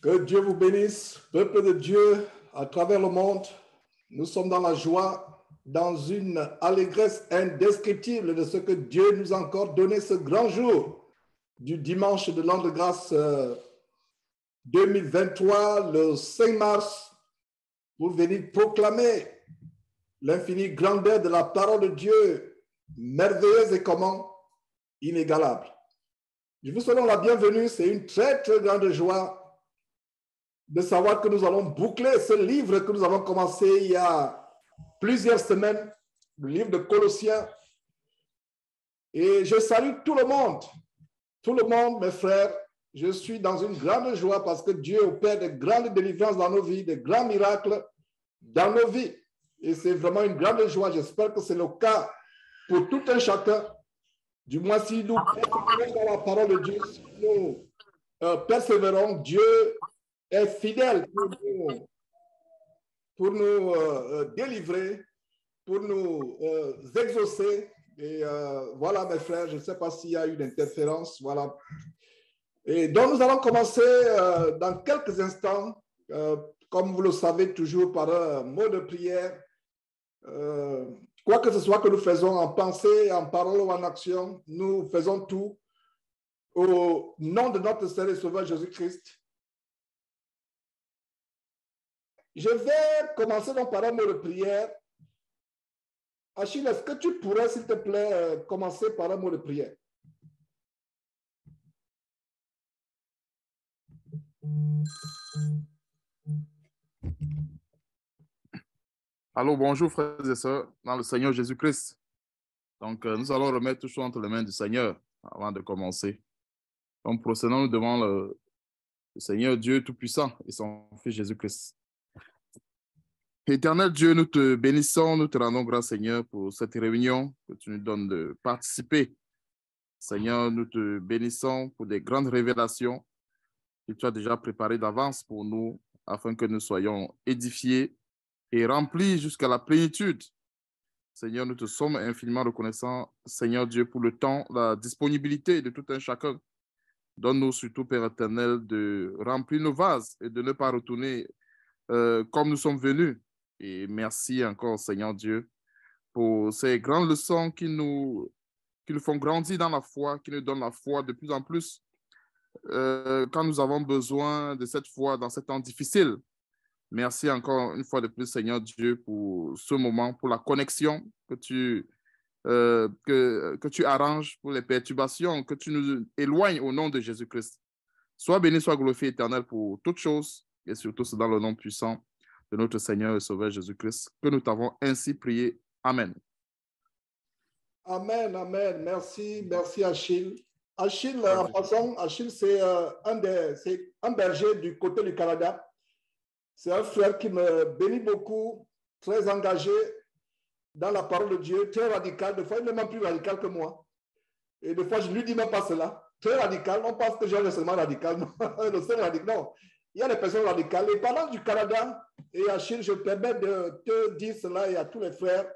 Que Dieu vous bénisse, peuple de Dieu, à travers le monde. Nous sommes dans la joie, dans une allégresse indescriptible de ce que Dieu nous a encore donné ce grand jour du dimanche de l'an de grâce 2023, le 5 mars, pour venir proclamer l'infinie grandeur de la parole de Dieu, merveilleuse et comment inégalable. Je vous souhaite la bienvenue, c'est une très très grande joie de savoir que nous allons boucler ce livre que nous avons commencé il y a plusieurs semaines, le livre de Colossiens. Et je salue tout le monde, mes frères. Je suis dans une grande joie parce que Dieu opère de grandes délivrances dans nos vies, de grands miracles dans nos vies. Et c'est vraiment une grande joie. J'espère que c'est le cas pour tout un chacun. Du moins, si nous persévérons dans la parole de Dieu, si nous persévérons, Dieu est fidèle pour nous délivrer, pour nous exaucer. Et voilà, mes frères, je ne sais pas s'il y a eu une interférence. Voilà. Et donc, nous allons commencer dans quelques instants, comme vous le savez, toujours par un mot de prière. Quoi que ce soit que nous faisons en pensée, en parole ou en action, nous faisons tout au nom de notre Seigneur et Sauveur Jésus-Christ. Je vais commencer donc par un mot de prière. Achille, est-ce que tu pourrais, s'il te plaît, commencer par un mot de prière? Allô, bonjour frères et sœurs, dans le Seigneur Jésus-Christ. Donc, nous allons remettre tout ça entre les mains du Seigneur avant de commencer. Donc, procédons devant le Seigneur Dieu Tout-Puissant et son Fils Jésus-Christ. Éternel Dieu, nous te bénissons, nous te rendons grâce, Seigneur, pour cette réunion que tu nous donnes de participer. Seigneur, nous te bénissons pour des grandes révélations que tu as déjà préparées d'avance pour nous, afin que nous soyons édifiés et remplis jusqu'à la plénitude. Seigneur, nous te sommes infiniment reconnaissants, Seigneur Dieu, pour le temps, la disponibilité de tout un chacun. Donne-nous surtout, Père éternel, de remplir nos vases et de ne pas retourner comme nous sommes venus. Et merci encore, Seigneur Dieu, pour ces grandes leçons qui nous font grandir dans la foi, qui nous donnent la foi de plus en plus quand nous avons besoin de cette foi dans ces temps difficiles. Merci encore une fois de plus, Seigneur Dieu, pour ce moment, pour la connexion que tu arranges, pour les perturbations que tu nous éloignes au nom de Jésus-Christ. Sois béni, sois glorifié, éternel, pour toutes choses, et surtout c'est dans le nom puissant de notre Seigneur et Sauveur Jésus-Christ que nous t'avons ainsi prié. Amen. Amen, amen. Merci Achille. Achille, en passant, Achille, c'est un berger du côté du Canada. C'est un frère qui me bénit beaucoup, très engagé dans la parole de Dieu, très radical. Des fois, il est même plus radical que moi. Et des fois, je ne lui dis même pas cela. Très radical. On pense que j'ai le seulement radical. Le seul radical. Non. Il y a des personnes radicales. Et parlant du Canada, et Achille, je me permets de te dire cela et à tous les frères.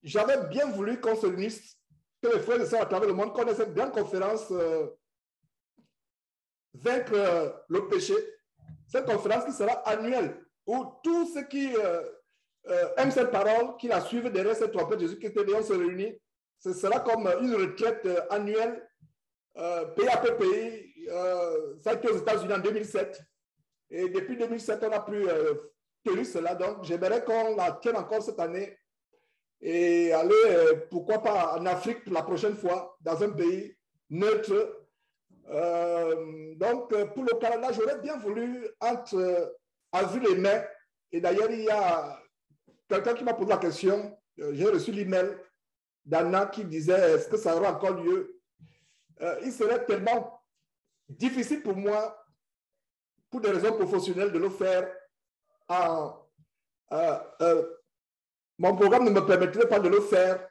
J'avais bien voulu qu'on se réunisse, que les frères et sœurs à travers le monde connaissent cette grande conférence Vaincre le péché. Cette conférence qui sera annuelle, où tous ceux qui aiment cette parole, qui la suivent derrière cette trompette de Jésus-Christ, on se réunit. Ce sera comme une retraite annuelle, pays après pays. Ça a été aux États-Unis en 2007. Et depuis 2007, on n'a plus tenu cela. Donc, j'aimerais qu'on la tienne encore cette année et aller, pourquoi pas, en Afrique la prochaine fois, dans un pays neutre. Donc, pour le Canada, j'aurais bien voulu entre avril et mai. Et d'ailleurs, il y a quelqu'un qui m'a posé la question. J'ai reçu l'email d'Anna qui disait est-ce que ça aura encore lieu? Il serait tellement difficile pour moi, pour des raisons professionnelles, de le faire. Mon programme ne me permettrait pas de le faire.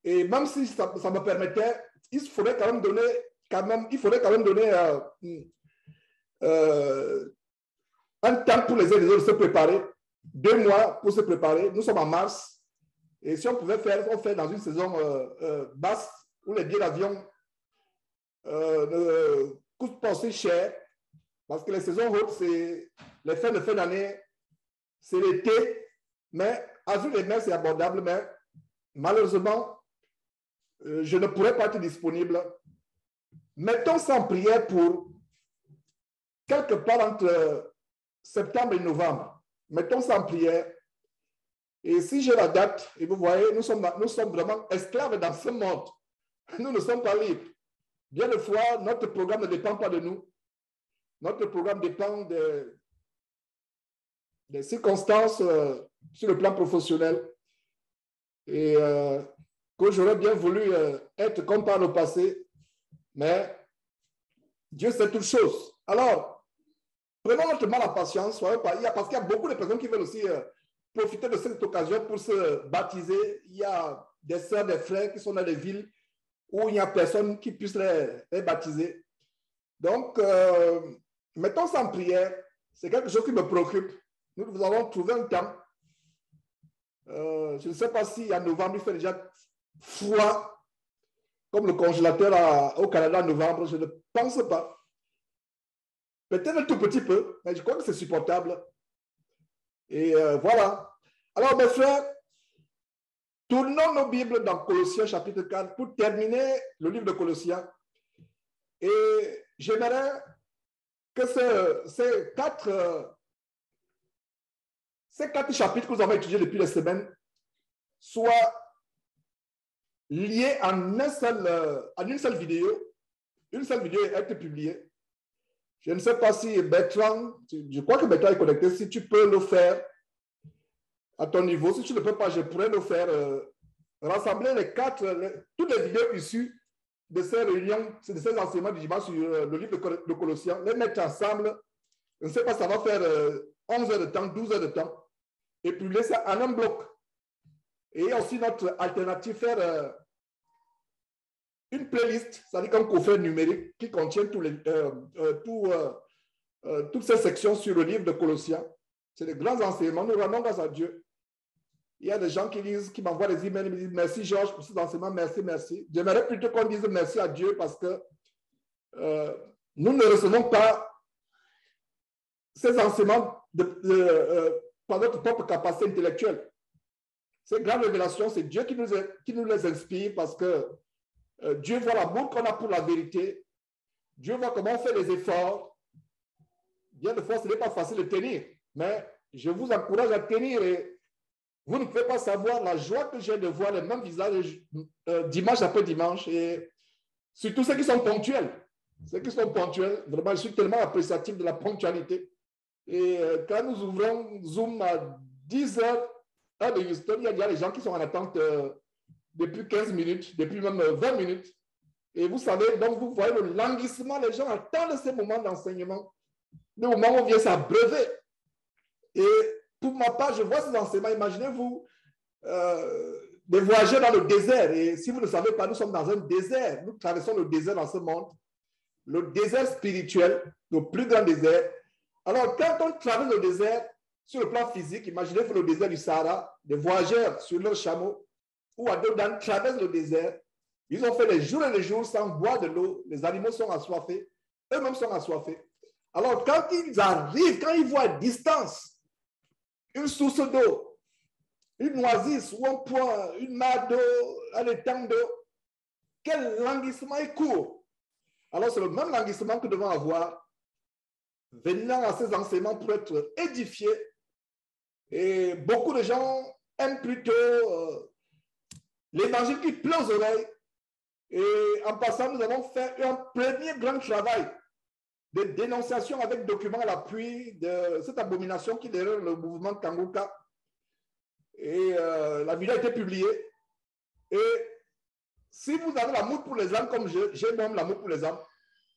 Et même si ça me permettait, il faudrait quand même donner un temps pour les uns et les autres de se préparer, 2 mois pour se préparer. Nous sommes en mars, et si on pouvait faire, on fait dans une saison basse où les billets d'avion ne coûtent pas aussi cher. parce que les saisons hautes, c'est les fins de fin d'année, c'est l'été, mais Azur-les-Mers, c'est abordable, mais malheureusement, je ne pourrais pas être disponible. Mettons ça en prière pour quelque part entre septembre et novembre. Mettons ça en prière. Et si j'ai la date, et vous voyez, nous sommes vraiment esclaves dans ce monde. Nous ne sommes pas libres. Bien des fois, notre programme ne dépend pas de nous. Notre programme dépend des circonstances sur le plan professionnel. Et que j'aurais bien voulu être comme par le passé, mais Dieu sait toutes choses. Alors, prenons notre mal en patience, parce qu'il y a beaucoup de personnes qui veulent aussi profiter de cette occasion pour se baptiser. Il y a des sœurs, des frères qui sont dans des villes où il n'y a personne qui puisse les baptiser. Donc, mettons ça en prière. C'est quelque chose qui me préoccupe. Nous allons trouver un temps. Je ne sais pas si en novembre, il fait déjà froid, comme le congélateur au Canada en novembre. Je ne pense pas. Peut-être un tout petit peu, mais je crois que c'est supportable. Et voilà. Alors, mes frères, tournons nos Bibles dans Colossiens chapitre 4 pour terminer le livre de Colossiens. Et j'aimerais que ces quatre chapitres que nous avons étudiés depuis les semaines soient liés en une seule vidéo. Une seule vidéo a été publiée. Je ne sais pas si Bertrand, je crois que Bertrand est connecté, si tu peux le faire à ton niveau. Si tu ne peux pas, je pourrais le faire. Rassembler toutes les vidéos issues de ces réunions, de ces enseignements du dimanche sur le livre de Colossiens, les mettre ensemble. Je ne sais pas, ça va faire 11 heures de temps, 12 heures de temps, et publier ça en un bloc. Et aussi notre alternative, faire une playlist, c'est-à-dire un coffret numérique qui contient toutes ces sections sur le livre de Colossiens. C'est des grands enseignements. Nous rendons grâce à Dieu. Il y a des gens qui m'envoient des emails et me disent merci Georges pour ces enseignements, merci, merci. J'aimerais plutôt qu'on dise merci à Dieu parce que nous ne recevons pas ces enseignements par notre propre capacité intellectuelle. Ces grandes révélations, c'est Dieu qui nous les inspire parce que Dieu voit l'amour qu'on a pour la vérité. Dieu voit comment on fait les efforts. Bien de fois, ce n'est pas facile de tenir, mais je vous encourage à tenir et vous ne pouvez pas savoir la joie que j'ai de voir les mêmes visages dimanche après dimanche et surtout ceux qui sont ponctuels. Ceux qui sont ponctuels, vraiment, je suis tellement appréciatif de la ponctualité. Et quand nous ouvrons Zoom à 10 heures, heure de Houston, il y a déjà les gens qui sont en attente depuis 15 minutes, depuis même 20 minutes. Et vous savez, donc vous voyez le languissement, les gens attendent ces moments d'enseignement, le moment où on vient s'abreuver. Et pour ma part, je vois ces enseignements. Imaginez-vous des voyageurs dans le désert. Et si vous ne savez pas, nous sommes dans un désert. Nous traversons le désert dans ce monde. Le désert spirituel, le plus grand désert. Alors, quand on traverse le désert, sur le plan physique, imaginez-vous le désert du Sahara, des voyageurs sur leurs chameaux ou à dos d'âne traversent le désert. Ils ont fait les jours et les jours sans boire de l'eau. Les animaux sont assoiffés. Eux-mêmes sont assoiffés. Alors, quand ils arrivent, quand ils voient à distance une source d'eau, une oasis ou un point, une mare d'eau, un étang d'eau, quel languissement est court. Alors, c'est le même languissement que nous devons avoir venant à ces enseignements pour être édifiés. Et beaucoup de gens aiment plutôt l'évangile qui plaît aux oreilles. Et en passant, nous avons fait un premier grand travail de dénonciation avec documents à l'appui de cette abomination qui est derrière le mouvement Kanguka. Et la vidéo a été publiée. Et si vous avez l'amour pour les âmes, comme j'ai moi-même l'amour pour les âmes,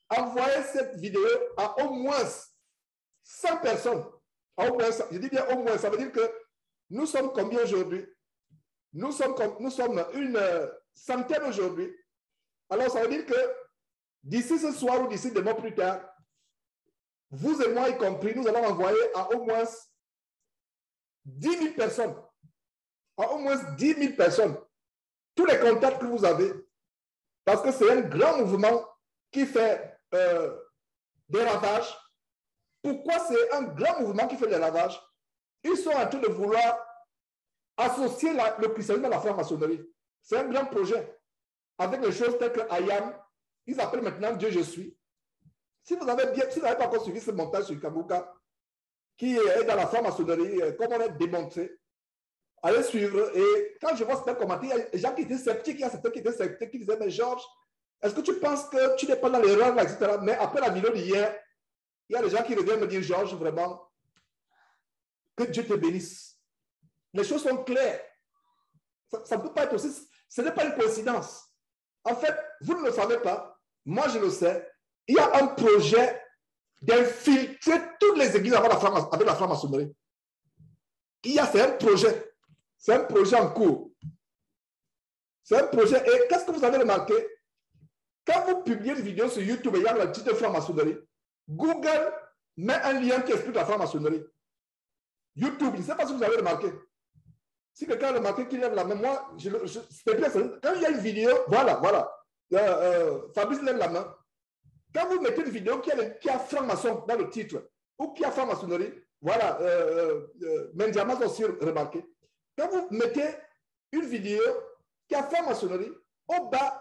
envoyez cette vidéo à au moins 100 personnes. Au moins, je dis bien au moins, ça veut dire que nous sommes combien aujourd'hui? Nous sommes une centaine aujourd'hui. Alors, ça veut dire que d'ici ce soir ou d'ici demain plus tard, vous et moi y compris, nous allons envoyer à au moins 10 000 personnes. À au moins 10 000 personnes. Tous les contacts que vous avez. Parce que c'est un grand mouvement qui fait des ravages. pourquoi c'est un grand mouvement qui fait le lavage? Ils sont en train de vouloir associer le christianisme à la franc-maçonnerie. C'est un grand projet. Avec les choses telles que Ayam, ils appellent maintenant Dieu je suis. Si vous n'avez pas encore suivi ce montage sur Kanguka, qui est dans la franc-maçonnerie, comme on a démontré, allez suivre. Et quand je vois certains commentaires, il y a des gens qui étaient sceptiques, il y a certains qui étaient sceptiques, qui disaient, mais Georges, est-ce que tu penses que tu n'es pas dans l'erreur, etc. Mais après la vidéo d'hier, il y a des gens qui reviennent me dire, Georges, vraiment, que Dieu te bénisse. Les choses sont claires. Ça ne peut pas être aussi... Ce n'est pas une coïncidence. En fait, vous ne le savez pas. Moi, je le sais. Il y a un projet d'infiltrer toutes les églises avec la franc-maçonnerie. C'est un projet. C'est un projet en cours. C'est un projet. Et qu'est-ce que vous avez remarqué? Quand vous publiez une vidéo sur YouTube et il y a le titre de franc-maçonnerie, Google met un lien qui explique la franc-maçonnerie. YouTube, je ne sais pas si vous avez remarqué. Si quelqu'un a remarqué qu'il lève la main, moi, quand il y a une vidéo, voilà. Fabrice lève la main. Quand vous mettez une vidéo qui a franc-maçon dans le titre, ou qui a franc-maçonnerie, voilà, Mendiamas aussi remarqué. Quand vous mettez une vidéo qui a franc-maçonnerie, au bas,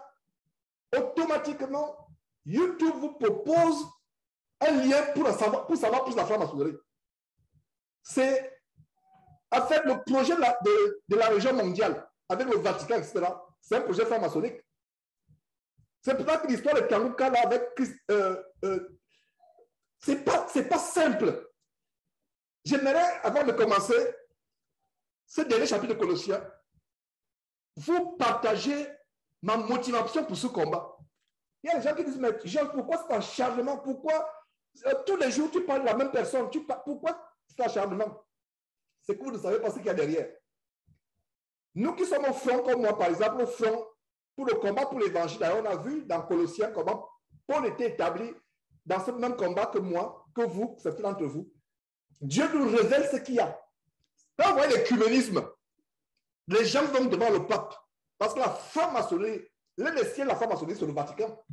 automatiquement, YouTube vous propose un lien pour savoir plus la franc-maçonnerie. C'est en fait le projet de la région mondiale avec le Vatican, etc. C'est un projet franc-maçonnique. C'est pour ça que l'histoire de Kanguka là avec c'est pas simple. J'aimerais, avant de commencer ce dernier chapitre de Colossiens, vous partager ma motivation pour ce combat. Il y a des gens qui disent, mais Jean, pourquoi cet acharnement? Pourquoi tous les jours tu parles de la même personne? Pourquoi cet acharnement? C'est que vous ne savez pas ce qu'il y a derrière. Nous qui sommes au front, comme moi par exemple, au front pour le combat pour l'évangile, on a vu dans Colossiens comment Paul était établi dans ce même combat que moi, que vous, certains d'entre vous. Dieu nous révèle ce qu'il y a. Quand vous voyez l'écuménisme, les gens vont devant le pape. Parce que la franc-maçonnerie, le ciel, la franc-maçonnerie, c'est le Vatican.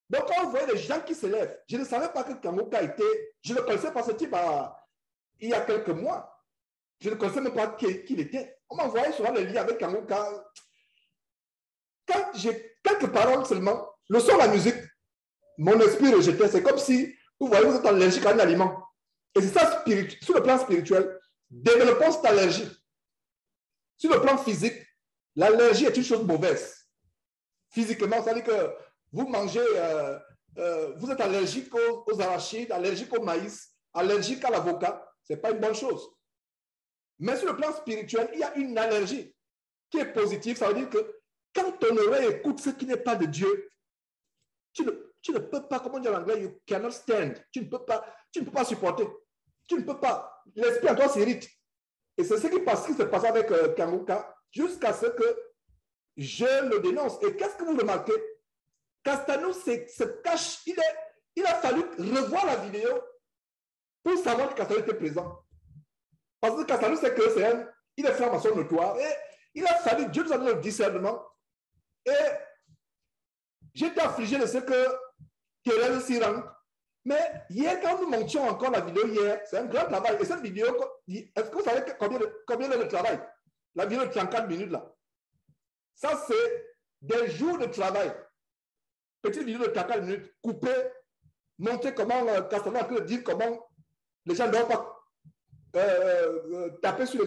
Donc, quand vous voyez les gens qui se lèvent, je ne savais pas que Kanguka était, je ne connaissais pas ce type il y a quelques mois. Je ne connaissais même pas qui il était. On m'a envoyé souvent les liens avec Kanguka. Quand j'ai quelques paroles seulement, le son de la musique, mon esprit rejetait. C'est comme si, vous voyez, vous êtes allergique à un aliment. Et c'est ça, sur le plan spirituel, développons cette allergie. Sur le plan physique, l'allergie est une chose mauvaise. Physiquement, ça veut dire que vous mangez, vous êtes allergique aux arachides, allergique au maïs, allergique à l'avocat. Ce n'est pas une bonne chose. Mais sur le plan spirituel, il y a une allergie qui est positive. Ça veut dire que quand ton oreille écoute ce qui n'est pas de Dieu, tu ne peux pas, comment dire en anglais, you cannot stand. Tu ne peux pas supporter. Tu ne peux pas. L'esprit en toi s'irrite. Et c'est ce qui se passe avec Kanguka jusqu'à ce que je le dénonce. Et qu'est-ce que vous remarquez? Castanou se cache. Il a fallu revoir la vidéo pour savoir que Castanou était présent. Parce que Castanou, c'est que il est franc-maçon notoire. Et il a fallu, Dieu nous a donné le discernement. Et j'étais affligé de ce que Thérèse s'y rend. Mais hier, quand nous montions encore la vidéo hier, c'est un grand travail. Et cette vidéo, est-ce que vous savez combien de travail? La vidéo de 34 minutes là. Ça, c'est des jours de travail. Petite vidéo de 34 minutes, coupée, montrer comment Castanou a pu dire comment les gens ne doivent pas taper sur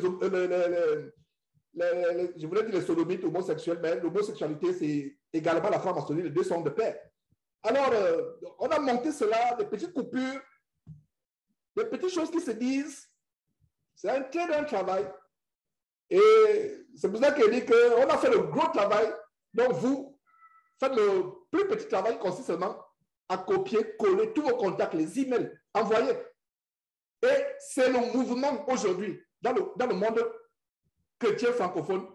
je voulais dire les sodomites homosexuels, mais l'homosexualité, c'est également la franc-maçonnerie, les deux sont de pair. Alors, on a monté cela, des petites coupures, des petites choses qui se disent. C'est un très grand travail. Et c'est pour ça qu'il dit qu'on a fait le gros travail. Donc, vous faites le plus petit travail qui consiste seulement à copier, coller tous vos contacts, les emails, envoyer. Et c'est le mouvement aujourd'hui, dans le monde chrétien francophone,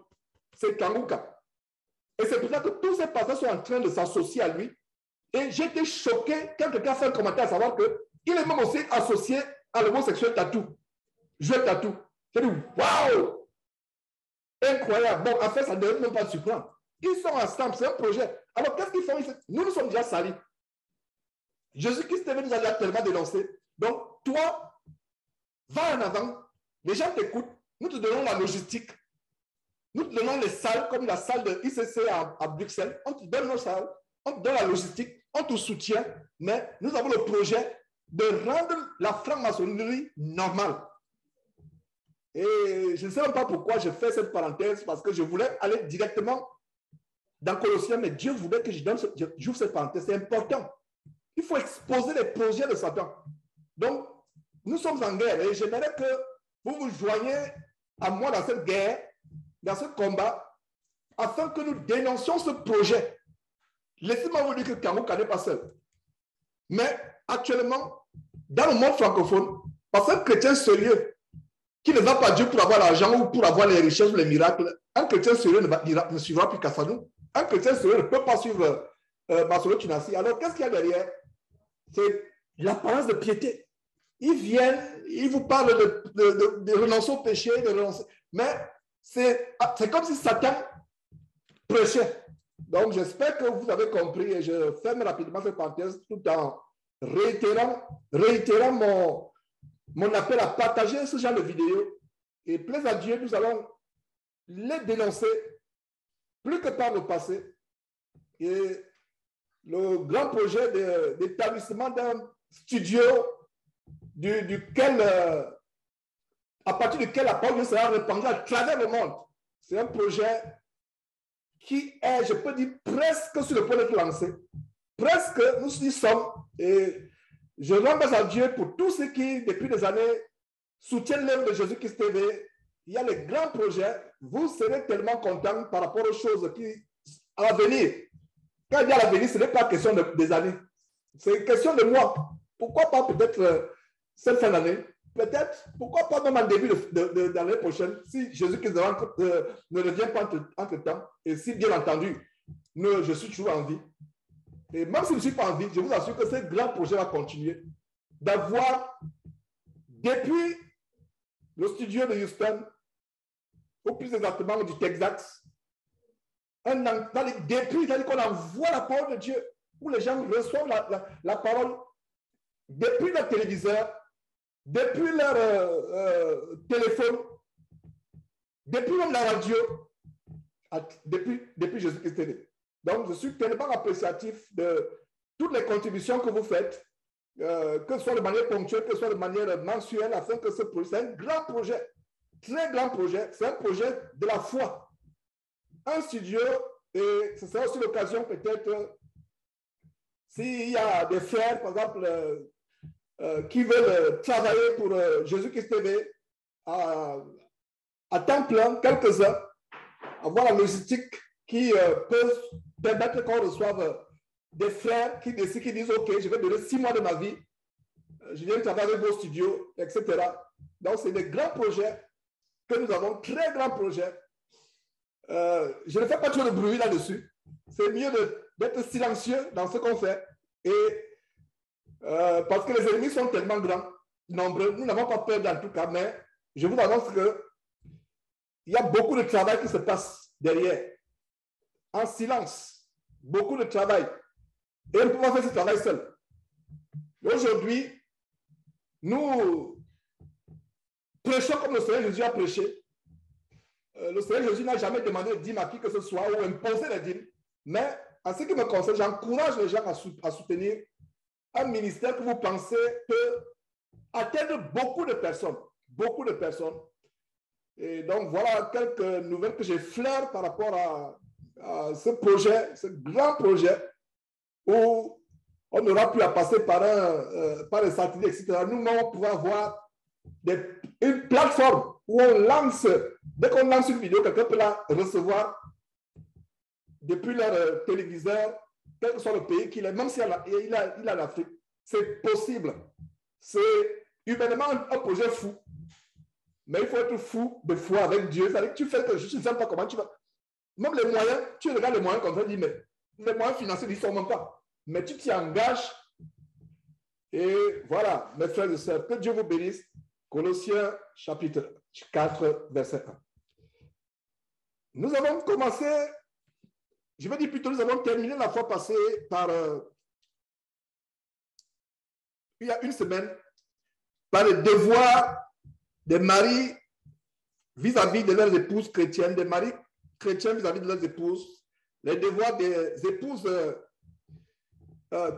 c'est Kanguka. Et c'est pour ça que tous ces pasteurs sont en train de s'associer à lui. Et j'ai été choqué quand quelqu'un fait un commentaire à savoir qu'il est même aussi associé à l'homosexuel tatou. Jouer tatou. J'ai dit, waouh! Incroyable. Bon, en fait, ça ne devrait même pas surprendre. Ils sont ensemble, c'est un projet. Alors, qu'est-ce qu'ils font? Nous sommes déjà salis. Jésus-Christ nous a déjà tellement dénoncé. Donc, toi, va en avant. Les gens t'écoutent. Nous te donnons la logistique. Nous te donnons les salles, comme la salle de ICC à Bruxelles. On te donne nos salles, on te donne la logistique, on te soutient. Mais nous avons le projet de rendre la franc-maçonnerie normale. Et je ne sais même pas pourquoi je fais cette parenthèse, parce que je voulais aller directement dans Colossiens, mais Dieu voulait que j'ouvre cette parenthèse. C'est important. Il faut exposer les projets de Satan. Donc, nous sommes en guerre et j'aimerais que vous vous joigniez à moi dans cette guerre, dans ce combat, afin que nous dénoncions ce projet. Laissez-moi vous dire que Kamouka n'est pas seul. Mais actuellement, dans le monde francophone, parce qu'un chrétien sérieux qui ne va pas Dieu pour avoir l'argent ou pour avoir les richesses ou les miracles, un chrétien sérieux ne suivra plus Kassanou. Un chrétien sérieux ne peut pas suivre Masolo Tunasi. Alors, qu'est-ce qu'il y a derrière? C'est l'apparence de piété. Ils viennent, ils vous parlent de renoncer au péché, de renoncer. Mais c'est comme si Satan prêchait. Donc, j'espère que vous avez compris et je ferme rapidement cette parenthèse tout en réitérant mon appel à partager ce genre de vidéos. Et plaise à Dieu, nous allons les dénoncer plus que par le passé. Et le grand projet d'établissement d'un studio à partir duquel la parole sera répandue à travers le monde. C'est un projet qui est, je peux dire, presque sur le point d'être lancé. Presque, nous y sommes. Et je rends grâce à Dieu pour tous ceux qui, depuis des années, soutiennent l'œuvre de Jésus-Christ TV. Il y a les grands projets. Vous serez tellement contents par rapport aux choses qui, à venir. Quand il y a l'avenir, ce n'est pas question des années. C'est question de moi. Pourquoi pas peut-être cette fin d'année? Peut-être, pourquoi pas même en début de l'année prochaine, si Jésus-Christ ne revient pas entre-temps, et si bien entendu, je suis toujours en vie. Et même si je ne suis pas en vie, je vous assure que ce grand projet va continuer. D'avoir, depuis le studio de Houston, ou plus exactement du Texas, depuis, c'est-à-dire qu'on envoie la parole de Dieu, où les gens reçoivent la parole depuis le téléviseur, depuis leur téléphone, depuis même la radio, depuis Jésus-Christ TV. Donc, je suis tellement appréciatif de toutes les contributions que vous faites, que ce soit de manière ponctuelle, que ce soit de manière mensuelle, afin que ce projet, c'est un grand projet, très grand projet, c'est un projet de la foi. Un studio, et ce sera aussi l'occasion peut-être, s'il y a des frères, par exemple, qui veulent travailler pour Jésus-Christ TV à temps plein, quelques-uns, avoir la logistique qui peut permettre qu'on reçoive des frères qui décident, qui disent OK, je vais donner 6 mois de ma vie, je viens travailler avec vos studios, etc. Donc, c'est des grands projets que nous avons, très grands projets. Je ne fais pas trop de bruit là-dessus. C'est mieux d'être silencieux dans ce qu'on fait. Et parce que les ennemis sont tellement grands, nombreux, nous n'avons pas peur dans tout cas, mais je vous annonce qu'il y a beaucoup de travail qui se passe derrière, en silence, beaucoup de travail. Et on ne peut pas faire ce travail seul. Aujourd'hui, nous prêchons comme le Seigneur Jésus a prêché. Le Seigneur Jésus n'a jamais demandé de dîmes à qui que ce soit ou imposer les dîmes, mais en ce qui me concerne, j'encourage les gens à soutenir un ministère que vous pensez peut atteindre beaucoup de personnes. Beaucoup de personnes. Et donc, voilà quelques nouvelles que j'effleure par rapport à ce projet, ce grand projet, où on n'aura plus à passer par les satellites, etc. Nous-mêmes, on pourra avoir une plateforme où on lance, dès qu'on lance une vidéo, quelqu'un peut la recevoir depuis leur téléviseur, quel que soit le pays qu'il est, même s'il a l'Afrique. C'est possible. C'est humainement un projet fou. Mais il faut être fou de foi avec Dieu. C'est-à-dire que tu fais que je ne sais pas comment tu vas. Même les moyens, tu regardes les moyens comme ça, tu dis, mais les moyens financiers ne sont même pas. Mais tu t'y engages. Et voilà, mes frères et sœurs, que Dieu vous bénisse. Colossiens chapitre 4, verset 1. Nous avons commencé, je vais dire plutôt, nous avons terminé la fois passée par, il y a une semaine, par le devoir des maris vis-à-vis de leurs épouses chrétiennes, des maris chrétiens vis-à-vis de leurs épouses, les devoirs des épouses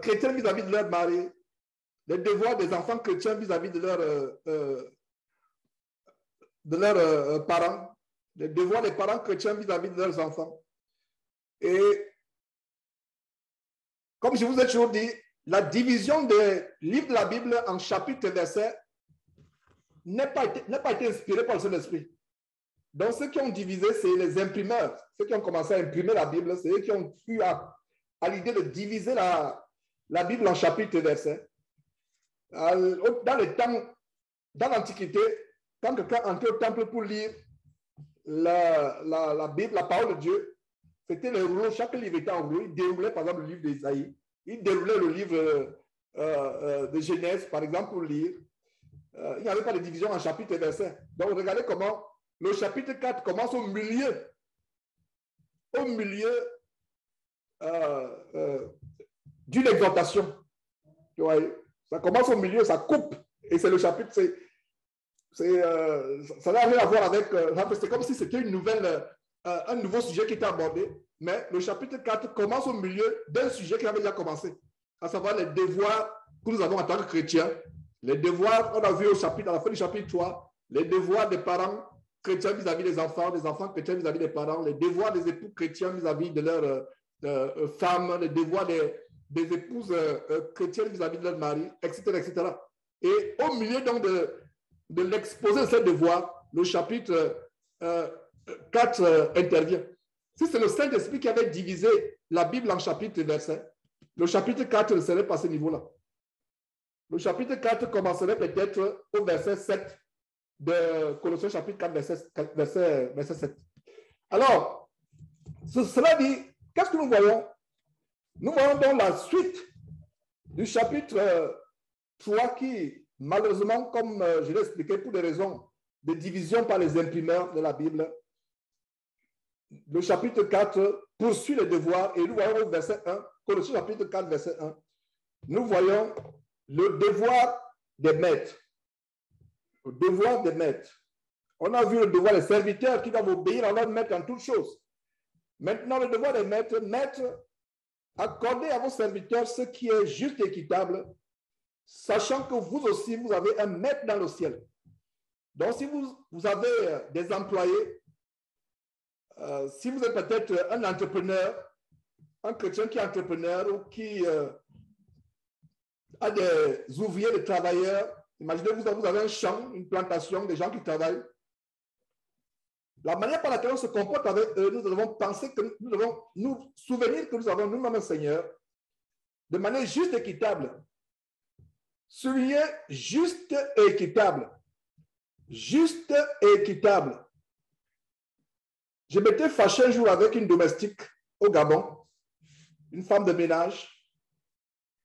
chrétiennes vis-à-vis de leurs maris, les devoirs des enfants chrétiens vis-à-vis de leurs parents, les devoirs des parents chrétiens vis-à-vis de leurs enfants. Et comme je vous ai toujours dit, la division des livres de la Bible en chapitres et versets n'a pas été inspirée par le Saint-Esprit. Donc, ceux qui ont divisé, c'est les imprimeurs. Ceux qui ont commencé à imprimer la Bible, c'est eux qui ont eu à l'idée de diviser la Bible en chapitres et versets. Dans l'Antiquité, quand quelqu'un entrait au temple pour lire la Bible, la parole de Dieu, c'était les rouleaux. Chaque livre était en rouleau. Il déroulait, par exemple, le livre d'Ésaïe. Il déroulait le livre de Genèse, par exemple, pour lire. Il n'y avait pas de division en chapitres et versets. Donc, regardez comment le chapitre 4 commence au milieu d'une exhortation. Vous voyez? Ça commence au milieu, ça coupe. Et c'est le chapitre, ça n'a rien à voir avec... c'est comme si c'était un nouveau sujet qui était abordé. Mais le chapitre 4 commence au milieu d'un sujet qui avait déjà commencé, à savoir les devoirs que nous avons en tant que chrétiens. Les devoirs, on a vu à la fin du chapitre 3, les devoirs des parents chrétiens vis-à-vis des enfants chrétiens vis-à-vis des parents, les devoirs des époux chrétiens vis-à-vis de leurs femmes, les devoirs des épouses chrétiennes vis-à-vis de leurs maris, etc., etc. Et au milieu donc de l'exposé de ces devoirs, le chapitre 4 intervient. Si c'est le Saint-Esprit qui avait divisé la Bible en chapitres et versets, le chapitre 4 ne serait pas à ce niveau-là. Le chapitre 4 commencerait peut-être au verset 7 de Colossiens chapitre 4, verset 7. Alors, cela dit, qu'est-ce que nous voyons? Nous voyons donc la suite du chapitre 3 qui, malheureusement, comme je l'ai expliqué, pour des raisons de division par les imprimeurs de la Bible, le chapitre 4 poursuit les devoirs et nous voyons au verset 1, Colossiens chapitre 4, verset 1, nous voyons le devoir des maîtres. Le devoir des maîtres. On a vu le devoir des serviteurs qui doivent obéir à leur maître en toutes choses. Maintenant, le devoir des maîtres, accordez à vos serviteurs ce qui est juste et équitable, sachant que vous aussi, vous avez un maître dans le ciel. Donc, si vous avez des employés, si vous êtes peut-être un entrepreneur, un chrétien qui est entrepreneur ou qui a des ouvriers, des travailleurs, imaginez vous avez un champ, une plantation, des gens qui travaillent. La manière par laquelle on se comporte avec eux, nous devons penser que nous devons nous souvenir que nous avons nous-mêmes un Seigneur de manière juste et équitable. Souligner juste et équitable. Juste et équitable. Je m'étais fâché un jour avec une domestique au Gabon, une femme de ménage.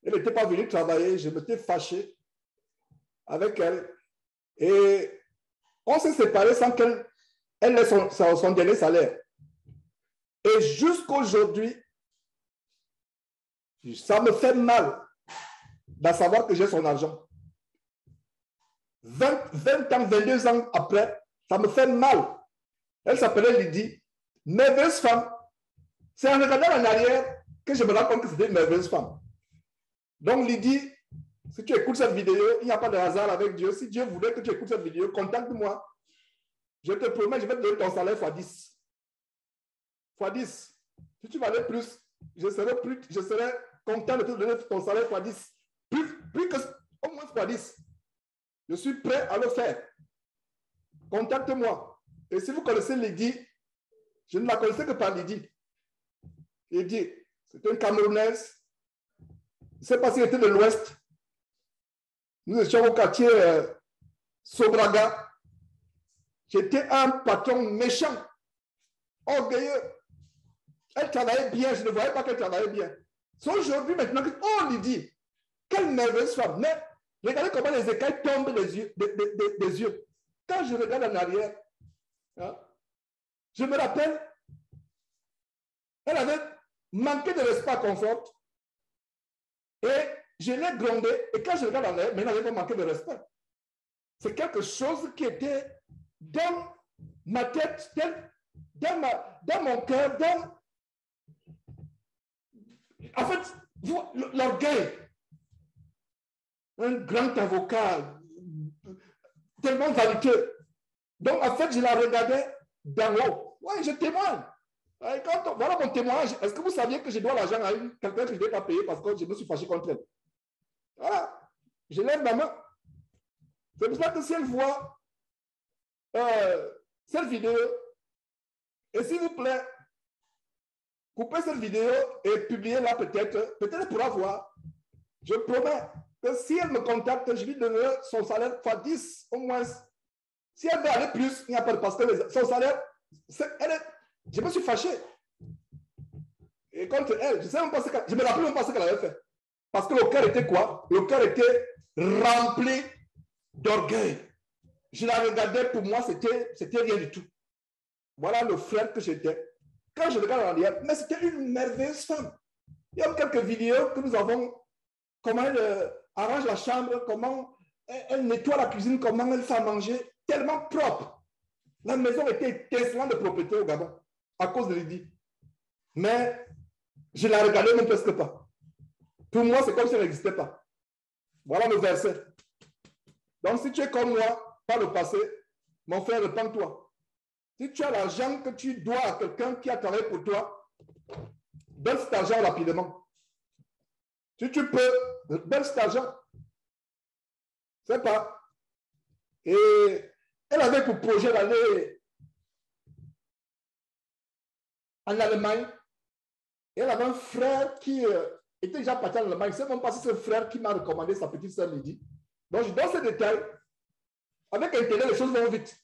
Elle n'était pas venue travailler, je m'étais fâché avec elle. Et on s'est séparés sans qu'elle ait son dernier salaire. Et jusqu'aujourd'hui, ça me fait mal de savoir que j'ai son argent. 20 ans, 22 ans après, ça me fait mal. Elle s'appelait Lydie, merveilleuse femme. C'est en regardant en arrière que je me rends compte que c'était une merveilleuse femme. Donc Lydie, si tu écoutes cette vidéo, il n'y a pas de hasard avec Dieu. Si Dieu voulait que tu écoutes cette vidéo, contacte-moi. Je te promets, je vais te donner ton salaire x 10. X 10. Si tu valais plus, je serais content de te donner ton salaire x 10. Plus que au moins x 10. Je suis prêt à le faire. Contacte-moi. Et si vous connaissez Lydie, je ne la connaissais que par Lydie. Lydie, c'est une Camerounaise. Je ne sais pas si elle était de l'Ouest. Nous étions au quartier Sobraga. J'étais un patron méchant, orgueilleux. Elle travaillait bien, je ne voyais pas qu'elle travaillait bien. C'est aujourd'hui maintenant que, oh Lydie, quelle merveilleuse femme. Mais regardez comment les écailles tombent des yeux. Quand je regarde en arrière, hein, je me rappelle, elle avait manqué de respect à Confort. Et je l'ai grondé. Et quand je regarde en arrière, maintenant, elle avait manqué de respect. c'est quelque chose qui était dans ma tête, dans mon cœur, en fait, l'orgueil. Un grand avocat, tellement vaniteux. Donc, en fait, je la regardais d'en haut. Oui, je témoigne. Voilà mon témoignage. Est-ce que vous saviez que je dois l'argent à quelqu'un que je ne vais pas payer parce que je me suis fâché contre elle? Voilà. Je lève ma main. C'est pour ça que si elle voit cette vidéo, et s'il vous plaît, coupez cette vidéo et publiez-la peut-être. Peut-être elle pourra voir. Je promets que si elle me contacte, je lui donnerai son salaire fois 10 au moins. Si elle veut aller plus, il n'y a pas de parce que son salaire, je me suis fâché. Et contre elle, je ne me rappelle même pas ce qu'elle avait fait. Parce que le cœur était quoi? Le cœur était rempli d'orgueil. Je la regardais, pour moi, c'était rien du tout. Voilà le frère que j'étais. Quand je regarde en arrière, mais c'était une merveilleuse femme. Il y a quelques vidéos que nous avons, comment elle arrange la chambre, comment elle nettoie la cuisine, comment elle fait à manger, tellement propre. La maison était étincelante de propreté au Gabon, à cause de Lydie. Mais je ne la regardais même presque pas. Pour moi, c'est comme si elle n'existait pas. Voilà le verset. Donc, si tu es comme moi, par le passé, mon frère, repens-toi. Si tu as l'argent que tu dois à quelqu'un qui a travaillé pour toi, donne cet argent rapidement. Si tu peux, donne cet argent. C'est pas. Et elle avait pour projet d'aller en Allemagne. Et elle avait un frère qui était déjà parti en Allemagne. C'est même pas si c'est un frère qui m'a recommandé sa petite sœur Lydie. Donc, je donne ces détails. Avec Internet, les choses vont vite.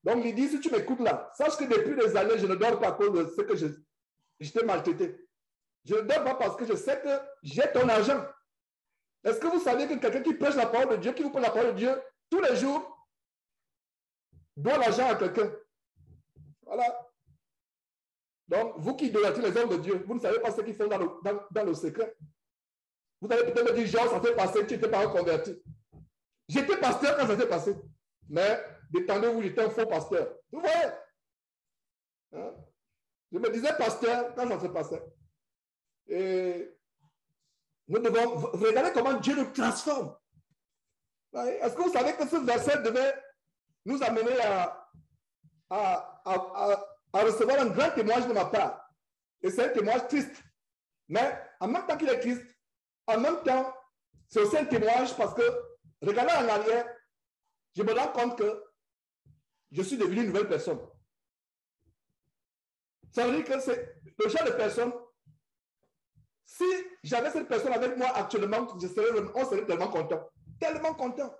Donc, Lydie, si tu m'écoutes là, sache que depuis des années, je ne dors pas à cause de ce que j'étais maltraité. Je ne dors pas parce que je sais que j'ai ton argent. Est-ce que vous savez que quelqu'un qui prêche la parole de Dieu, qui vous prêche la parole de Dieu, tous les jours, doit l'argent à quelqu'un? Voilà. Donc, vous qui idolâtrez les hommes de Dieu, vous ne savez pas ce qu'ils font dans le secret. Vous allez peut-être me dire, genre, ça s'est passé, tu n'étais pas reconverti. J'étais pasteur quand ça s'est passé. Mais, détendez-vous, j'étais un faux pasteur. Vous voyez? Hein? Je me disais pasteur quand ça se passait. Et nous devons regarder comment Dieu nous transforme. Est-ce que vous savez que ce verset devait nous amener à recevoir un grand témoignage de ma part? Et c'est un témoignage triste. Mais en même temps qu'il est triste, en même temps, c'est aussi un témoignage parce que, regardant en arrière, je me rends compte que je suis devenu une nouvelle personne. Ça veut dire que c'est le genre de personne. Si j'avais cette personne avec moi actuellement, on serait tellement content. Tellement content.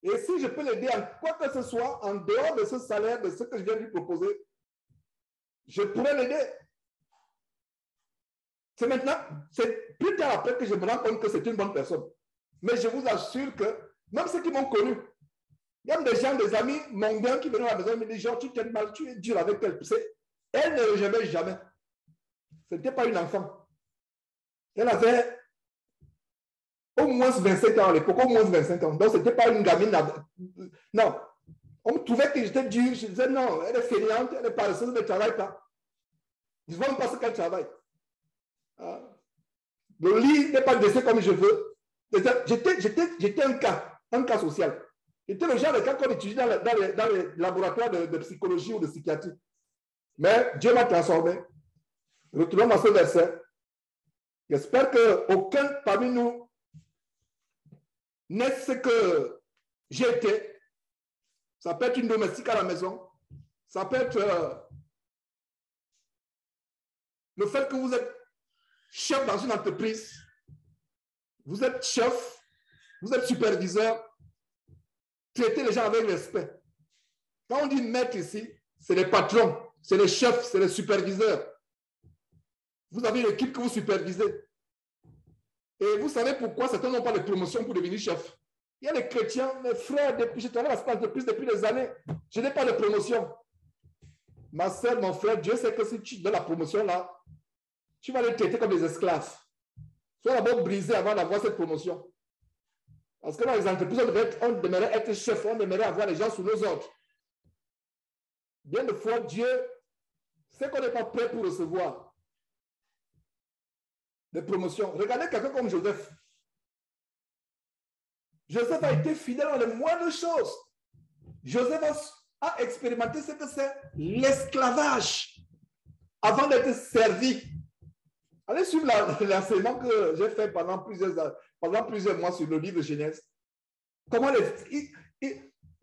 Et si je peux l'aider en quoi que ce soit, en dehors de ce salaire, de ce que je viens de lui proposer, je pourrais l'aider. C'est maintenant, c'est plus tard après que je me rends compte que c'est une bonne personne. Mais je vous assure que, même ceux qui m'ont connu, il y a des gens, des amis mondains qui venaient à la maison et me disent, genre, tu t'es mal, tu es dur avec elle. Elle ne le jamais, jamais. Ce n'était pas une enfant. Elle avait au moins 27 ans à l'époque, au moins 25 ans. Donc, ce n'était pas une gamine. Non. On me trouvait que j'étais dur. Je disais, non, elle est fainéante, elle est paresseuse, elle ne travaille pas. Je ne vois même pas ce qu'elle travaille. Le lit n'est pas dressé comme je veux. J'étais un cas social. J'étais le genre de cas qu'on étudie dans les laboratoires de psychologie ou de psychiatrie. Mais Dieu m'a transformé. Retournons à ce verset. J'espère qu'aucun parmi nous n'est ce que j'ai été. Ça peut être une domestique à la maison. Ça peut être le fait que vous êtes chef dans une entreprise. Vous êtes chef. Vous êtes superviseur. Traitez les gens avec respect. Quand on dit maître ici, c'est les patrons, c'est les chefs, c'est les superviseurs. Vous avez une équipe que vous supervisez. Et vous savez pourquoi certains n'ont pas de promotion pour devenir chef. Il y a des chrétiens, mes frères, je travaille dans cette entreprise depuis des années. Je n'ai pas de promotion. Ma soeur, mon frère, Dieu sait que si tu donnes la promotion là, tu vas les traiter comme des esclaves. Sois d'abord brisé avant d'avoir cette promotion. Parce que dans les entreprises, on aimerait être chef, on aimerait avoir les gens sous nos ordres. Bien de fois, Dieu sait qu'on n'est pas prêt pour recevoir des promotions. Regardez quelqu'un comme Joseph. Joseph a été fidèle dans les moindres choses. Joseph a expérimenté ce que c'est l'esclavage avant d'être servi. Allez suivre l'enseignement que j'ai fait pendant plusieurs mois sur le livre de Genèse. Comment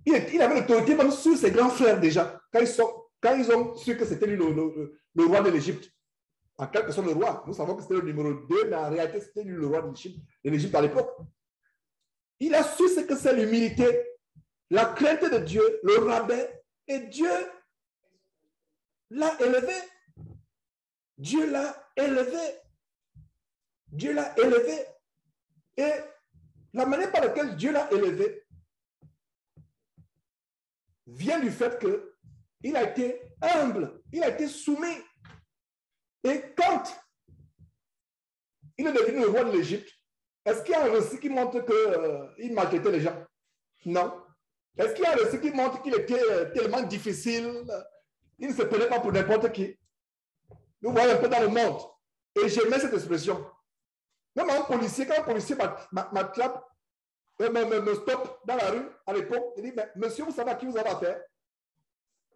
il avait l'autorité même sur ses grands frères déjà, quand ils ont su que c'était lui le roi de l'Égypte. En quelque sorte le roi. Nous savons que c'était le numéro 2, mais en réalité, c'était lui le roi de l'Égypte à l'époque. Il a su ce que c'est l'humilité, la crainte de Dieu, le rabais, et Dieu l'a élevé. Dieu l'a élevé. Dieu l'a élevé. Et la manière par laquelle Dieu l'a élevé vient du fait qu'il a été humble, il a été soumis. Et quand il est devenu le roi de l'Égypte, est-ce qu'il y a un récit qui montre qu'il maltraitait les gens? Non. Est-ce qu'il y a un récit qui montre qu'il était tellement difficile? Il ne se prenait pas pour n'importe qui. Nous voyons un peu dans le monde. Et j'aimais cette expression. Même un policier, quand un policier m'attrape, me stoppe dans la rue, à l'époque, il dit, mais monsieur, vous savez à qui vous avez affaire?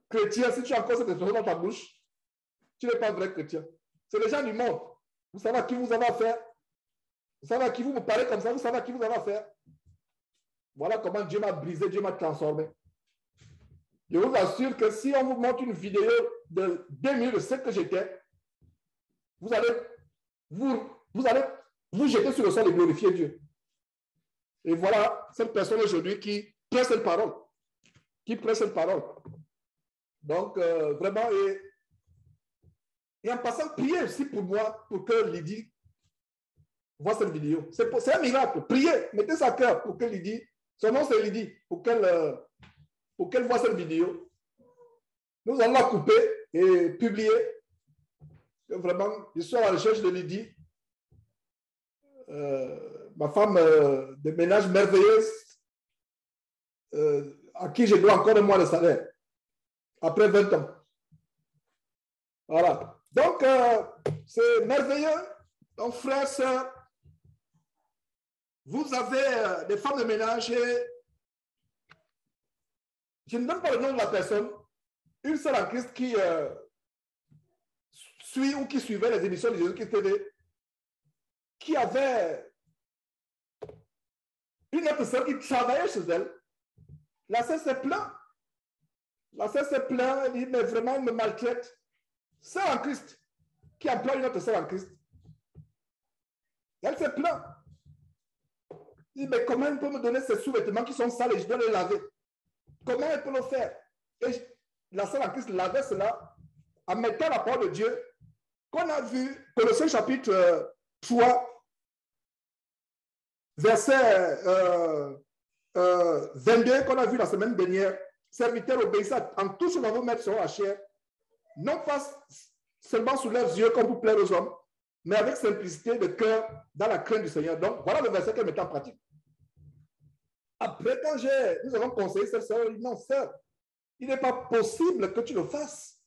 Chrétien, si tu as encore cette expression dans ta bouche, tu n'es pas un vrai chrétien. C'est les gens du monde. Vous savez à qui vous avez affaire? Vous savez à qui vous me parlez comme ça? Vous savez à qui vous avez affaire? Voilà comment Dieu m'a brisé, Dieu m'a transformé. Je vous assure que si on vous montre une vidéo de 2 minutes de ce que j'étais, vous allez vous jeter sur le sol et glorifier Dieu. Et voilà cette personne aujourd'hui qui presse cette parole. Qui presse cette parole. Donc, vraiment, et en passant, priez aussi pour moi, pour que Lydie voit cette vidéo. C'est un miracle. Priez, mettez ça à cœur pour que Lydie, son nom c'est Lydie, pour qu'elle voit cette vidéo. Nous allons la couper et publier. Vraiment, je suis à la recherche de Lydie. Ma femme de ménage merveilleuse, à qui je dois encore un mois de salaire, après 20 ans. Voilà. Donc, c'est merveilleux. Donc, frères, sœurs, vous avez des femmes de ménage et je ne donne pas le nom de la personne, une seule en Christ qui suit ou qui suivait les émissions de Jésus-Christ TV, qui avait une autre sœur qui travaillait chez elle. La sœur s'est plainte. La sœur s'est plainte, elle dit, mais vraiment, elle me maltraite. Sœur en Christ, qui emploie une autre sœur en Christ. Elle s'est plainte. Elle dit, mais comment elle peut me donner ces sous-vêtements qui sont sales et je dois les laver? Comment elle peut le faire? Et la sœur en Christ lavait cela en mettant la parole de Dieu qu'on a vu, Colossiens chapitre 3, verset 22, qu'on a vu la semaine dernière. Serviteurs, obéissez en tout ce dont vos maîtres seront la chair, non pas seulement sous leurs yeux comme pour plaire aux hommes, mais avec simplicité de cœur dans la crainte du Seigneur. Donc, voilà le verset qu'elle met en pratique. Après, quand nous avons conseillé cette sœur, elle dit non, sœur, il n'est pas possible que tu le fasses.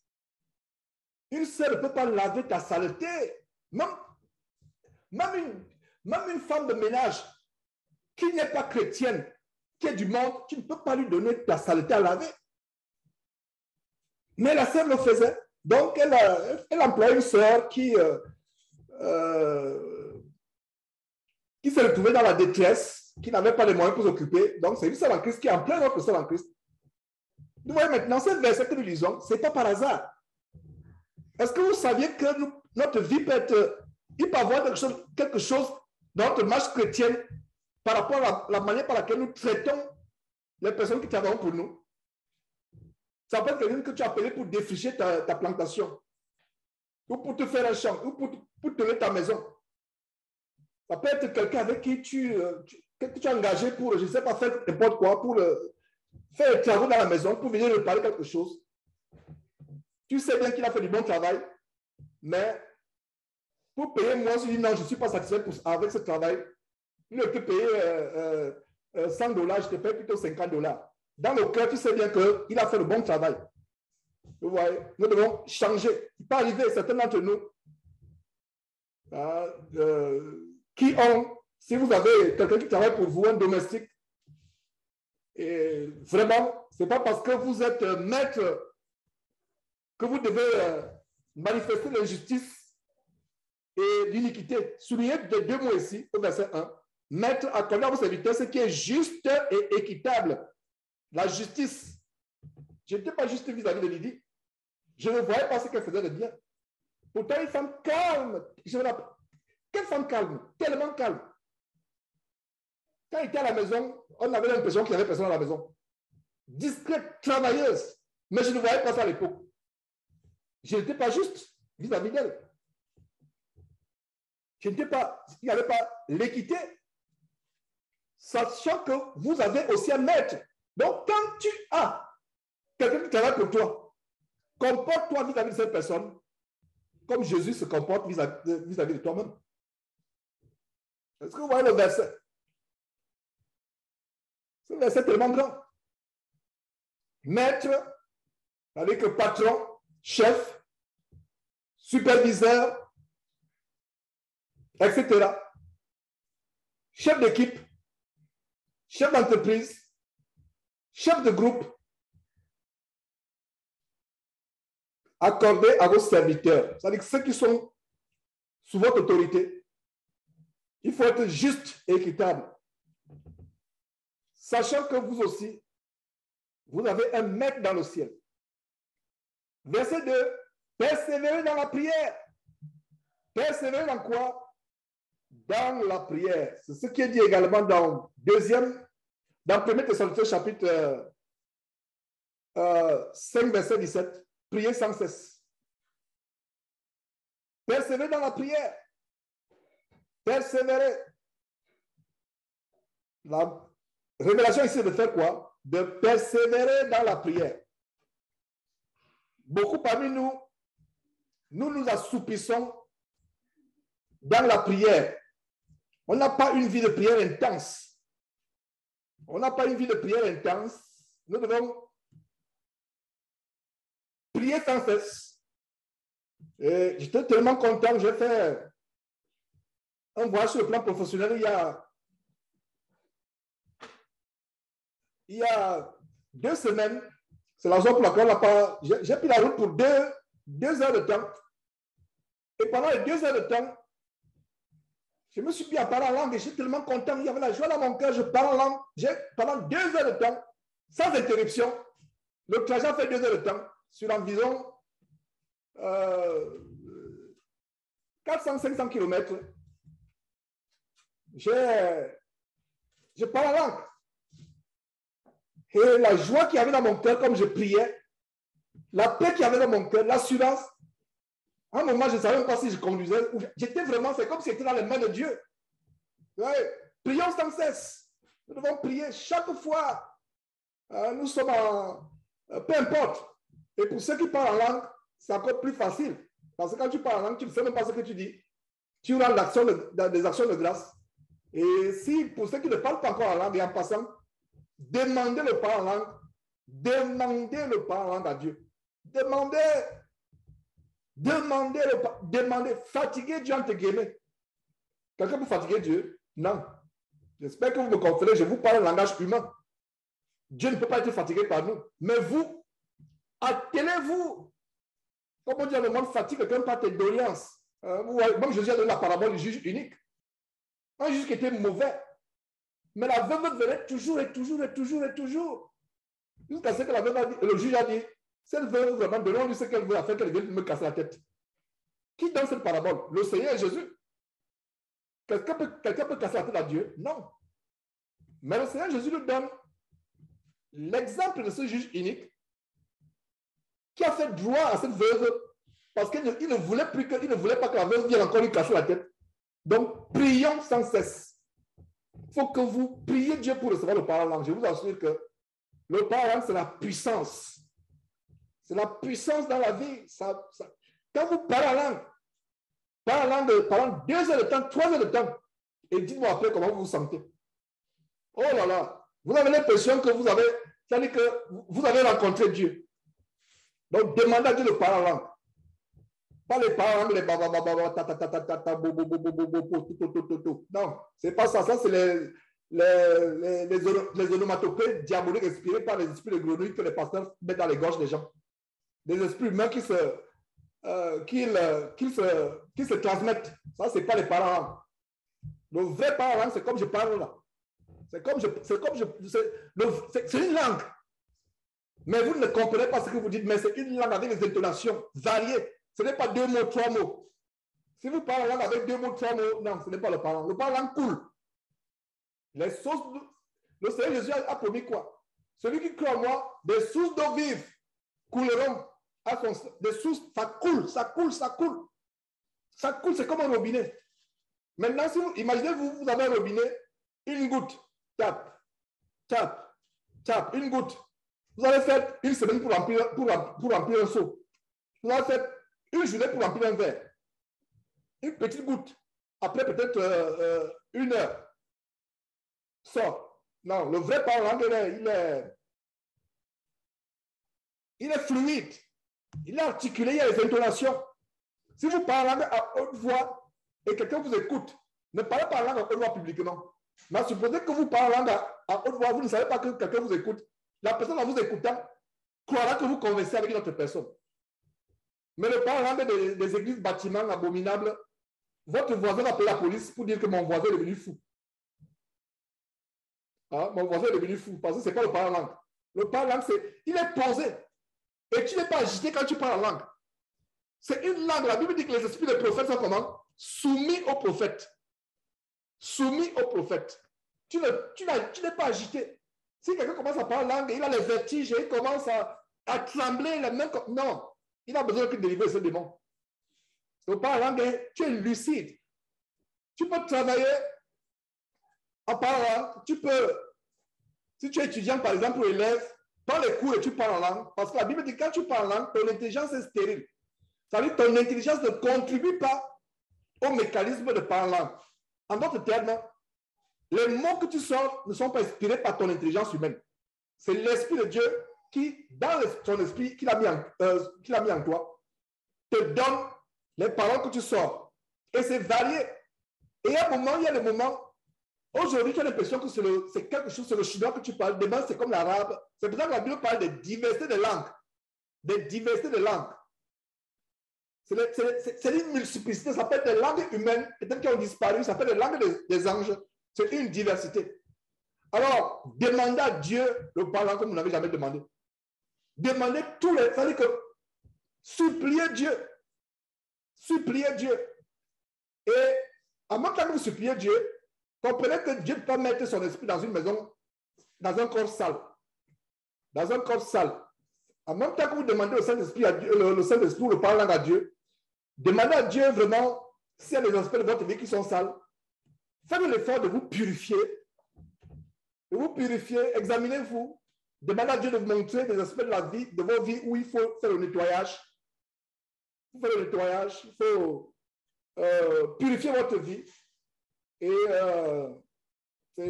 Une sœur ne peut pas laver ta saleté. Même une femme de ménage qui n'est pas chrétienne, qui est du monde, tu ne peux pas lui donner ta saleté à laver. Mais la sœur le faisait. Donc, elle employait une sœur qui s'est retrouvée dans la détresse, qui n'avait pas les moyens pour s'occuper. Donc, c'est une sœur en Christ qui emploie notre sœur en Christ. Vous voyez maintenant, ce verset que nous lisons, ce n'est pas par hasard. Est-ce que vous saviez que notre vie peut être... Il peut y avoir quelque chose dans notre marche chrétienne par rapport à la manière par laquelle nous traitons les personnes qui travaillent pour nous. Ça peut être quelqu'un que tu as appelé pour défricher ta plantation, ou pour te faire un champ, ou pour tenir ta maison. Ça peut être quelqu'un avec qui tu as engagé pour, je ne sais pas, faire n'importe quoi, pour faire des travaux dans la maison, pour venir réparer quelque chose. Tu sais bien qu'il a fait du bon travail, mais pour payer moi, je dis non, je ne suis pas satisfait avec ce travail. Il ne peut payer $100, je te paye plutôt $50. Dans le cœur, tu sais bien qu'il a fait le bon travail. Vous voyez, nous devons changer. Il peut arriver, certains d'entre nous, qui ont, si vous avez quelqu'un qui travaille pour vous, un domestique, et vraiment, ce n'est pas parce que vous êtes maître que vous devez manifester l'injustice et l'iniquité. Soulignez les deux mots ici, au verset 1. Maître, accordez à vos serviteurs ce qui est juste et équitable. La justice. Je n'étais pas juste vis-à-vis de Lydie. Je ne voyais pas ce qu'elle faisait de bien. Pourtant, une femme calme. Quelle femme calme? Tellement calme. Quand il était à la maison, on avait l'impression qu'il n'y avait personne à la maison. Discrète, travailleuse. Mais je ne voyais pas ça à l'époque. Je n'étais pas juste vis-à-vis d'elle. Il n'y avait pas l'équité. Sachant que vous avez aussi un maître. Donc, quand tu as quelqu'un qui travaille pour toi, comporte-toi vis-à-vis de cette personne comme Jésus se comporte vis-à-vis de toi-même. Est-ce que vous voyez le verset? Ce verset est tellement grand. Maître, avec le patron, chef, superviseur, etc. Chef d'équipe, chef d'entreprise, chef de groupe, accordé à vos serviteurs. C'est-à-dire que ceux qui sont sous votre autorité, il faut être juste et équitable. Sachant que vous aussi, vous avez un maître dans le ciel. Verset 2, persévérez dans la prière. Persévérez dans quoi? Dans la prière. C'est ce qui est dit également dans 1 Thessaloniciens chapitre 5, verset 17. Priez sans cesse. Persévérez dans la prière. Persévérez. La révélation ici est de faire quoi? De persévérer dans la prière. Beaucoup parmi nous, nous assoupissons dans la prière. On n'a pas une vie de prière intense. On n'a pas une vie de prière intense. Nous devons prier sans cesse. Et j'étais tellement content. J'ai fait un voyage sur le plan professionnel il y a 2 semaines. C'est la raison pour laquelle j'ai pris la route pour 2 heures de temps. Et pendant les 2 heures de temps, je me suis mis à parler en langue et j'étais tellement content. Il y avait la joie dans mon cœur. Je parle en langue. Pendant 2 heures de temps, sans interruption. Le trajet a fait 2 heures de temps sur environ 400-500 km. Je parle en langue. Et la joie qu'il y avait dans mon cœur, comme je priais, la paix qu'il y avait dans mon cœur, l'assurance. À un moment, je ne savais même pas si je conduisais. J'étais vraiment, c'est comme si j'étais dans les mains de Dieu. Ouais. Prions sans cesse. Nous devons prier chaque fois. Nous sommes peu importe. Et pour ceux qui parlent en langue, c'est encore plus facile. Parce que quand tu parles en langue, tu ne sais même pas ce que tu dis. Tu rends des actions de grâce. Et si, pour ceux qui ne parlent pas encore en langue et en passant, demandez le parler en langue. Demandez le parler en langue à Dieu. Demandez. Fatiguer Dieu entre guillemets. Quelqu'un peut fatiguer Dieu? Non. J'espère que vous me comprenez. Je vous parle en langage humain. Dieu ne peut pas être fatigué par nous. Mais vous, attelez-vous. Comme on dit dans le monde, fatigue quelqu'un par tes doléances. Même Jésus a donné la parabole du juge unique. Un juge qui était mauvais. Mais la veuve venait toujours. Jusqu'à ce que la veuve a dit, le juge a dit, cette veuve, vraiment, donnons-lui ce qu'elle veut afin qu'elle vienne me casser la tête. Qui donne cette parabole? Le Seigneur Jésus. Quelqu'un peut casser la tête à Dieu? Non. Mais le Seigneur Jésus nous donne l'exemple de ce juge unique qui a fait droit à cette veuve parce qu'il ne voulait pas que la veuve vienne encore lui casser la tête. Donc, prions sans cesse. Il faut que vous priez Dieu pour recevoir le parole en langue. Je vous assure que le parole en langue, c'est la puissance. C'est la puissance dans la vie. Quand vous parlez en langue, pendant 2 heures de temps, 3 heures de temps, et dites-moi après comment vous vous sentez. Oh là là, vous avez l'impression que vous avez, c'est-à-dire que vous avez rencontré Dieu. Donc, demandez à Dieu de parler en langue. Pas les parents, les bababababa, ta, bo, bo, bo, bo, bo, bo, bo, non, c'est pas ça. Ça, c'est les onomatopées diaboliques inspirées par les esprits de grenouilles que les pasteurs mettent dans les gorges des gens. Des esprits humains qui se transmettent. Ça, c'est pas les parents. Le vrai parent, c'est comme je parle là. C'est une langue. Mais vous ne comprenez pas ce que vous dites, mais c'est une langue avec des intonations variées. Ce n'est pas 2 mots, 3 mots. Si vous parlez langue avec 2 mots, 3 mots, non, ce n'est pas le parlant. Le parlant coule. Les sources, le Seigneur Jésus a promis quoi? Celui qui croit en moi, des sources d'eau vive couleront à son, des sources, ça coule, ça coule, ça coule. Ça coule, c'est comme un robinet. Maintenant, si vous imaginez, vous avez un robinet, une goutte, tape, tape, tape, une goutte. Vous avez fait une semaine pour remplir un seau. Vous avez fait une journée pour remplir un verre. Une petite goutte. Après peut-être 1 heure. Sort. Non, le vrai parlant, il est fluide. Il est articulé, il y a les intonations. Si vous parlez à haute voix et quelqu'un vous écoute, ne parlez pas en langue à haute voix publiquement. Mais supposez que vous parlez en langue à haute voix, vous ne savez pas que quelqu'un vous écoute. La personne en vous écoutant croira que vous conversez avec une autre personne. Mais ne pas en langue des églises bâtiments abominables, votre voisin va appeler la police pour dire que mon voisin est devenu fou. Hein? Mon voisin est devenu fou parce que ce n'est pas le parler en langue. Le parler en langue, il est posé. Et tu n'es pas agité quand tu parles en langue. C'est une langue. La Bible dit que les esprits des prophètes sont comment? Soumis aux prophètes. Soumis aux prophètes. Tu n'es pas agité. Si quelqu'un commence à parler en langue, il a les vertiges et il commence à trembler. Non, il a besoin de délivrer ce démon. Donc, par en langue, tu es lucide. Tu peux travailler en parlant. Tu peux, si tu es étudiant, par exemple, ou élève, prends les cours et tu parles en langue. Parce que la Bible dit que quand tu parles en langue, ton intelligence est stérile. Ça veut dire que ton intelligence ne contribue pas au mécanisme de parler en langue. En d'autres termes, les mots que tu sors ne sont pas inspirés par ton intelligence humaine. C'est l'Esprit de Dieu qui, dans son esprit qu'il a mis en toi, te donne les paroles que tu sors. Et c'est varié. Et il y a le moment, aujourd'hui, tu as l'impression que c'est quelque chose, c'est le chinois que tu parles, demain, c'est comme l'arabe. C'est pour ça que la Bible parle de diversité de langues. De diversité de langues. C'est une multiplicité, ça peut être des langues humaines, peut-être qui ont disparu, ça peut être des langues des anges. C'est une diversité. Alors, demandez à Dieu le parlant comme vous n'avez jamais demandé. Demandez tous les... C'est-à-dire que suppliez Dieu. Suppliez Dieu. Et en même temps que vous suppliez Dieu, comprenez que Dieu peut mettre son esprit dans une maison, dans un corps sale. Dans un corps sale. En même temps que vous demandez au Saint-Esprit, le Saint-Esprit, le parlant à Dieu, demandez à Dieu vraiment s'il y a des aspects de votre vie qui sont sales. Faites l'effort de vous purifier. De vous purifier, examinez-vous. Demandez à Dieu de vous montrer des aspects de la vie, de vos vies où il faut faire le nettoyage. Il faut faire le nettoyage, il faut purifier votre vie. Et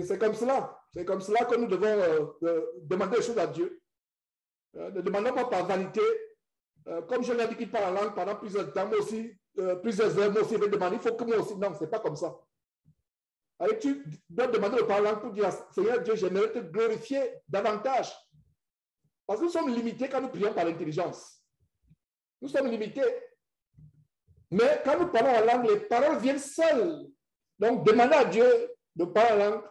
c'est comme cela. C'est comme cela que nous devons demander les choses à Dieu. Ne demandons pas par vanité. Comme je l'ai dit qu'il parle en langue pendant plusieurs temps, moi aussi, plusieurs heures, moi aussi, je vais demander, il faut que moi aussi. Non, ce n'est pas comme ça. Alors, tu dois demander le parlant pour dire, Seigneur Dieu, j'aimerais te glorifier davantage. Parce que nous sommes limités quand nous prions par l'intelligence. Nous sommes limités. Mais quand nous parlons en langue, les paroles viennent seules. Donc, demandez à Dieu de parler en langue.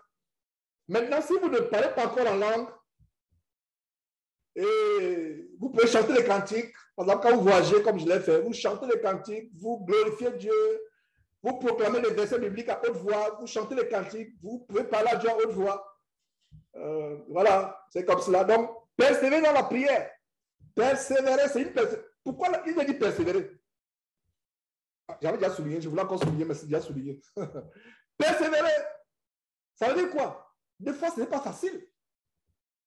Maintenant, si vous ne parlez pas encore en langue, et vous pouvez chanter les cantiques. Par exemple, quand vous voyagez, comme je l'ai fait, vous chantez les cantiques, vous glorifiez Dieu, vous proclamez les versets bibliques à haute voix, vous chantez les cantiques, vous pouvez parler à Dieu à haute voix. Voilà, c'est comme cela. Donc, persévérer dans la prière. Persévérer, c'est une persévérance. Pourquoi il me dit persévérer? J'avais déjà souligné, je voulais encore souligner, mais c'est déjà souligné. Persévérer, ça veut dire quoi? Des fois, ce n'est pas facile.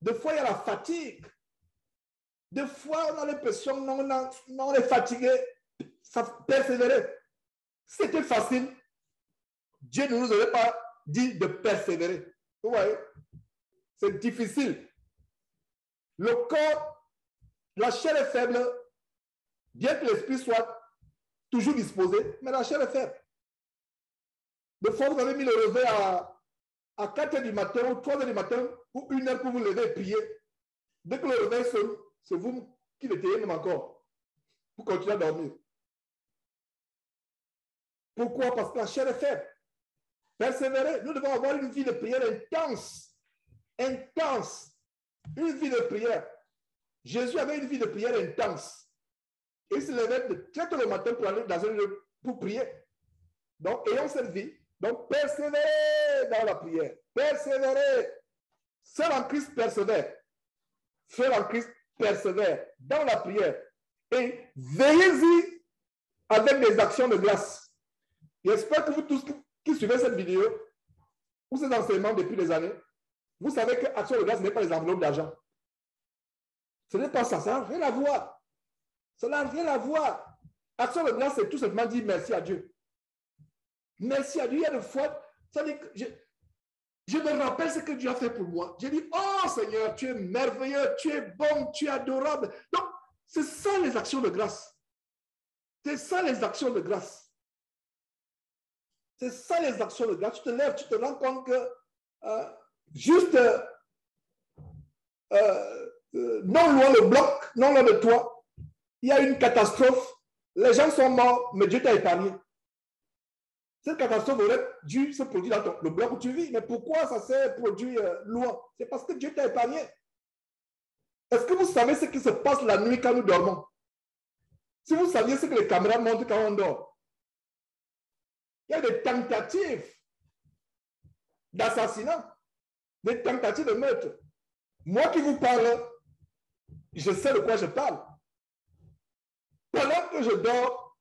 Des fois, il y a la fatigue. Des fois, on a l'impression qu'on est fatigué. Ça persévérer. Si c'était facile, Dieu ne nous aurait pas dit de persévérer. Vous voyez? C'est difficile. Le corps, la chair est faible, bien que l'esprit soit toujours disposé, mais la chair est faible. De fois, vous avez mis le réveil à 4 heures du matin ou 3 heures du matin ou 1 heure pour vous lever et prier. Dès que le réveil sonne, c'est vous qui l'étayez même encore pour continuer à dormir. Pourquoi? Parce que la chair est faible. Persévérer. Nous devons avoir une vie de prière intense. Intense. Une vie de prière. Jésus avait une vie de prière intense. Il se levait très tôt le matin pour aller dans un lieu pour prier. Donc, ayons cette vie. Donc, persévérer dans la prière. Persévérer. Seul en Christ persévère. Seul en Christ persévère dans la prière. Et veillez-y avec des actions de grâce. J'espère que vous tous qui suivez cette vidéo ou ces enseignements depuis des années, vous savez que action de grâce n'est pas les enveloppes d'argent. Ce n'est pas ça, ça n'a rien à voir. Ça n'a rien à voir. Action de grâce, c'est tout simplement dire merci à Dieu. Merci à Dieu. Il y a des fois, ça dit que je me rappelle ce que Dieu a fait pour moi. J'ai dit, oh Seigneur, tu es merveilleux, tu es bon, tu es adorable. Donc, c'est ça les actions de grâce. C'est ça les actions de grâce. C'est ça les actions de grâce. Tu te lèves, tu te rends compte que juste non loin le bloc, non loin de toi, il y a une catastrophe. Les gens sont morts, mais Dieu t'a épargné. Cette catastrophe aurait dû se produire dans le bloc où tu vis. Mais pourquoi ça s'est produit loin? C'est parce que Dieu t'a épargné. Est-ce que vous savez ce qui se passe la nuit quand nous dormons? Si vous saviez ce que les caméras montrent quand on dort, il y a des tentatives d'assassinat, des tentatives de meurtre. Moi qui vous parle, je sais de quoi je parle. Pendant que je dors,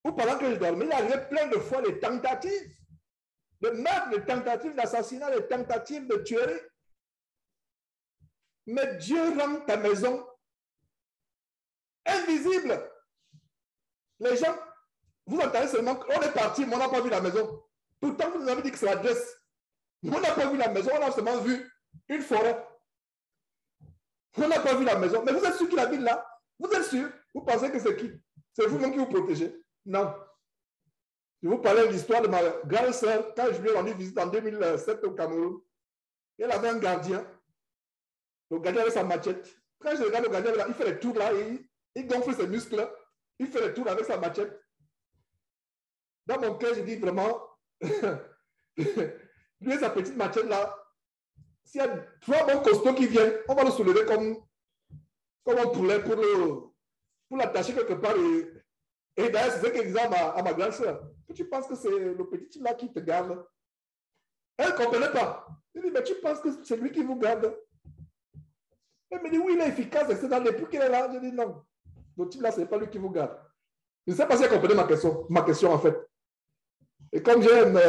ou pendant que je dormais, il y avait plein de fois des tentatives de meurtre, des tentatives d'assassinat, des tentatives de tuerie. Mais Dieu rend ta maison invisible. Les gens, vous entendez seulement qu'on est parti, mais on n'a pas vu la maison. Pourtant, vous nous avez dit que c'est l'adresse. On n'a pas vu la maison, on a seulement vu une forêt. On n'a pas vu la maison. Mais vous êtes sûr qu'il habite là? Vous êtes sûr? Vous pensez que c'est qui? C'est vous-même qui vous protégez? Non. Je vous parlais de l'histoire de ma grande sœur quand je lui ai rendu visite en 2007 au Cameroun. Elle avait un gardien. Le gardien avait sa machette. Quand je regarde le gardien, il fait les tours là, il gonfle ses muscles. Il fait les tours avec sa machette. Dans mon cœur, je dis vraiment, lui et sa petite machette là, s'il y a 3 bons costauds qui viennent, on va le soulever comme un poulet pour l'attacher quelque part. Et d'ailleurs, c'est ce qu'il disait à ma grande sœur. Tu penses que c'est le petit là qui te garde? Elle ne comprenait pas. Je dis, mais tu penses que c'est lui qui vous garde? Elle me dit, oui, il est efficace, etc. Depuis qu'il est là, je dis, non. Le type là, ce n'est pas lui qui vous garde. Je ne sais pas si elle comprenait ma question en fait. Et comme j'aime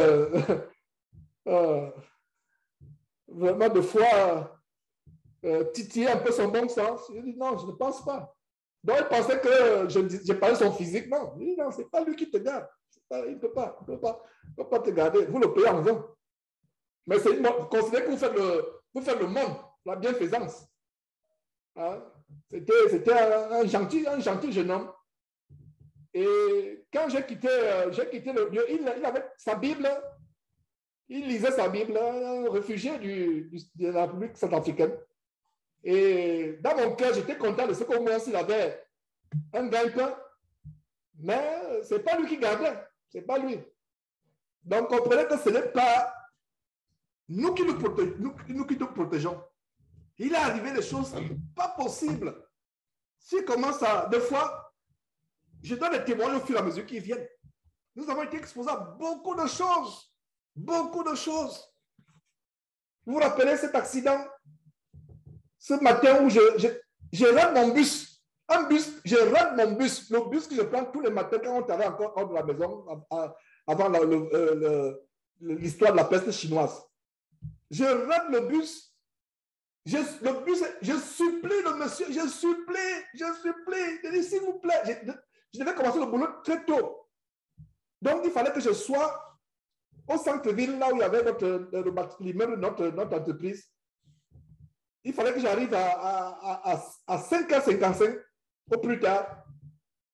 vraiment de fois titiller un peu son bon sens, je dis, non, je ne pense pas. Donc, elle pensait que je parlais de son physique. Non, je dis, non, ce n'est pas lui qui te garde. Il ne peut pas te garder. Vous le payez en vain. Mais considérez que vous faites le monde, la bienfaisance. Hein? C'était un gentil jeune homme. Et quand j'ai quitté le lieu, il avait sa Bible, il lisait sa Bible, un réfugié de la République centrafricaine. Et dans mon cœur, j'étais content de ce qu'au moins s'il avait un gagne-pain, mais ce n'est pas lui qui gardait, ce n'est pas lui. Donc, comprenez que ce n'est pas nous qui nous protégeons. Il est arrivé des choses pas possibles. S'il commence à, des fois, je donne des témoignages au fur et à mesure qu'ils viennent. Nous avons été exposés à beaucoup de choses. Beaucoup de choses. Vous vous rappelez cet accident? Ce matin où je rate mon bus. Je rate mon bus. Le bus que je prends tous les matins quand on travaille encore hors de la maison, avant l'histoire de la peste chinoise. Je rate le bus. Je supplie le monsieur. Je supplie. Je dis, s'il vous plaît. Je devais commencer le boulot très tôt. Donc, il fallait que je sois au centre-ville, là où il y avait l'immeuble de notre entreprise, il fallait que j'arrive à 5h55 au plus tard,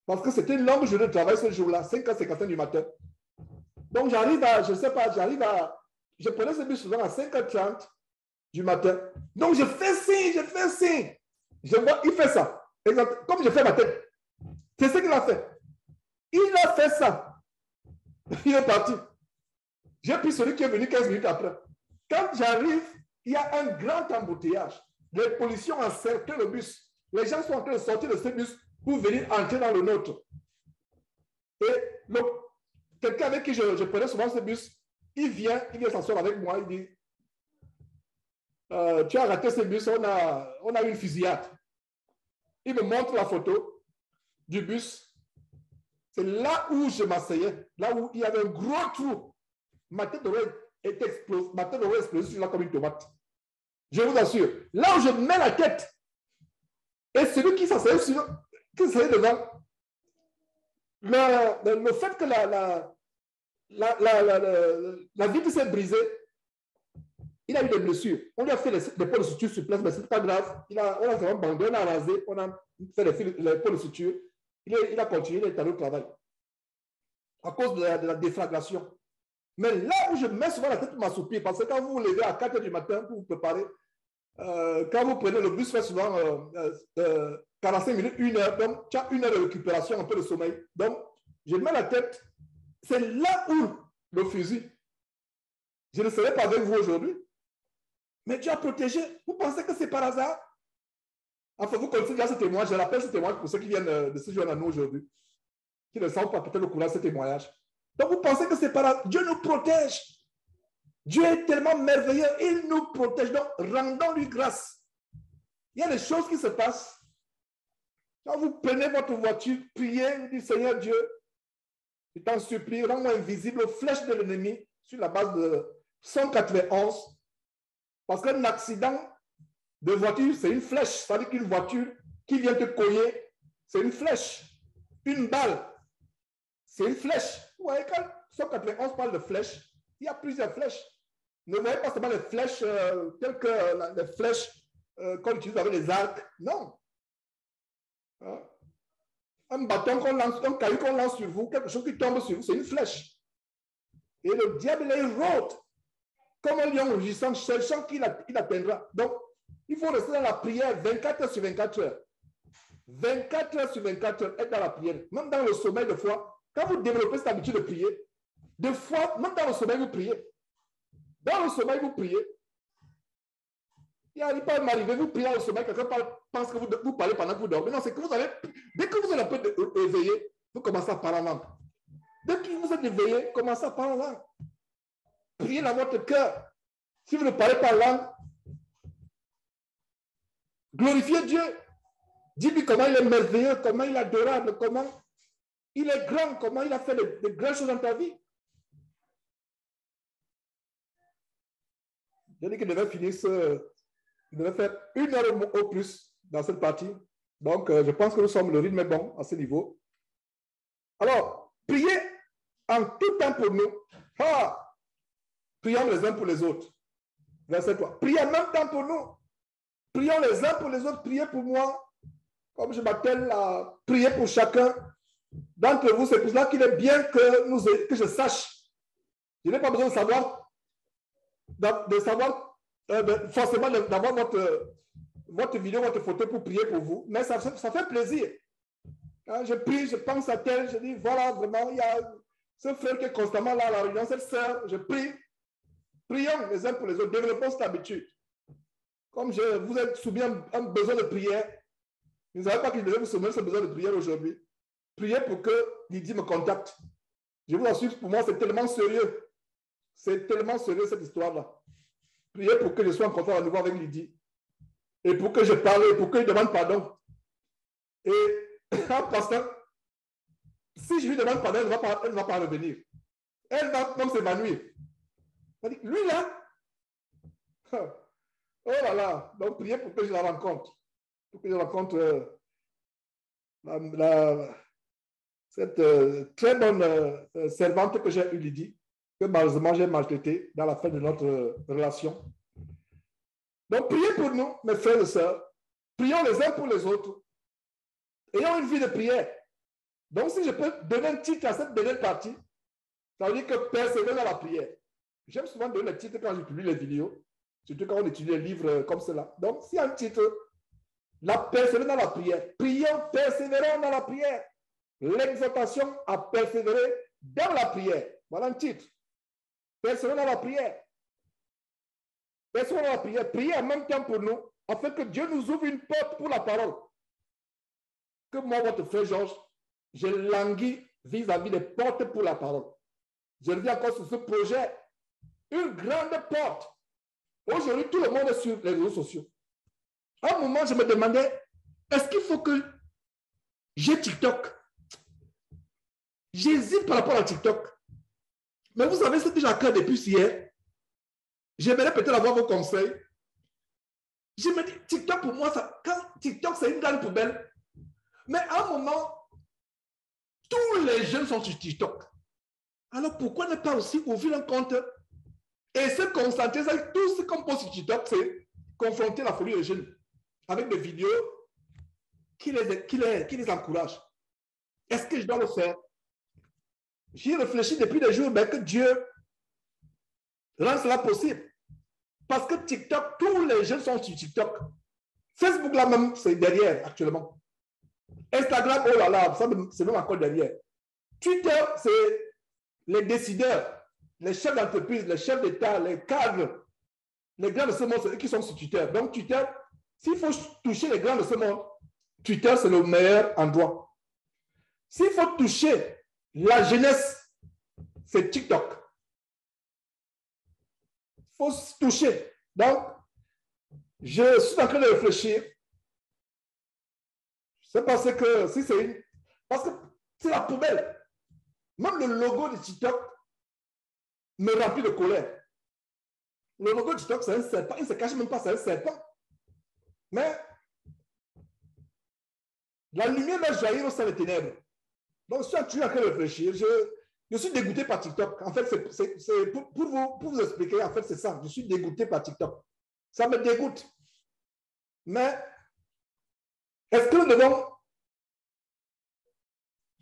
parce que c'était une longue journée de travail ce jour-là, 5h55 du matin. Donc j'arrive je ne sais pas, je prenais ce bus souvent à 5h30 du matin. Donc je fais signe. Je vois, il fait ça. Exemple, comme je fais ma tête. C'est ce qu'il a fait. Il a fait ça. Il est parti. J'ai pris celui qui est venu 15 minutes après. Quand j'arrive, il y a un grand embouteillage. Les policiers ont encerclé le bus. Les gens sont en train de sortir de ce bus pour venir entrer dans le nôtre. Et quelqu'un avec qui je prenais souvent ce bus, il vient s'asseoir avec moi, il dit tu as raté ce bus, on a eu une fusillade. Il me montre la photo du bus. C'est là où je m'asseyais, là où il y avait un gros trou. Ma tête aurait explosé sur là comme une tomate. Je vous assure. Là où je mets la tête, et celui qui s'asseyait devant, le fait que la vitre s'est brisée, il a eu des blessures. On lui a fait des pots de suture sur place, mais ce n'est pas grave. On a vraiment bandé, on a rasé, on a fait les pots de suture. Il a continué, il est allé au travail. À cause de la déflagration. Mais là où je mets souvent la tête pour m'assoupir, parce que quand vous vous levez à 4h du matin pour vous préparer, quand vous prenez le bus, fait souvent 45 minutes, 1 heure, donc tu as 1 heure de récupération, un peu de sommeil. Donc, je mets la tête, c'est là où le fusil. Je ne serai pas avec vous aujourd'hui, mais Dieu a protégé. Vous pensez que c'est par hasard? Enfin, vous connaissez déjà ce témoignage, je rappelle ce témoignage pour ceux qui viennent de se joindre à nous aujourd'hui, qui ne sont pas peut-être au courant de ce témoignage. Donc, vous pensez que c'est par hasard? Dieu nous protège. Dieu est tellement merveilleux, il nous protège. Donc, rendons-lui grâce. Il y a des choses qui se passent. Quand vous prenez votre voiture, priez, vous dites, Seigneur Dieu, je t'en supplie, rends-moi invisible aux flèches de l'ennemi sur la base de 191. Parce qu'un accident de voiture, c'est une flèche. Ça veut dire qu'une voiture qui vient te cogner, c'est une flèche. Une balle, c'est une flèche. Vous voyez, quand 191 parle de flèches, il y a plusieurs flèches. Ne voyez pas seulement les flèches telles que les flèches qu'on utilise avec les arcs. Non. Un bâton qu'on lance, un caillou qu'on lance sur vous, quelque chose qui tombe sur vous, c'est une flèche. Et le diable est rôde. Comme un lion rugissant, cherchant qu'il atteindra. Donc, il faut rester dans la prière 24 heures sur 24 heures. 24 heures sur 24 heures, être dans la prière. Même dans le sommeil, de fois, quand vous développez cette habitude de prier, des fois, même dans le sommeil, vous priez. Dans le sommeil, vous priez. Il peut m'arriver, vous priez dans le sommeil, quelqu'un pense que vous parlez pendant que vous dormez. Non, c'est que vous allez, dès que vous êtes un peu éveillé, vous commencez à parler en langue. Dès que vous êtes éveillé, commencez à parler en langue. Priez dans votre cœur. Si vous ne parlez pas en langue, glorifiez Dieu. Dites-lui comment il est merveilleux, comment il est adorable, comment il est grand, comment il a fait de grandes choses dans ta vie. J'ai dit qu'il devait finir il devait faire 1 heure au plus dans cette partie. Donc, je pense que le rythme est bon à ce niveau. Alors, priez en tout temps pour nous. Prions les uns pour les autres. Verset 3. Priez en même temps pour nous. Prions les uns pour les autres. Priez pour moi. Comme je m'appelle à prier pour chacun d'entre vous. C'est pour cela qu'il est bien que je sache. Je n'ai pas besoin de savoir forcément d'avoir votre vidéo, votre photo pour prier pour vous. Mais ça fait plaisir. Quand je prie, je pense à tel, je dis, voilà, vraiment, il y a ce frère qui est constamment là à la réunion, cette sœur, je prie. Prions les uns pour les autres, développons cette habitude. Comme vous êtes soumis à un besoin de prière, vous ne savez pas que je devais vous soumettre ce besoin de prière aujourd'hui. Priez pour que Lydie me contacte. Je vous assure, pour moi, c'est tellement sérieux. C'est tellement sérieux cette histoire-là. Priez pour que je sois en contact à nouveau avec Lydie. Et pour que je parle, et pour que je demande pardon. Et en passant, si je lui demande pardon, elle ne va pas revenir. Elle va même s'évanouir. Lui là, oh là là, donc priez pour que je la rencontre. Pour que je rencontre cette très bonne servante que j'ai eue, Lydie. que malheureusement j'ai maltraité dans la fin de notre relation. Donc, priez pour nous, mes frères et sœurs. Prions les uns pour les autres. Ayons une vie de prière. Donc, si je peux donner un titre à cette dernière partie, ça veut dire que persévérer dans la prière. J'aime souvent donner le titre quand je publie les vidéos, surtout quand on étudie les livres comme cela. Donc, s'il y a un titre, la persévérance dans la prière. Prions, persévérons dans la prière. L'exhortation à persévérer dans la prière. Voilà un titre. Persévérons dans la prière. Persévérons dans la prière. Priez en même temps pour nous, afin que Dieu nous ouvre une porte pour la parole. Que moi, votre frère Georges, je languis vis-à-vis des portes pour la parole. Je reviens encore sur ce projet. Une grande porte. Aujourd'hui, tout le monde est sur les réseaux sociaux. À un moment, je me demandais, est-ce qu'il faut que j'ai TikTok? J'hésite par rapport à TikTok. Mais vous savez ce que j'ai à cœur depuis hier? J'aimerais peut-être avoir vos conseils. Je me dis, TikTok pour moi, TikTok c'est une grande poubelle. Mais à un moment, tous les jeunes sont sur TikTok. Alors pourquoi ne pas aussi ouvrir un compte et se concentrer sur tout ce qu'on pose sur TikTok, c'est confronter la folie des jeunes avec des vidéos qui les encouragent. Est-ce que je dois le faire? J'y réfléchis depuis des jours, mais que Dieu rend cela possible. Parce que TikTok, tous les jeunes sont sur TikTok. Facebook, là même, c'est derrière actuellement. Instagram, oh là là, c'est même encore derrière. Twitter, c'est les décideurs, les chefs d'entreprise, les chefs d'État, les cadres, les grands de ce monde, c'est eux qui sont sur Twitter. Donc, Twitter, s'il faut toucher les grands de ce monde, Twitter, c'est le meilleur endroit. S'il faut toucher la jeunesse, c'est TikTok. Il faut se toucher. Donc, je suis en train de réfléchir. C'est parce que si c'est une... Parce que c'est la poubelle. Même le logo de TikTok me remplit de colère. Le logo de TikTok, c'est un serpent. Il ne se cache même pas, c'est un serpent. Mais la lumière va jaillir au sein des ténèbres. Donc, je suis en train de réfléchir. Je suis dégoûté par TikTok. En fait, c'est pour vous expliquer, en fait, c'est ça. Je suis dégoûté par TikTok. Ça me dégoûte. Mais est-ce que nous devons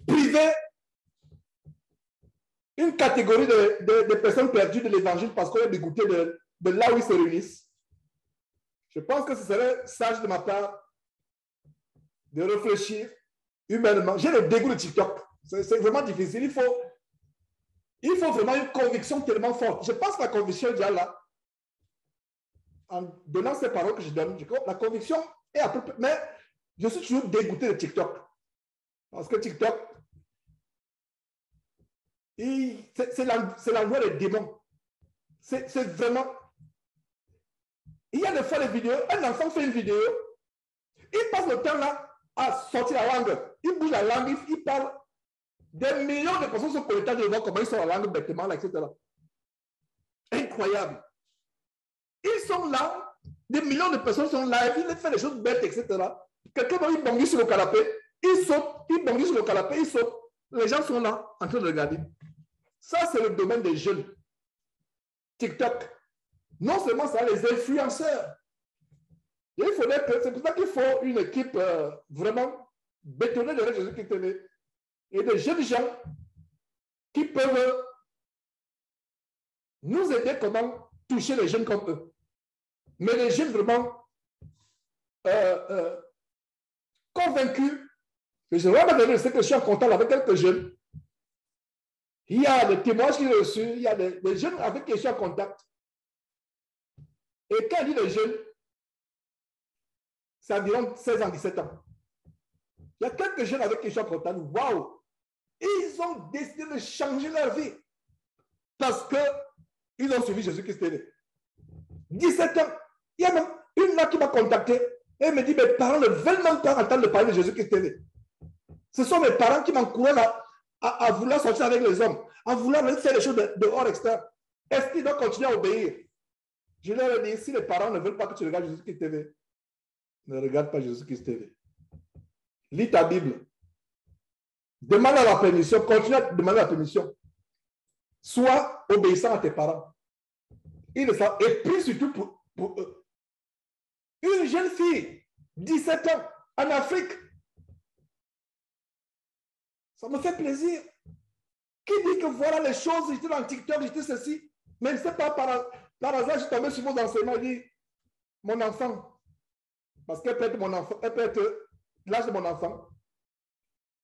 priver une catégorie de personnes perdues de l'évangile parce qu'on est dégoûté de là où ils se réunissent? Je pense que ce serait sage de ma part de réfléchir humainement. J'ai le dégoût de TikTok. C'est vraiment difficile. Il faut vraiment une conviction tellement forte. Je pense que la conviction est déjà là. En donnant ces paroles que je donne, la conviction est à peu près... Mais je suis toujours dégoûté de TikTok. Parce que TikTok, c'est l'endroit des démons. C'est vraiment... Il y a des fois les vidéos, un enfant fait une vidéo, il passe le temps là à sortir la langue. Il bouge la langue, il parle. Des millions de personnes sont connectées de voir comment ils sortent la langue bêtement, là, etc. Incroyable. Ils sont là, des millions de personnes sont là, ils font des choses bêtes, etc. Quelqu'un va lui bondir sur le canapé, il saute, il bondit sur le canapé, il saute. Les gens sont là en train de regarder. Ça, c'est le domaine des jeunes. TikTok. Non seulement ça, les influenceurs. Et il faudrait que, c'est pour ça qu'il faut une équipe vraiment bétonnée de Jésus-Christ TV et de jeunes gens qui peuvent nous aider comment toucher les jeunes comme eux. Mais les jeunes vraiment convaincus. Je vais me donner ce que je suis en contact avec quelques jeunes. Il y a des témoignages que j'ai reçus, il y a des jeunes avec qui je suis en contact. Et quand il dit les jeunes, c'est environ 16 ans, 17 ans. Il y a quelques jeunes avec qui je suis en contact. Waouh! Ils ont décidé de changer leur vie parce qu'ils ont suivi Jésus-Christ TV. 17 ans. Il y a même une là qui m'a contacté et me dit, mes parents ne veulent même pas entendre parler de Jésus-Christ TV. Ce sont mes parents qui m'encouragent à vouloir sortir avec les hommes, à vouloir faire les choses dehors, etc. Est-ce qu'ils doivent continuer à obéir? Je leur ai dit, si les parents ne veulent pas que tu regardes Jésus-Christ TV, ne regarde pas Jésus-Christ TV. Lis ta Bible. Demande à la permission, continue à demander la permission. Sois obéissant à tes parents. Et puis surtout pour eux. Une jeune fille, 17 ans, en Afrique. Ça me fait plaisir. Qui dit que voilà les choses, j'étais dans TikTok, j'étais ceci. Mais je ne sais pas, par hasard, je suis tombé sur vos enseignements, il dit, mon enfant, parce qu'elle peut être mon enfant, elle peut être l'âge de mon enfant.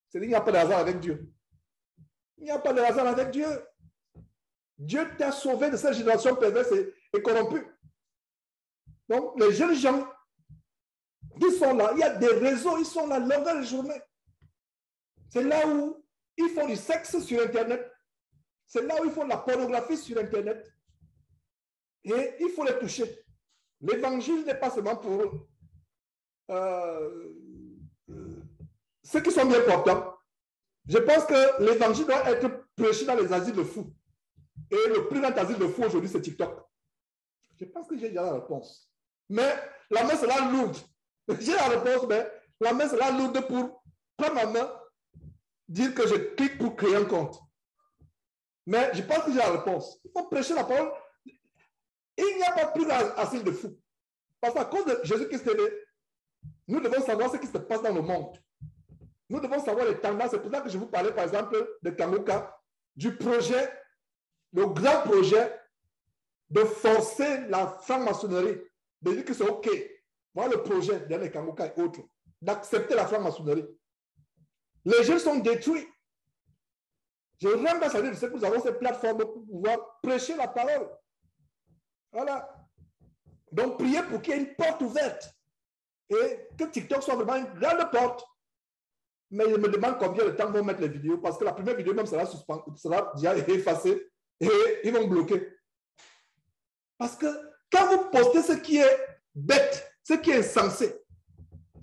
C'est-à-dire qu'il n'y a pas de hasard avec Dieu. Il n'y a pas de hasard avec Dieu. Dieu t'a sauvé de cette génération perverse et corrompue. Donc, les jeunes gens qui sont là, il y a des réseaux, ils sont là longueur de journée. C'est là où ils font du sexe sur Internet. C'est là où ils font de la pornographie sur Internet. Et il faut les toucher. L'évangile n'est pas seulement pour ceux qui sont bien portants. Je pense que l'évangile doit être prêché dans les asiles de fous. Et le plus grand asile de fous aujourd'hui, c'est TikTok. Je pense que j'ai déjà la réponse. Mais la main sera lourde. J'ai la réponse, mais la main sera lourde pour prendre ma main, dire que je clique pour créer un compte. Mais je pense que j'ai la réponse. Il faut prêcher la parole. Il n'y a pas plus d'asile de fous. Parce qu'à cause de Jésus-Christ, nous devons savoir ce qui se passe dans le monde. Nous devons savoir les tendances. C'est pour ça que je vous parlais, par exemple, de Kangoka, du projet, le grand projet de forcer la franc-maçonnerie, de dire que c'est OK. Voilà le projet d'Yann Kangoka et autres, d'accepter la franc-maçonnerie. Les jeunes sont détruits. Je rends grâce à Dieu de ce que nous avons cette plateforme pour pouvoir prêcher la parole. Voilà. Donc, priez pour qu'il y ait une porte ouverte et que TikTok soit vraiment une grande porte. Mais je me demande combien de temps vont mettre les vidéos parce que la première vidéo même sera déjà effacée et ils vont bloquer. Parce que quand vous postez ce qui est bête, ce qui est insensé,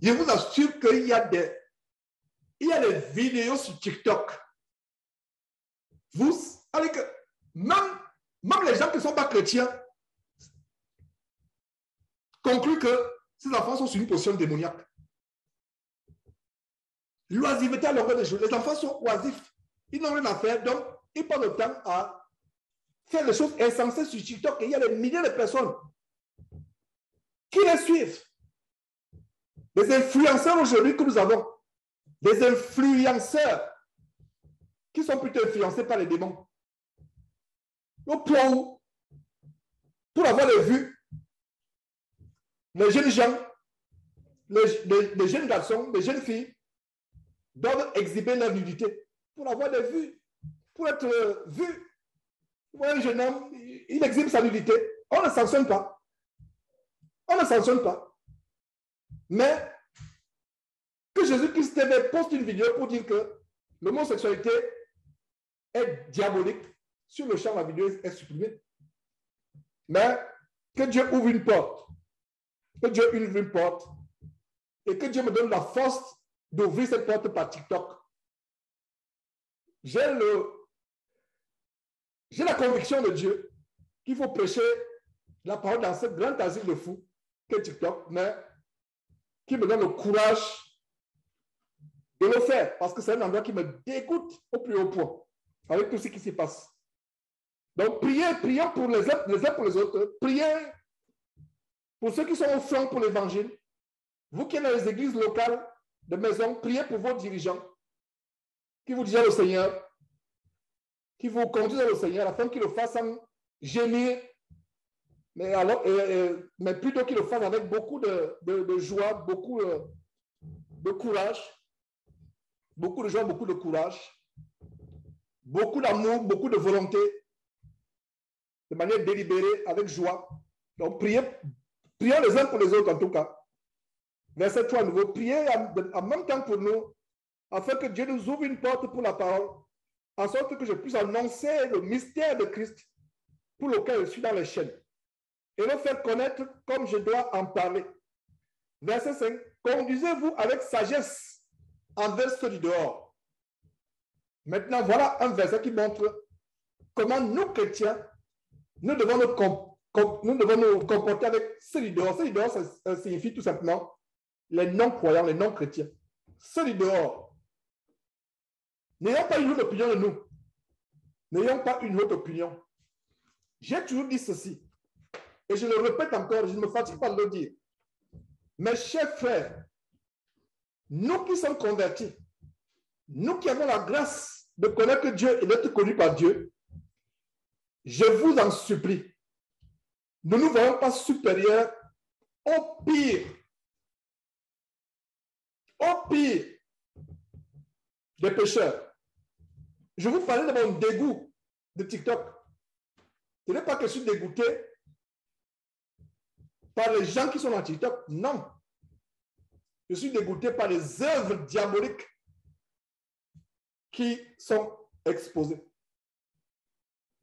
je vous assure qu'il y a des vidéos sur TikTok. Vous allez que même les gens qui ne sont pas chrétiens concluent que ces enfants sont sur une position démoniaque. L'oisiveté à longueur de journée. Les enfants sont oisifs. Ils n'ont rien à faire, donc ils passent le temps à faire des choses insensées sur TikTok. Et il y a des milliers de personnes qui les suivent. Des influenceurs aujourd'hui que nous avons. Des influenceurs qui sont plutôt influencés par les démons. Au point où, pour avoir des vues, les jeunes gens, les jeunes garçons, les jeunes filles doivent exhiber leur nudité pour avoir des vues, pour être vus. Un jeune homme, il exhibe sa nudité. On ne sanctionne pas. On ne sanctionne pas. Mais que Jésus-Christ poste une vidéo pour dire que l'homosexualité est diabolique. Sur le champ, la vidéo est supprimée. Mais que Dieu ouvre une porte. Que Dieu ouvre une porte. Et que Dieu me donne la force d'ouvrir cette porte par TikTok. J'ai la conviction de Dieu qu'il faut prêcher la parole dans ce grand asile de fous qu'est TikTok, mais qui me donne le courage de le faire, parce que c'est un endroit qui me dégoûte au plus haut point, avec tout ce qui s'y passe. Donc, priez pour les uns pour les autres, priez pour ceux qui sont au front pour l'évangile. Vous qui êtes dans les églises locales de maison, priez pour vos dirigeants qui vous disent le Seigneur, qui vous conduisent au Seigneur, afin qu'ils le fassent sans gémir, mais plutôt qu'ils le fassent avec beaucoup de joie, beaucoup de courage, beaucoup de joie, beaucoup de courage, beaucoup d'amour, beaucoup de volonté, de manière délibérée, avec joie. Donc, prions les uns pour les autres en tout cas. Verset 3 à nouveau, priez en même temps pour nous, afin que Dieu nous ouvre une porte pour la parole, en sorte que je puisse annoncer le mystère de Christ pour lequel je suis dans les chaînes, et le faire connaître comme je dois en parler. Verset 5, conduisez-vous avec sagesse envers ceux du dehors. Maintenant, voilà un verset qui montre comment nous, chrétiens, nous devons nous comporter avec ceux du dehors. Ceux du dehors, ça signifie tout simplement les non-croyants, les non-chrétiens. Ceux du dehors. N'ayons pas une autre opinion de nous. N'ayons pas une autre opinion. J'ai toujours dit ceci, et je le répète encore, je ne me fatigue pas de le dire. Mes chers frères, nous qui sommes convertis, nous qui avons la grâce de connaître Dieu et d'être connus par Dieu, je vous en supplie, ne nous voyons pas supérieurs au pire des pécheurs. Je vous parlais de mon dégoût de TikTok. Ce n'est pas que je suis dégoûté par les gens qui sont dans TikTok. Non. Je suis dégoûté par les œuvres diaboliques qui sont exposées.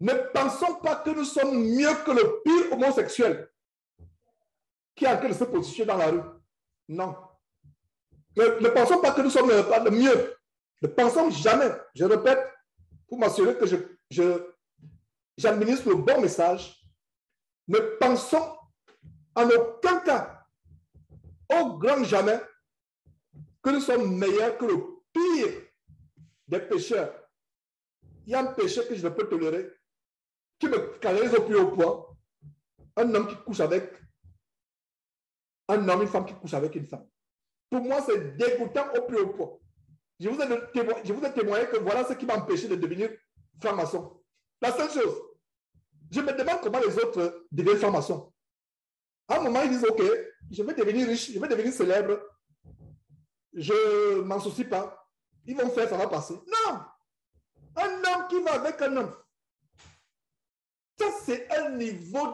Ne pensons pas que nous sommes mieux que le pire homosexuel qui est en train de se positionner dans la rue. Non. Ne pensons pas que nous sommes le mieux. Ne pensons jamais, je répète, pour m'assurer que j'administre le bon message. Ne pensons en aucun cas, au grand jamais, que nous sommes meilleurs que le pire des pécheurs. Il y a un péché que je ne peux tolérer, qui me canalise au plus haut point. Un homme qui couche avec un homme, une femme qui couche avec une femme. Pour moi, c'est dégoûtant au plus haut point. Je vous ai témoigné que voilà ce qui m'a empêché de devenir franc-maçon. La seule chose, je me demande comment les autres deviennent francs-maçons. À un moment, ils disent, OK, je vais devenir riche, je vais devenir célèbre. Je ne m'en soucie pas. Ils vont faire, ça va passer. Non! Un homme qui va avec un homme. Ça, c'est un niveau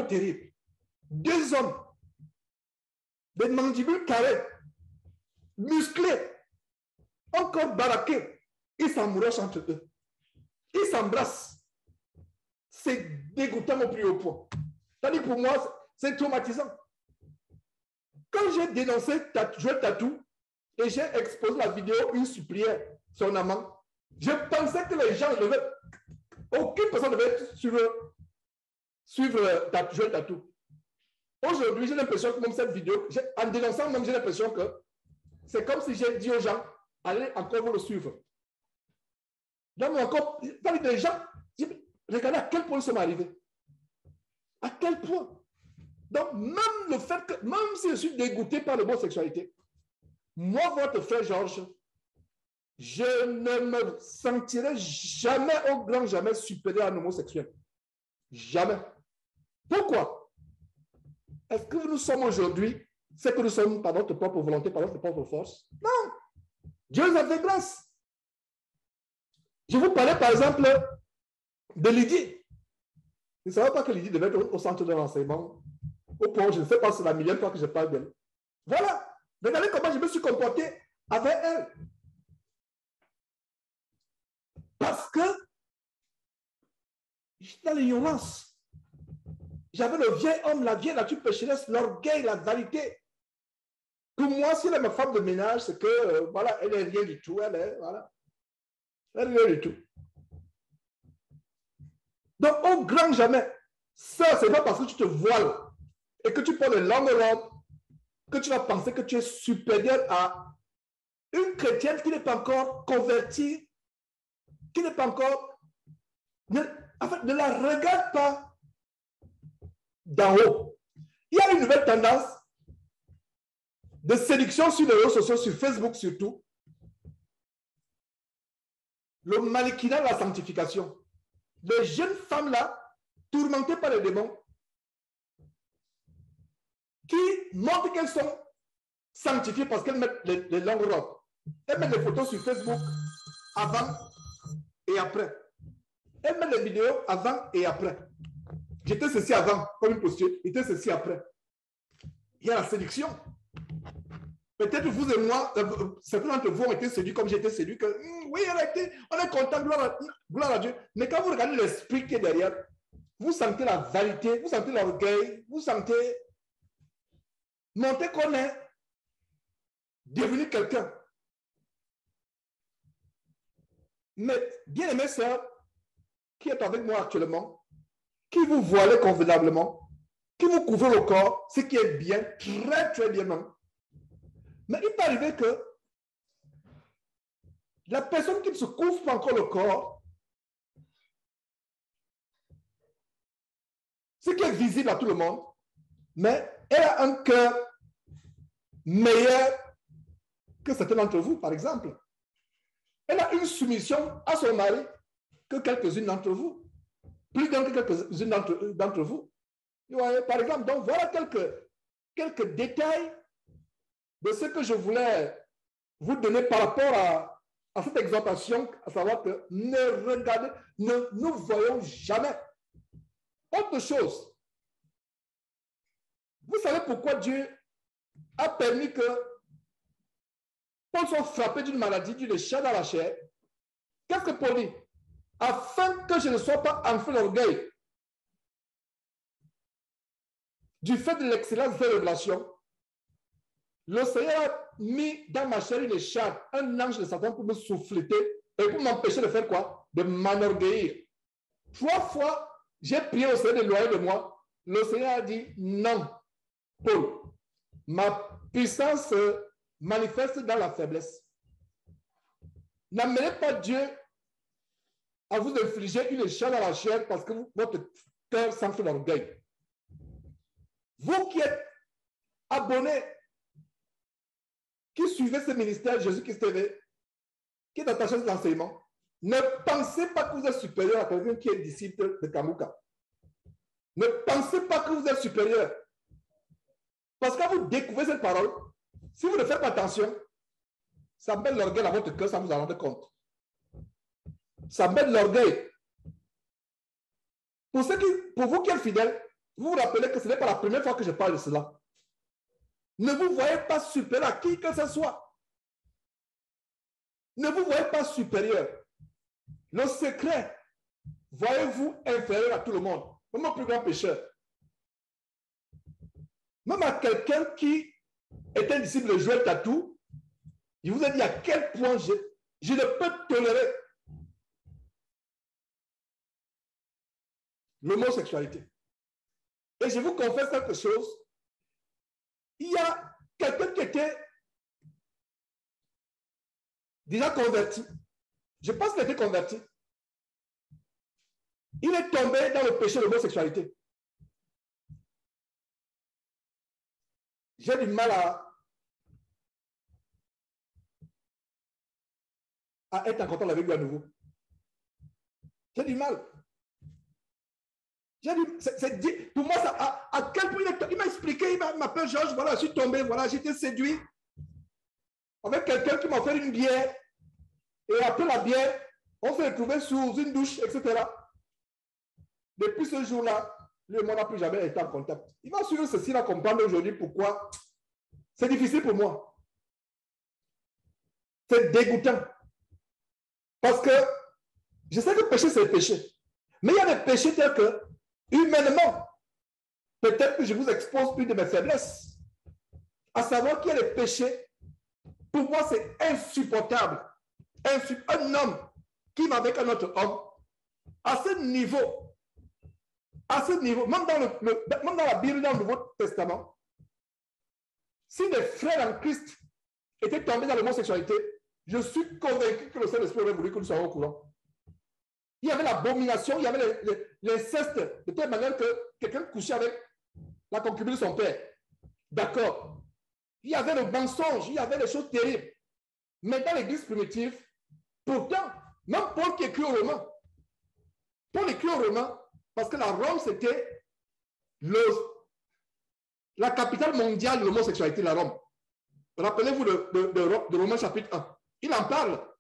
terrible. Deux hommes, des mandibules carrées, musclés, encore baraqués. Ils s'amourachent entre eux. Ils s'embrassent. C'est dégoûtant au plus haut point. C'est-à-dire pour moi, c'est traumatisant. Quand j'ai dénoncé Joël Tatou et j'ai exposé la vidéo, une supplière, son amant, je pensais que les gens devaient, aucune personne ne devait suivre Joël Tatou. Aujourd'hui, j'ai l'impression que même cette vidéo, en dénonçant même, j'ai l'impression que c'est comme si j'ai dit aux gens, allez encore vous le suivre. Donc encore, les gens, regardez à quel point ils sont arrivés. À quel point. Donc, même le fait que, même si je suis dégoûté par l'homosexualité, moi, votre frère Georges, je ne me sentirai jamais, au grand jamais, supérieur à un homosexuel. Jamais. Pourquoi? Est-ce que nous sommes aujourd'hui, c'est que nous sommes par notre propre volonté, par notre propre force? Non. Dieu nous a fait grâce. Je vous parlais par exemple de Lydie. Je ne savais pas que Lydie devait être au centre de l'enseignement. Au point où je ne sais pas si c'est la millième fois que je parle d'elle. Voilà. Regardez comment je me suis comporté avec elle. Parce que j'étais dans l'ignorance. J'avais le vieil homme, la vieille nature pécheresse, l'orgueil, la vanité. Pour moi, si elle est ma femme de ménage, c'est que, voilà, elle n'est rien du tout. Elle est, voilà. Elle n'est rien du tout. Donc, au grand jamais, ça, c'est pas parce que tu te voiles et que tu prends le langue robe que tu vas penser que tu es supérieur à une chrétienne qui n'est pas encore convertie, qui n'est pas encore... En fait, ne la regarde pas d'en haut. Il y a une nouvelle tendance de séduction sur les réseaux sociaux, sur Facebook surtout. Le mannequinat de la sanctification. Les jeunes femmes-là, tourmentées par les démons, qui montrent qu'elles sont sanctifiées parce qu'elles mettent les longues robes. Elles mettent des photos sur Facebook avant et après. Elles mettent des vidéos avant et après. J'étais ceci avant, comme une prostituée. J'étais ceci après. Il y a la séduction. Peut-être vous et moi, certains d'entre vous ont été séduits comme j'ai été séduit. Oui, on est content, gloire à Dieu. Mais quand vous regardez l'esprit qui est derrière, vous sentez la vanité, vous sentez l'orgueil, vous sentez montrer qu'on est devenu quelqu'un. Mais bien aimé sœur, qui est avec moi actuellement, qui vous voilez convenablement, qui vous couvrez le corps, ce qui est bien, très très bien même. Mais il peut arriver que la personne qui ne se couvre pas encore le corps ce qui est visible à tout le monde, mais elle a un cœur meilleur que certains d'entre vous, par exemple. Elle a une soumission à son mari que quelques-unes d'entre vous. Plus que quelques-unes d'entre vous. Vous voyez, par exemple, donc voilà quelques détails de ce que je voulais vous donner par rapport à cette exhortation, à savoir que ne nous voyons jamais. Autre chose, vous savez pourquoi Dieu a permis que Paul soit frappé d'une maladie, d'une chair dans la chair? Qu'est-ce que Paul dit? Afin que je ne sois pas enflé d'orgueil du fait de l'excellence de révélation, le Seigneur a mis dans ma chair une écharpe, un ange de Satan pour me souffleter et pour m'empêcher de faire quoi? De m'enorgueillir. 3 fois, j'ai prié au Seigneur de l'éloigner de moi. Le Seigneur a dit non, Paul, ma puissance se manifeste dans la faiblesse. N'amenez pas Dieu à vous infliger une écharpe dans la chair parce que votre cœur s'enfle d'orgueil. Vous qui êtes abonnés, qui suivez ce ministère Jésus-Christ TV, qui est attaché à cet enseignement, ne pensez pas que vous êtes supérieur à quelqu'un qui est disciple de Kamuka. Ne pensez pas que vous êtes supérieur. Parce que quand vous découvrez cette parole, si vous ne faites pas attention, ça met l'orgueil dans votre cœur sans vous en rendre compte. Ça met l'orgueil. Pour vous qui êtes fidèles, vous vous rappelez que ce n'est pas la première fois que je parle de cela. Ne vous voyez pas supérieur à qui que ce soit. Ne vous voyez pas supérieur. Le secret, voyez-vous inférieur à tout le monde. Même au plus grand pécheur. Même à quelqu'un qui est un disciple de Joël Tatou, il vous a dit à quel point je ne peux tolérer l'homosexualité. Et je vous confesse quelque chose. Il y a quelqu'un qui était déjà converti. Je pense qu'il était converti. Il est tombé dans le péché de l'homosexualité. J'ai du mal à être en contact avec lui à nouveau. J'ai du mal. Pour moi, ça, à quel point il m'a expliqué, il m'appelle Georges, voilà, je suis tombé, voilà, j'ai été séduit avec quelqu'un qui m'a offert une bière. Et après la bière, on s'est retrouvé sous une douche, etc. Depuis ce jour-là, lui et moi n'a plus jamais été en contact. Il va suivre ceci, là, comprendre aujourd'hui pourquoi c'est difficile pour moi. C'est dégoûtant. Parce que je sais que le péché, c'est le péché. Mais il y a des péchés tels que, humainement, peut-être que je vous expose une de mes faiblesses. À savoir qu'il y a des péchés, pour moi, c'est insupportable. Un homme qui va avec un autre homme, à ce niveau, même dans la Bible, dans le Nouveau Testament, si des frères en Christ étaient tombés dans l'homosexualité, je suis convaincu que le Saint-Esprit aurait voulu que nous soyons au courant. Il y avait l'abomination, il y avait l'inceste, de telle manière que quelqu'un couchait avec la concubine de son père. D'accord. Il y avait le mensonge, il y avait des choses terribles. Mais dans l'Église primitive, pourtant, même Paul qui écrit aux Romains, Paul écrit aux Romains parce que la Rome, c'était la capitale mondiale de l'homosexualité, la Rome. Rappelez-vous de Romains chapitre 1. Il en parle.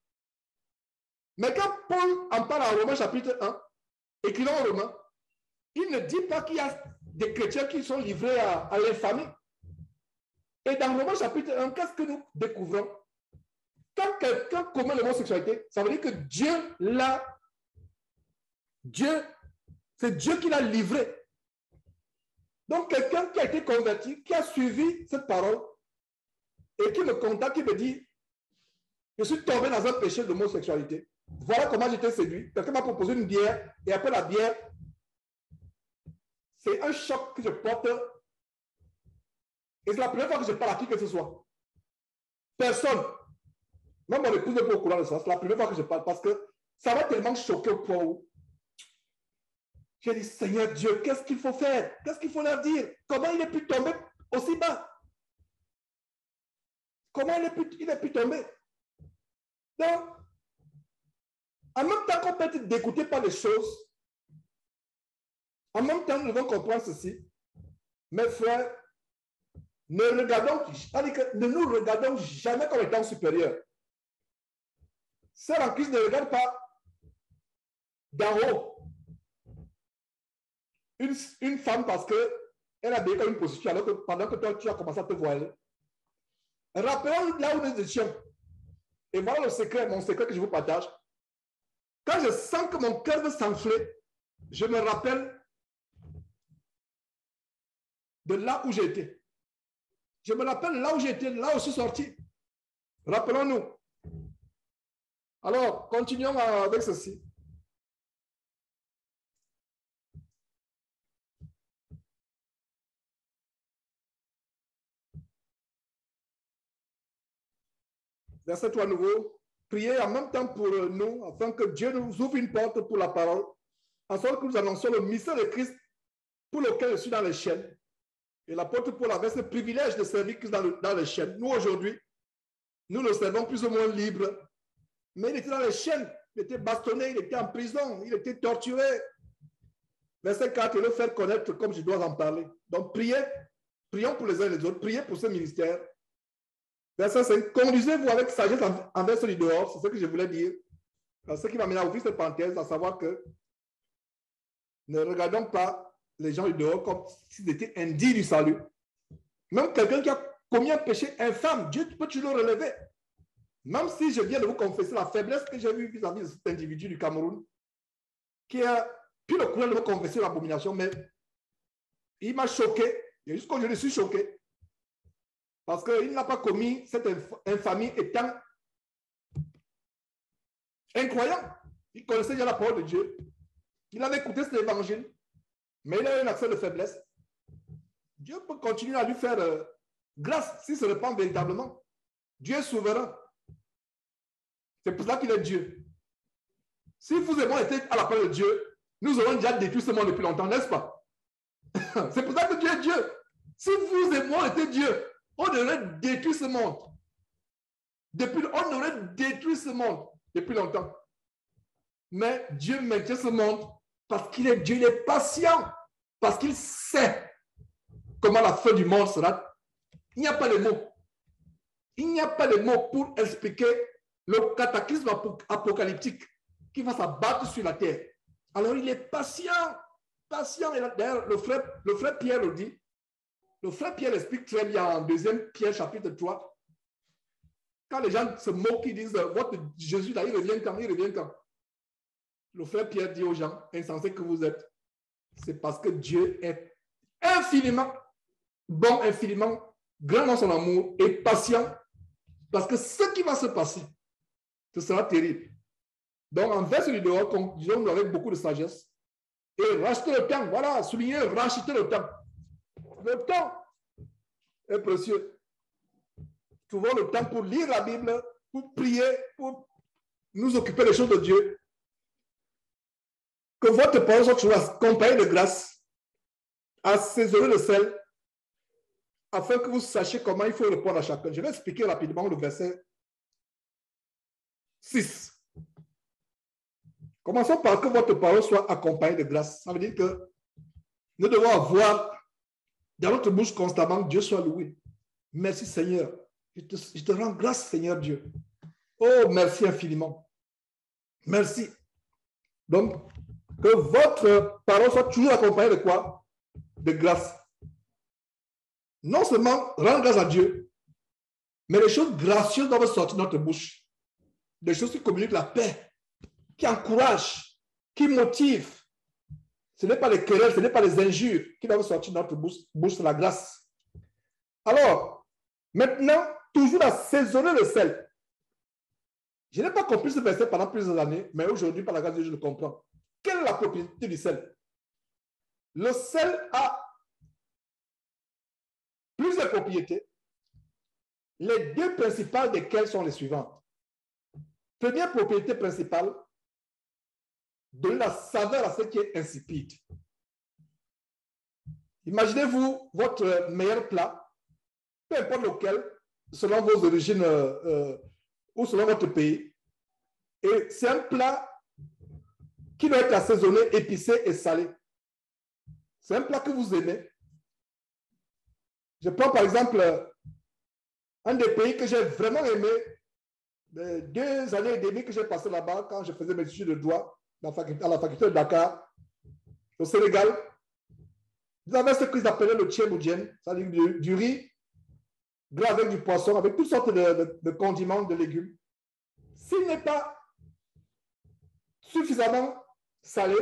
Mais quand Paul en parle en Romains chapitre 1, écrivant aux Romains, il ne dit pas qu'il y a des chrétiens qui sont livrés à l'infamie. Et dans Romains chapitre 1, qu'est-ce que nous découvrons? Quand quelqu'un commet l'homosexualité, ça veut dire que c'est Dieu qui l'a livré. Donc, quelqu'un qui a été converti, qui a suivi cette parole, et qui me contacte, qui me dit, je suis tombé dans un péché d'homosexualité. Voilà comment j'étais séduit. Quelqu'un m'a proposé une bière, et après la bière, c'est un choc que je porte. Et c'est la première fois que je parle à qui que ce soit. Personne. Même mon épouse n'est pas au courant de ça. C'est la première fois que je parle parce que ça va tellement choquer au point où J'ai dit, Seigneur Dieu, qu'est-ce qu'il faut faire? Qu'est-ce qu'il faut leur dire? Comment il est pu tomber aussi bas? Comment il est pu tomber? Donc, en même temps qu'on peut être dégoûté par les choses, en même temps, nous devons comprendre ceci. Mes frères, ne nous regardons jamais comme étant supérieurs. Celle en Christ ne regarde pas d'en haut une femme parce qu'elle a bien une position alors que pendant que toi tu as commencé à te voiler. Rappelons là où nous étions. Et voilà le secret, mon secret que je vous partage. Quand je sens que mon cœur veut s'enfler, je me rappelle de là où j'étais. Je me rappelle là où j'étais, là où je suis sorti. Rappelons-nous. Alors, continuons avec ceci. Verset 3 nouveau. Priez en même temps pour nous, afin que Dieu nous ouvre une porte pour la parole, en sorte que nous annoncions le mystère de Christ pour lequel je suis dans les chaînes. Et l'apôtre Paul avait ce privilège de servir Christ dans les chaînes. Nous, aujourd'hui, nous le servons plus ou moins libre. Mais il était dans les chaînes, il était bastonné, il était en prison, il était torturé. Verset 4, le faire connaître comme je dois en parler. Donc, prions pour les uns et les autres, priez pour ce ministère. Verset 5, conduisez-vous avec sagesse envers ceux du dehors, c'est ce que je voulais dire. Alors, ce qui m'a mené à ouvrir cette parenthèse, à savoir que ne regardons pas les gens du dehors comme s'ils étaient indignes du salut. Même quelqu'un qui a commis un péché infâme, Dieu peut toujours le relever. Même si je viens de vous confesser la faiblesse que j'ai vue vis-à-vis de cet individu du Cameroun, qui a pris le courage de me confesser l'abomination, mais il m'a choqué, et jusqu'aujourd'hui je suis choqué, parce qu'il n'a pas commis cette infamie étant incroyant. Il connaissait déjà la parole de Dieu, il avait écouté cet évangile, mais il a eu un accès de faiblesse. Dieu peut continuer à lui faire grâce s'il se répand véritablement. Dieu est souverain. C'est pour ça qu'il est Dieu. Si vous et moi étions à la parole de Dieu, nous aurions déjà détruit ce monde depuis longtemps, n'est-ce pas? C'est pour ça que Dieu est Dieu. Si vous et moi étions Dieu, on aurait détruit ce monde. On aurait détruit ce monde depuis longtemps. Mais Dieu maintient ce monde parce qu'il est Dieu, il est patient, parce qu'il sait comment la fin du monde sera. Il n'y a pas de mots. Il n'y a pas de mots pour expliquer le cataclysme apocalyptique qui va s'abattre sur la terre. Alors il est patient, patient. Et d'ailleurs, le frère Pierre le dit. Le frère Pierre explique très bien en 2 Pierre chapitre 3. Quand les gens se moquent, ils disent, votre Jésus là, il revient quand? Il revient quand? Le frère Pierre dit aux gens, insensés que vous êtes, c'est parce que Dieu est infiniment bon, infiniment grand dans son amour et patient, parce que ce qui va se passer, ce sera terrible. Donc, envers celui dehors, disons avec beaucoup de sagesse, et racheter le temps, voilà, souligner, racheter le temps. Le temps est précieux. Trouvons le temps pour lire la Bible, pour prier, pour nous occuper des choses de Dieu. Que votre parole soit toujours accompagnée de grâce, assaisonnée de sel, afin que vous sachiez comment il faut répondre à chacun. Je vais expliquer rapidement le verset 6. Commençons par que votre parole soit accompagnée de grâce. Ça veut dire que nous devons avoir dans notre bouche constamment Dieu soit loué. Merci Seigneur. Je te rends grâce Seigneur Dieu. Oh, merci infiniment. Merci. Donc, que votre parole soit toujours accompagnée de quoi? De grâce. Non seulement rendre grâce à Dieu, mais les choses gracieuses doivent sortir de notre bouche. Des choses qui communiquent la paix, qui encouragent, qui motivent. Ce n'est pas les querelles, ce n'est pas les injures qui doivent sortir de notre bouche, c'est la grâce. Alors, maintenant, toujours assaisonner le sel. Je n'ai pas compris ce verset pendant plusieurs années, mais aujourd'hui, par la grâce de Dieu, je le comprends. Quelle est la propriété du sel? Le sel a plusieurs propriétés, les deux principales desquelles sont les suivantes. Première propriété principale, donner la saveur à ce qui est insipide. Imaginez-vous votre meilleur plat, peu importe lequel, selon vos origines ou selon votre pays. Et c'est un plat qui doit être assaisonné, épicé et salé. C'est un plat que vous aimez. Je prends par exemple un des pays que j'ai vraiment aimé, les 2 années et demie que j'ai passé là-bas quand je faisais mes études de droit à la faculté de Dakar, au Sénégal. Vous avez ce qu'ils appelaient le tchémoudjen, c'est-à-dire du riz gras avec du poisson, avec toutes sortes de condiments, de légumes. S'il n'est pas suffisamment salé,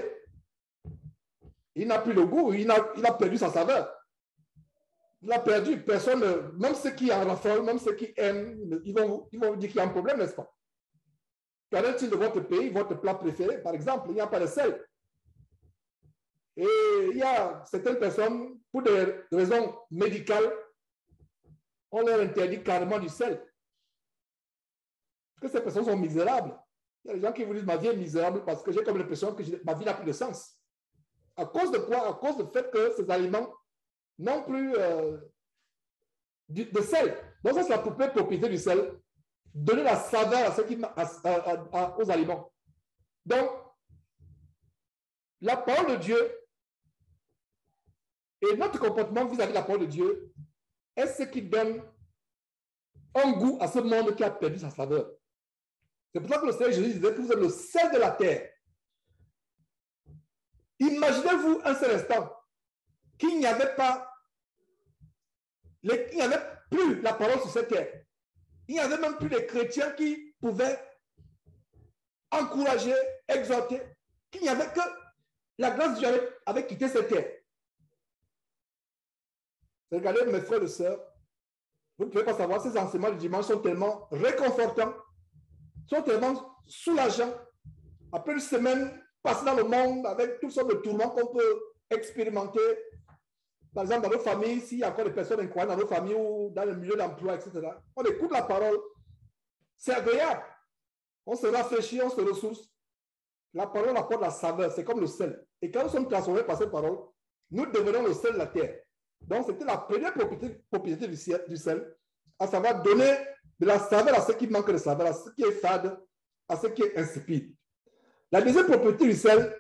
il n'a plus le goût, il a perdu sa saveur. Il a perdu. Personne, même ceux qui en raffolent, même ceux qui aiment, ils vont vous dire qu'il y a un problème, n'est-ce pas? Qu'en est-il de votre pays, votre plat préféré, par exemple, il n'y a pas de sel. Et il y a certaines personnes, pour des raisons médicales, on leur interdit carrément du sel. Parce que ces personnes sont misérables. Il y a des gens qui vous disent ma vie est misérable parce que j'ai comme l'impression que ma vie n'a plus de sens. À cause de quoi? À cause du fait que ces aliments n'ont plus de sel. Donc ça, c'est la propriété du sel. Donner la saveur aux aliments. Donc, la parole de Dieu et notre comportement vis-à-vis de la parole de Dieu est ce qui donne un goût à ce monde qui a perdu sa saveur. C'est pour ça que le Seigneur Jésus disait que vous êtes le sel de la terre. Imaginez-vous un seul instant qu'il n'y avait plus la parole sur cette terre. Il n'y avait même plus les chrétiens qui pouvaient encourager, exhorter, qu'il n'y avait que la grâce de Dieu avait quitté cette terre. Regardez mes frères et sœurs, vous ne pouvez pas savoir, ces enseignements du dimanche sont tellement réconfortants, sont tellement soulageants. Après une semaine passée dans le monde avec toutes sortes de tourments qu'on peut expérimenter, par exemple dans nos familles, s'il y a encore des personnes incroyables dans nos familles ou dans le milieu d'emploi, etc. On écoute la parole, c'est agréable. On se rafraîchit, on se ressource. La parole apporte la saveur, c'est comme le sel. Et quand nous sommes transformés par cette parole, nous devenons le sel de la terre. Donc, c'était la première propriété du sel, à savoir donner de la saveur à ce qui manque de saveur, à ce qui est fade, à ce qui est insipide. La deuxième propriété du sel,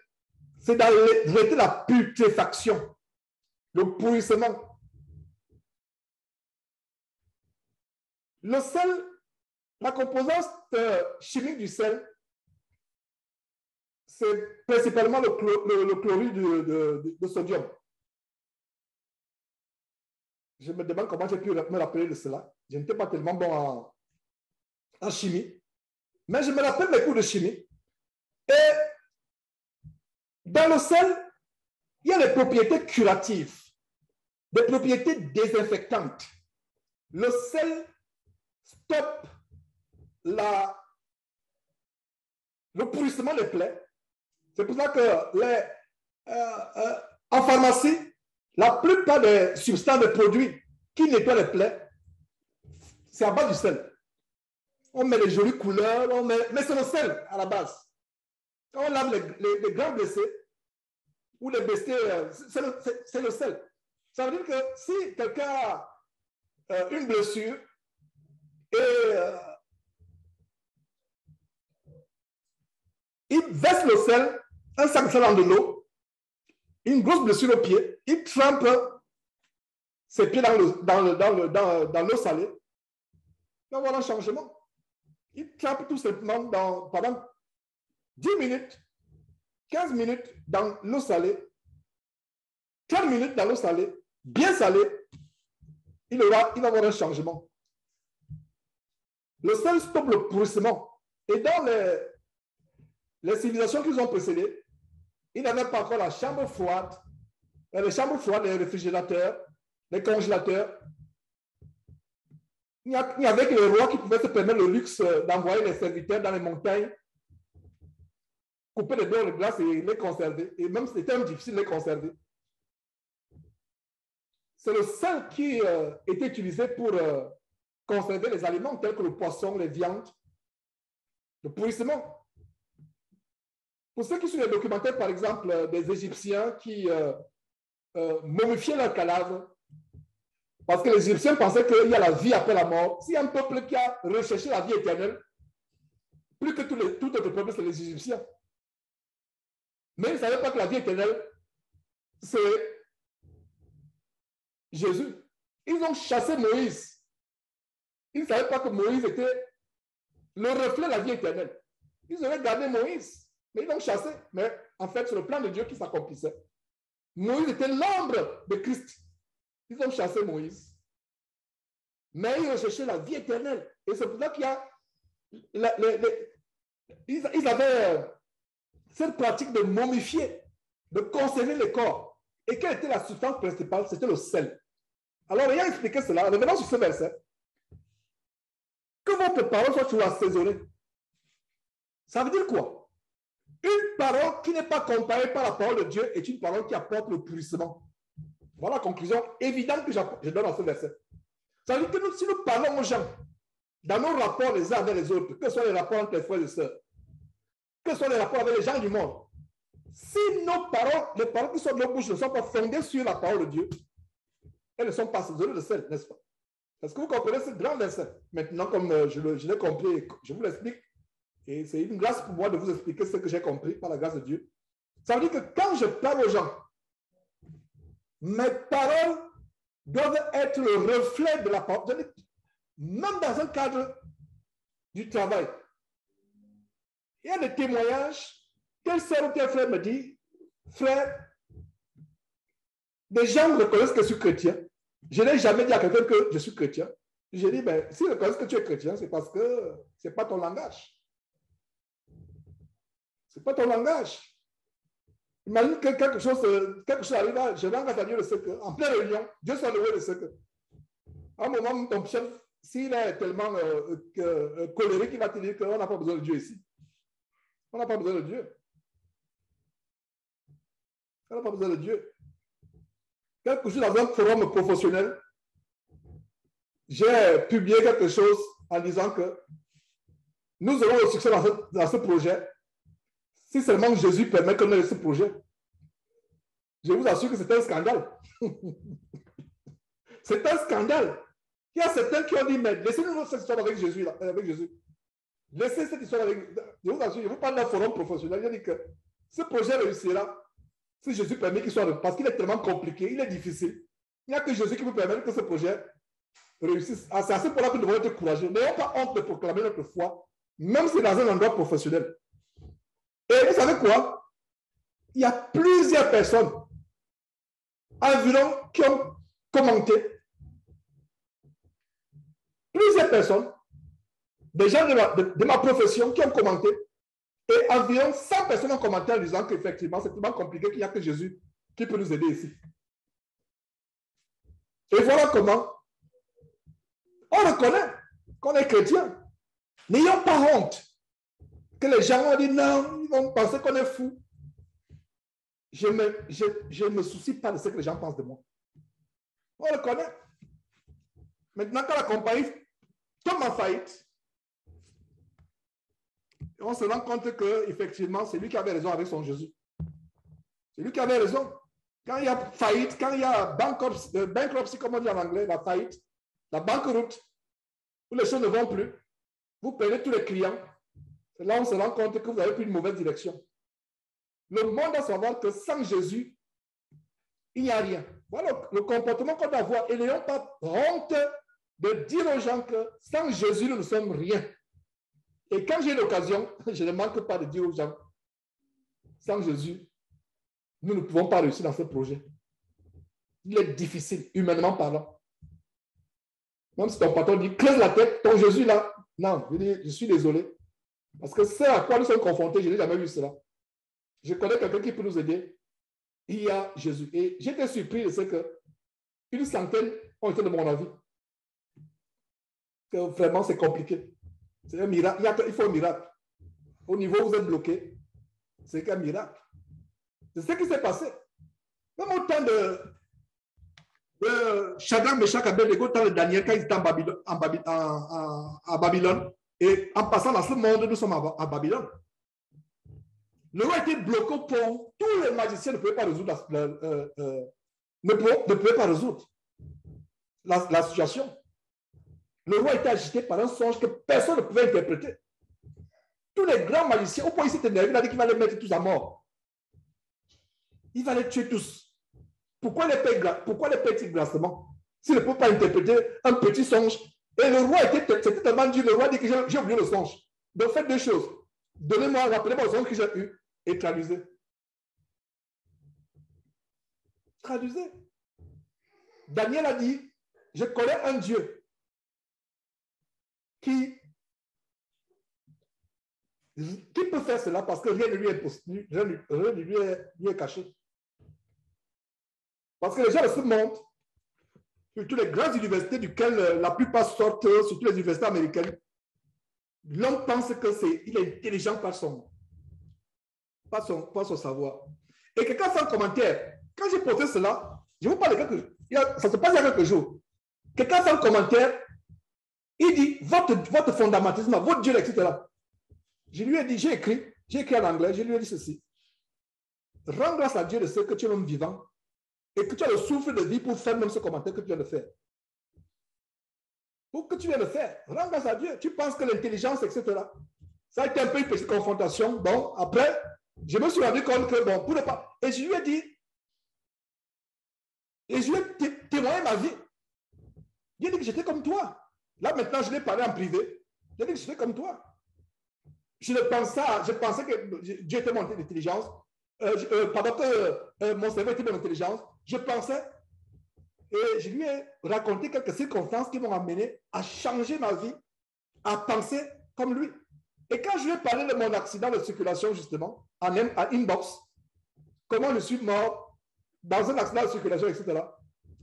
c'est d'arrêter la putréfaction, le pourrissement. Le sel, la composante chimique du sel, c'est principalement le chlorure de sodium. Je me demande comment j'ai pu me rappeler de cela. Je n'étais pas tellement bon en chimie. Mais je me rappelle mes cours de chimie. Et dans le sel, il y a des propriétés curatives, des propriétés désinfectantes. Le sel stoppe le pourrissement des plaies. C'est pour ça que en pharmacie, la plupart des substances, des produits qui nettoient les plaies, c'est à base du sel. On met les jolies couleurs, mais c'est le sel à la base. Quand on lave les grands blessés ou les blessés, c'est le sel. Ça veut dire que si quelqu'un a une blessure et il verse le sel, un sac de sel dans de l'eau, une grosse blessure au pied, il trempe ses pieds dans l'eau salée, il va avoir un changement. Il trempe tout simplement pendant 10 minutes, 15 minutes dans l'eau salée, 30 minutes dans l'eau salée, bien salée, il va avoir un changement. Le sel stoppe le pourrissement. Et dans les civilisations qui nous ont précédées, il n'avait pas encore la chambre froide, les chambres froides, les réfrigérateurs, les congélateurs. Il n'y avait que les rois qui pouvaient se permettre le luxe d'envoyer les serviteurs dans les montagnes, couper les dents de glace et les conserver. Et même c'était difficile de les conserver. C'est le sel qui était utilisé pour conserver les aliments tels que le poisson, les viandes, le pourrissement. Pour ceux qui suivent les documentaires, par exemple, des Égyptiens qui momifiaient leurs cadavres, parce que les Égyptiens pensaient qu'il y a la vie après la mort. S'il y a un peuple qui a recherché la vie éternelle, plus que tout autre peuple, c'est les Égyptiens. Mais ils ne savaient pas que la vie éternelle, c'est Jésus. Ils ont chassé Moïse. Ils ne savaient pas que Moïse était le reflet de la vie éternelle. Ils auraient gardé Moïse, mais ils l'ont chassé. Mais en fait, c'est le plan de Dieu qui s'accomplissait. Moïse était l'ombre de Christ. Ils ont chassé Moïse. Mais ils recherchaient la vie éternelle. Et c'est pour ça qu'il y a... Ils avaient cette pratique de momifier, de conserver les corps. Et quelle était la substance principale? C'était le sel. Alors, ayant expliqué cela, revenons sur ce verset. Que votre parole soit toujours assaisonnée. Ça veut dire quoi? Une parole qui n'est pas comparée par la parole de Dieu est une parole qui apporte le pourrissement. Voilà la conclusion évidente que je donne dans ce verset. Ça veut dire que si nous parlons aux gens, dans nos rapports les uns avec les autres, que ce soit les rapports entre les frères et sœurs, que ce soit les rapports avec les gens du monde, si nos paroles, les paroles qui sortent de nos bouches ne sont pas fondées sur la parole de Dieu, elles ne sont pas assaisonnées de sel, n'est-ce pas? Est-ce que vous comprenez ce grand verset? Maintenant, comme je l'ai compris, je vous l'explique. Et c'est une grâce pour moi de vous expliquer ce que j'ai compris par la grâce de Dieu. Ça veut dire que quand je parle aux gens, mes paroles doivent être le reflet de la parole. Même dans un cadre du travail. Il y a des témoignages. Tel sœur ou tel frère me dit, frère, des gens reconnaissent que je suis chrétien. Je n'ai jamais dit à quelqu'un que je suis chrétien. J'ai dit, ben, s'ils reconnaissent que tu es chrétien, c'est parce que ce n'est pas ton langage. Ce n'est pas ton langage. Imagine que quelque chose arrive, je rends grâce à Dieu de ce que, en pleine réunion, Dieu soit loué de ce que. À un moment, ton chef, s'il est tellement colérique, il va te dire qu'on n'a pas besoin de Dieu ici. On n'a pas besoin de Dieu. On n'a pas besoin de Dieu. Quelque chose dans un forum professionnel, j'ai publié quelque chose en disant que nous aurons le succès dans ce projet si seulement Jésus permet qu'on ait ce projet. Je vous assure que c'est un scandale. C'est un scandale. Il y a certains qui ont dit, mais laissez-nous cette histoire avec Jésus. Laissez cette histoire avec... Je vous assure, je vous parle d'un forum professionnel. Il a dit que ce projet réussira si Jésus permet qu'il soit... Parce qu'il est tellement compliqué, il est difficile. Il n'y a que Jésus qui vous permet que ce projet réussisse. Ah, c'est à ce point-là que nous devons être courageux. N'ayons pas honte de proclamer notre foi, même si c'est dans un endroit professionnel. Et vous savez quoi? Il y a plusieurs personnes environ qui ont commenté. Plusieurs personnes, des gens de ma profession qui ont commenté. Et environ 100 personnes ont commenté en disant qu'effectivement, c'est tellement compliqué qu'il n'y a que Jésus qui peut nous aider ici. Et voilà comment on reconnaît qu'on est chrétien. N'ayons pas honte que les gens vont dire non, ils vont penser qu'on est fou. Je ne me soucie pas de ce que les gens pensent de moi. On reconnaît. Maintenant, quand la compagnie tombe en faillite, on se rend compte qu'effectivement, c'est lui qui avait raison avec son Jésus. C'est lui qui avait raison. Quand il y a faillite, quand il y a bankruptcy, comme on dit en anglais, la faillite, la banqueroute, où les choses ne vont plus, vous perdez tous les clients. C'est là où on se rend compte que vous avez pris une mauvaise direction. Le monde doit savoir que sans Jésus, il n'y a rien. Voilà le comportement qu'on doit avoir. Et n'ayons pas honte de dire aux gens que sans Jésus, nous ne sommes rien. Et quand j'ai l'occasion, je ne manque pas de dire aux gens, sans Jésus, nous ne pouvons pas réussir dans ce projet. Il est difficile, humainement parlant. Même si ton patron dit, creuse la tête, ton Jésus là. Non, je dis, je suis désolé. Parce que c'est à quoi nous sommes confrontés, je n'ai jamais vu cela. Je connais quelqu'un qui peut nous aider. Il y a Jésus. Et j'étais surpris de ce que une centaine ont été de mon avis. Que vraiment c'est compliqué. C'est un miracle. Il faut un miracle. Au niveau où vous êtes bloqué, c'est qu'un miracle. C'est ce qui s'est passé. Même au temps de Shadrach, Meshach, Abednego, au temps de Daniel, quand ils étaient à Babylone, et en passant dans ce monde, nous sommes à Babylone. Le roi était bloqué pour tous les magiciens ne pouvaient pas résoudre ne pouvaient pas résoudre la situation. Le roi était agité par un songe que personne ne pouvait interpréter. Tous les grands magiciens, au point où il s'est énervé, il a dit qu'il va les mettre tous à mort. Il va les tuer tous. Pourquoi les paie-t-il grassement s'il ne peut pas interpréter un petit songe? Et le roi c'était tellement dur, le roi dit que j'ai oublié le songe. Donc faites deux choses. Donnez-moi, rappelez-moi le songe que j'ai eu et traduisez. Traduisez. Daniel a dit, je connais un Dieu qui peut faire cela parce que rien ne lui est possible, rien ne lui est caché. Parce que les gens de ce monde, surtout les grandes universités duquel la plupart sortent, surtout les universités américaines, l'homme pense qu'il est intelligent par son savoir. Et quelqu'un fait un commentaire. Quand j'ai posé cela, je vous parle de ça se passe il y a quelques jours. Quelqu'un fait un commentaire, il dit votre fondamentalisme, votre Dieu, etc. Je lui ai dit, j'ai écrit en anglais, je lui ai dit ceci. Rends grâce à Dieu de ce que tu es l'homme vivant et que tu as le souffle de vie pour faire même ce commentaire que tu viens de faire. Pour que tu viens de faire, rends grâce à Dieu. Tu penses que l'intelligence, etc. Ça a été un peu une petite confrontation. Bon, après, je me suis rendu compte que, bon, pour ne pas. Et je lui ai dit, et je lui ai témoigné ma vie. Il a dit que j'étais comme toi. Là, maintenant, je l'ai parlé en privé. Il a dit que j'étais comme toi. Je pensais que Dieu était mon intelligence. Pendant que mon cerveau était mon intelligence, je pensais, et je lui ai raconté quelques circonstances qui m'ont amené à changer ma vie, à penser comme lui. Et quand je lui ai parlé de mon accident de circulation, justement, à inbox, comment je suis mort dans un accident de circulation, etc.,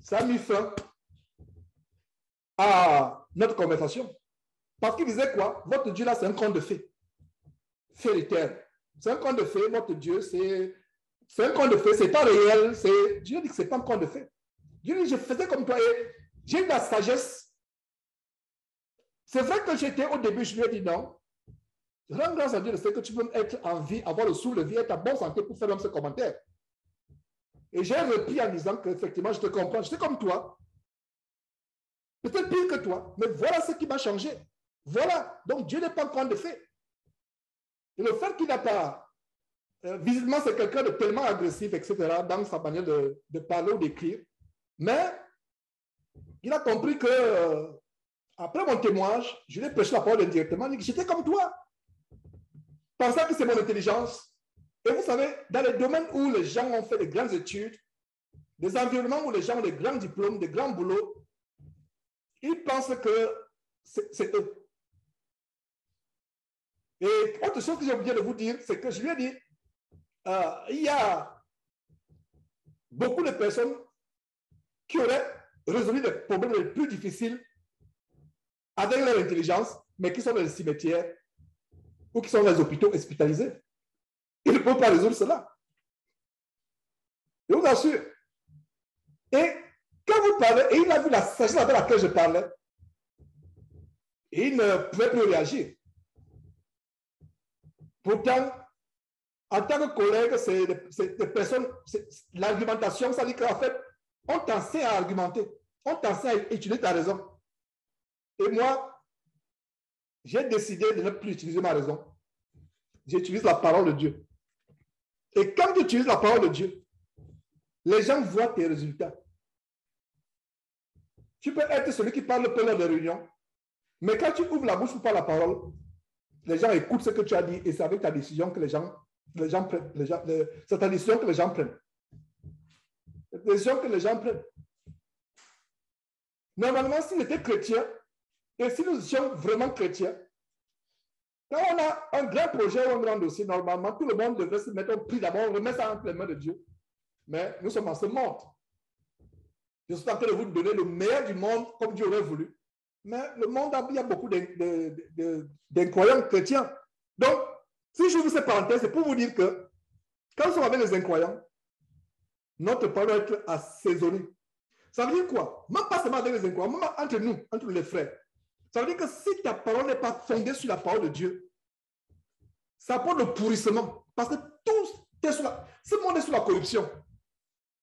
ça a mis fin à notre conversation. Parce qu'il disait quoi? Votre Dieu là, c'est un conte de fées. Fée terre. C'est un conte de fées, votre Dieu, c'est un conte de fées, c'est pas réel. Dieu dit que c'est pas un conte de fées. Dieu dit, je faisais comme toi et j'ai eu la sagesse. C'est vrai que j'étais au début, je lui ai dit non. Rends grâce à Dieu de ce que tu peux être en vie, avoir le souffle de vie, être en bonne santé pour faire même ce commentaire. Et j'ai repris en disant qu'effectivement, je te comprends, j'étais comme toi. Peut-être pire que toi, mais voilà ce qui m'a changé. Voilà. Donc Dieu n'est pas un conte de fées. Et le fait qu'il n'a pas, visiblement c'est quelqu'un de tellement agressif, etc., dans sa manière de parler ou d'écrire, mais il a compris que, après mon témoignage, je lui ai prêché la parole indirectement, il dit que j'étais comme toi, pensant que c'est mon intelligence. Et vous savez, dans les domaines où les gens ont fait de grandes études, des environnements où les gens ont des grands diplômes, des grands boulots, ils pensent que c'est eux. Et autre chose que j'ai oublié de vous dire, c'est que je lui ai dit, il y a beaucoup de personnes qui auraient résolu les problèmes les plus difficiles avec leur intelligence, mais qui sont dans les cimetières ou qui sont dans les hôpitaux hospitalisés. Ils ne peuvent pas résoudre cela. Je vous assure. Et quand vous parlez, et il a vu la sagesse avec laquelle je parlais, et il ne pouvait plus réagir. Pourtant, en tant que collègue, c'est des personnes, l'argumentation, ça dit qu'en fait, on t'enseigne à argumenter, on t'enseigne à utiliser ta raison. Et moi, j'ai décidé de ne plus utiliser ma raison. J'utilise la parole de Dieu. Et quand tu utilises la parole de Dieu, les gens voient tes résultats. Tu peux être celui qui parle peu lors des réunions, mais quand tu ouvres la bouche pour parler la parole, les gens écoutent ce que tu as dit et c'est avec ta décision que les gens prennent. C'est ta décision que les gens prennent. C'est la décision que les gens prennent. Normalement, s'ils étaient chrétiens, et si nous étions vraiment chrétiens, quand on a un grand projet ou un grand dossier, normalement, tout le monde devrait se mettre au prix d'abord, on remet ça entre les mains de Dieu. Mais nous sommes en ce monde. Je suis en train de vous donner le meilleur du monde comme Dieu aurait voulu. Mais le monde, il y a beaucoup d'incroyants chrétiens. Donc, si je vous cette parenthèse, c'est pour vous dire que quand nous sommes avec les incroyants, notre parole doit être assaisonnée. Ça veut dire quoi? Même pas seulement avec les incroyants, même entre nous, entre les frères. Ça veut dire que si ta parole n'est pas fondée sur la parole de Dieu, ça apporte le pourrissement. Parce que ce monde est sous la corruption.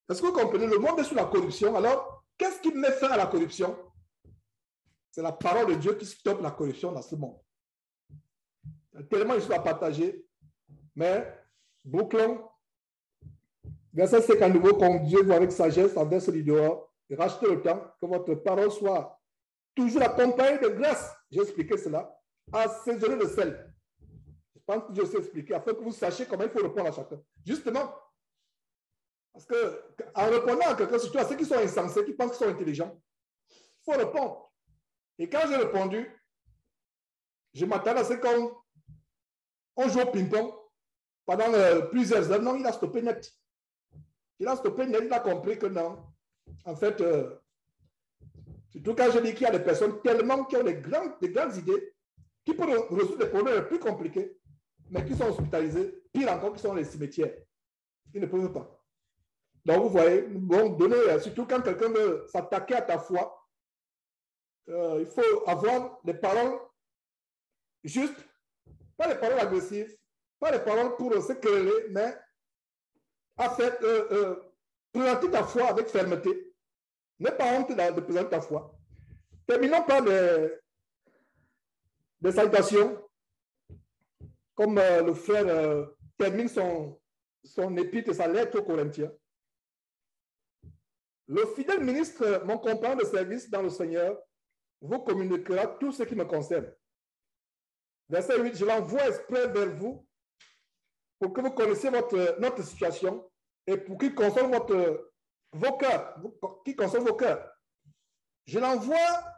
Est-ce que vous comprenez? Le monde est sous la corruption. Alors, qu'est-ce qui met fin à la corruption? C'est la parole de Dieu qui stoppe la corruption dans ce monde. Tellement il faut la partager. Mais, bouclons. Verset 5 à nouveau, conduisez-vous avec sagesse envers celui dehors et rachetez le temps, que votre parole soit toujours accompagnée de grâce. J'ai expliqué cela. Assaisonnée de sel. Je pense que je sais expliquer, afin que vous sachiez comment il faut répondre à chacun. Justement, parce qu'en répondant à quelqu'un, surtout à ceux qui sont insensés, qui pensent qu'ils sont intelligents, il faut répondre. Et quand j'ai répondu, je m'attendais à ce qu'on joue au ping-pong pendant plusieurs heures. Non, il a stoppé net. Il a stoppé net, il a compris que non. En fait, surtout quand je dis qu'il y a des personnes tellement qui ont des grandes idées, qui peuvent résoudre des problèmes les plus compliqués, mais qui sont hospitalisés, pire encore, qui sont dans les cimetières. Ils ne peuvent pas. Donc, vous voyez, bon, surtout quand quelqu'un veut s'attaquer à ta foi, il faut avoir des paroles justes, pas des paroles agressives, pas des paroles pour se quereller, mais à faire présenter ta foi avec fermeté. N'aie pas honte de présenter ta foi. Terminons par des salutations. Comme le frère termine son épître et sa lettre aux Corinthiens. Le fidèle ministre, mon compagnon de service dans le Seigneur, vous communiquera tout ce qui me concerne. Verset 8, je l'envoie exprès vers vous pour que vous connaissiez notre situation et pour qu'il console vos cœurs. Je l'envoie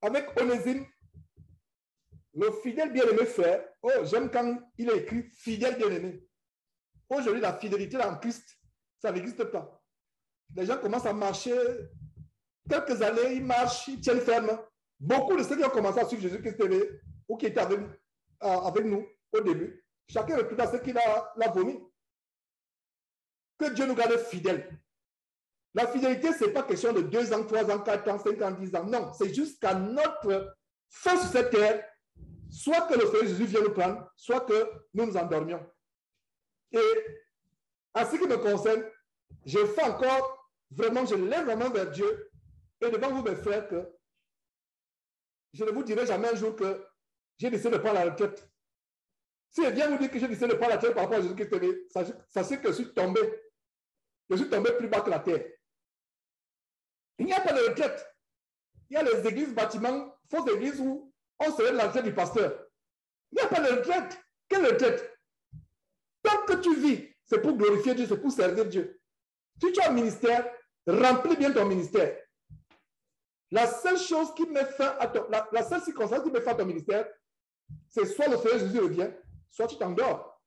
avec Onésime, le fidèle bien-aimé frère. Oh, j'aime quand il est écrit fidèle bien-aimé. Aujourd'hui, la fidélité en Christ, ça n'existe pas. Les gens commencent à marcher. Quelques années, ils marchent, ils tiennent ferme. Beaucoup de ceux qui ont commencé à suivre Jésus-Christ TV ou qui étaient avec nous au début, chacun retourne à ce qu'il a vomi. Que Dieu nous garde fidèles. La fidélité, ce n'est pas question de 2 ans, 3 ans, 4 ans, 5 ans, 10 ans. Non, c'est jusqu'à notre fin sur cette terre, soit que le Seigneur Jésus vienne nous prendre, soit que nous nous endormions. Et à ce qui me concerne, je fais encore, vraiment, je lève la main vers Dieu et devant vous, mes frères, que je ne vous dirai jamais un jour que j'ai décidé de prendre la retraite. Si je viens vous dire que j'ai décidé de prendre la retraite par rapport à Jésus-Christ, sachez que je suis tombé plus bas que la terre. Il n'y a pas de retraite. Il y a les églises, bâtiments, fausses églises où on se lève la retraite du pasteur. Il n'y a pas de retraite. Quelle retraite? Tant que tu vis, c'est pour glorifier Dieu, c'est pour servir Dieu. Si tu as un ministère, remplis bien ton ministère. La seule chose qui met fin à la seule circonstance qui met fin à ton ministère, c'est soit le Seigneur Jésus revient, soit tu t'endors.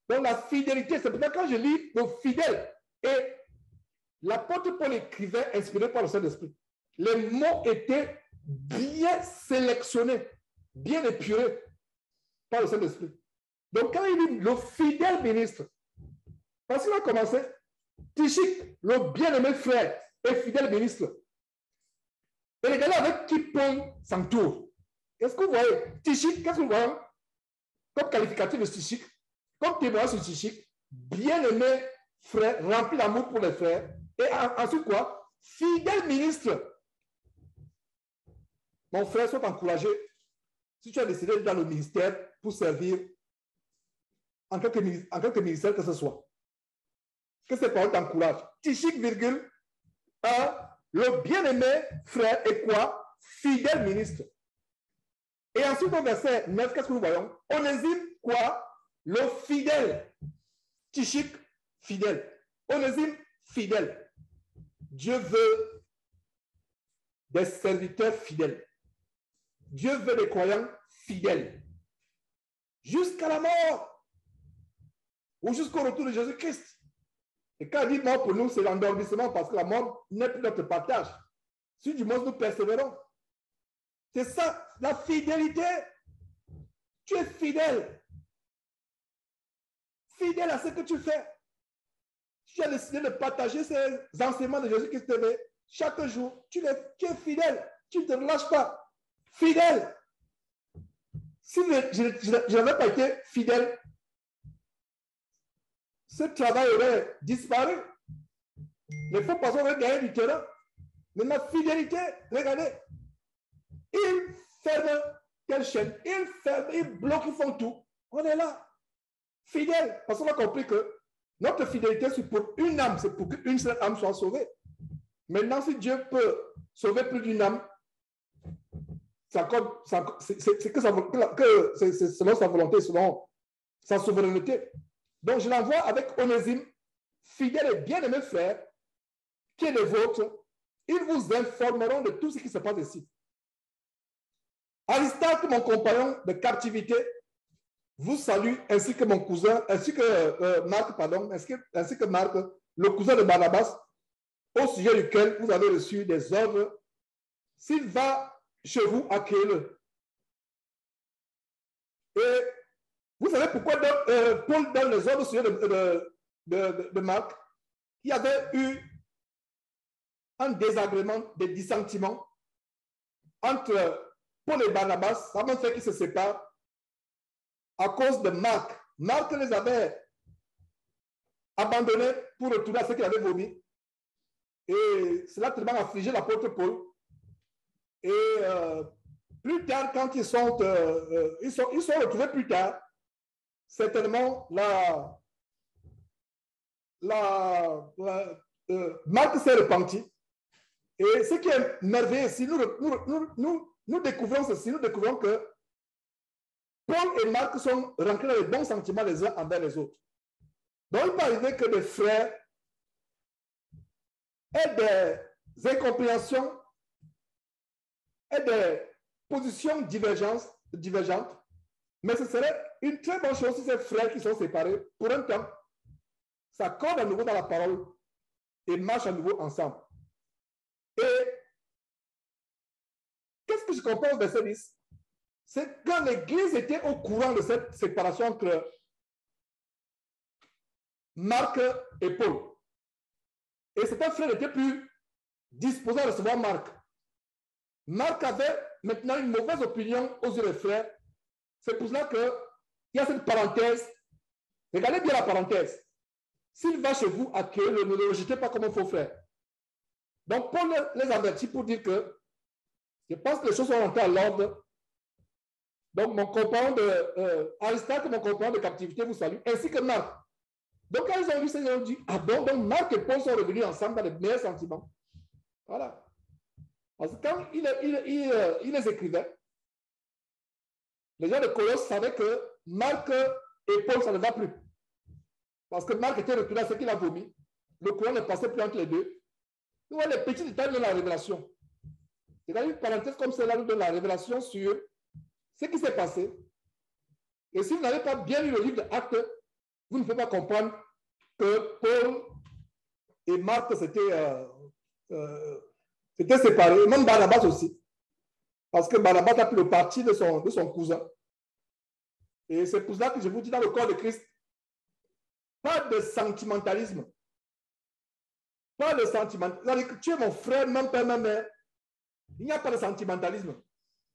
Donc la fidélité, c'est peut-être quand je lis le fidèle, et l'apôtre Paul écrivait inspiré par le Saint-Esprit. Les mots étaient bien sélectionnés, bien épurés par le Saint-Esprit. Donc quand il dit le fidèle ministre, parce qu'il a commencé, Tychik, le bien-aimé frère et fidèle ministre. Et regardez avec qui Paul s'entoure. Est-ce que vous voyez Tychik, qu'est-ce que vous voyez comme qualificatif de Tychik, comme témoin sur Tychik, bien-aimé frère, rempli d'amour pour les frères, et ensuite quoi? Fidèle ministre. Mon frère, sois encouragé. Si tu as décidé dans le ministère pour servir en quelque ministère que ce soit, que ces paroles t'encouragent. Tychik, virgule, le bien-aimé frère et quoi? Fidèle ministre. Et ensuite, au verset 9, qu'est-ce que nous voyons? Onésime, quoi? Le fidèle. Tychik, fidèle. Onésime, fidèle. Dieu veut des serviteurs fidèles. Dieu veut des croyants fidèles. Jusqu'à la mort. Ou jusqu'au retour de Jésus-Christ. Et quand il dit mort pour nous, c'est l'endormissement parce que la mort n'est plus notre partage. Si du moins nous persévérons. C'est ça, la fidélité. Tu es fidèle. Fidèle à ce que tu fais. Tu as décidé de partager ces enseignements de Jésus-Christ chaque jour. Tu es fidèle. Tu ne te relâches pas. Fidèle. Si je n'avais pas été fidèle, ce travail aurait disparu. Les faux pasteurs auraient gagné du terrain. Mais ma fidélité, regardez, ils ferment quelle chaîne, ils ferment, ils bloquent, ils font tout. On est là, fidèles, parce qu'on a compris que notre fidélité, c'est pour une âme, c'est pour qu'une seule âme soit sauvée. Maintenant, si Dieu peut sauver plus d'une âme, c'est selon sa volonté, selon sa souveraineté. Donc, je l'envoie avec Onésime, fidèle et bien-aimé frère, qui est le vôtre. Ils vous informeront de tout ce qui se passe ici. Aristarque, mon compagnon de captivité, vous salue, ainsi que mon cousin, ainsi que Marc, pardon, ainsi que Marc, le cousin de Barnabas, au sujet duquel vous avez reçu des ordres. S'il va chez vous, accueillez-le. Et vous savez pourquoi Paul donne les ordres au sujet de Marc? Il y avait eu un désagrément, des dissentiments entre Paul et Barnabas. Ça m'a fait qu'ils se séparent à cause de Marc. Marc les avait abandonnés pour retourner à ce qu'il avait vomi. Et cela a tellement affligé l'apôtre Paul. Et plus tard, quand ils sont retrouvés plus tard, certainement, Marc s'est repenti. Et ce qui est merveilleux ici, nous découvrons ceci, nous découvrons que Paul et Marc sont rentrés dans les bons sentiments les uns envers les autres. Donc, il peut arriver que des frères aient des incompréhensions et des positions divergentes, mais ce serait une très bonne chose si ces frères qui sont séparés pour un temps s'accordent à nouveau dans la parole et marchent à nouveau ensemble. Et qu'est-ce que je comprends au verset 10? C'est quand l'Église était au courant de cette séparation entre Marc et Paul. Et certains frères n'étaient plus disposés à recevoir Marc. Marc avait maintenant une mauvaise opinion aux yeux des frères. C'est pour cela qu'il y a cette parenthèse. Regardez bien la parenthèse. S'il va chez vous accueillir, ne le rejetez pas comme un faux frère. Donc, Paul les avertit pour dire que je pense que les choses sont rentrées à l'ordre. Donc, mon compagnon Aristarque, mon compagnon de captivité, vous salue, ainsi que Marc. Donc, quand ils ont vu ça, ils ont dit, ah bon, donc Marc et Paul sont revenus ensemble dans les meilleurs sentiments. Voilà. Parce que quand il les écrivait, les gens de Colosse savaient que Marc et Paul, ça ne va plus. Parce que Marc était retourné à ce qu'il a vomi. Le courant ne passait plus entre les deux. Nous voyons les petits détails de la révélation. Il y a une parenthèse comme celle-là de la révélation sur ce qui s'est passé. Et si vous n'avez pas bien lu le livre d'Actes, vous ne pouvez pas comprendre que Paul et Marc s'étaient séparés, et même Barnabas aussi. Parce que Barnabas a pris le parti de son cousin. Et c'est pour cela que je vous dis dans le corps de Christ, pas de sentimentalisme. Pas de sentimentalisme. Tu es mon frère, mon père, ma mère. Il n'y a pas de sentimentalisme.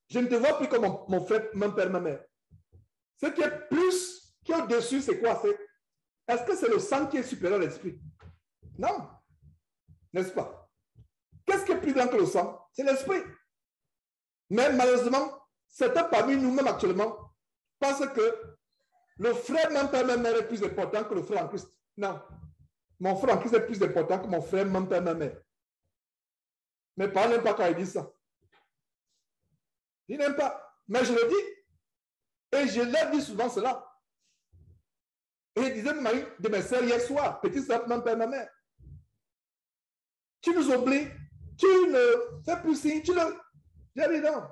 Je ne te vois plus comme mon frère, mon père, ma mère. Ce qui est plus, qui est au-dessus, c'est quoi? Est-ce que c'est le sang qui est supérieur à l'esprit? Non. N'est-ce pas? Qu'est-ce qui est plus grand que le sang? C'est l'esprit. Mais malheureusement, certains parmi nous-mêmes actuellement pensent que le frère, mon père, ma mère est plus important que le frère en Christ. Non. Mon frère en Christ est plus important que mon frère, mon père, ma mère. Mais pas n'aime pas quand il dit ça. Il n'aime pas. Mais je le dis. Et je l'ai dit souvent cela. Et il disait de mes sœurs hier soir, petit sœur, mon père, ma mère. Tu nous oublies. Tu ne fais plus signe. J'ai dit non.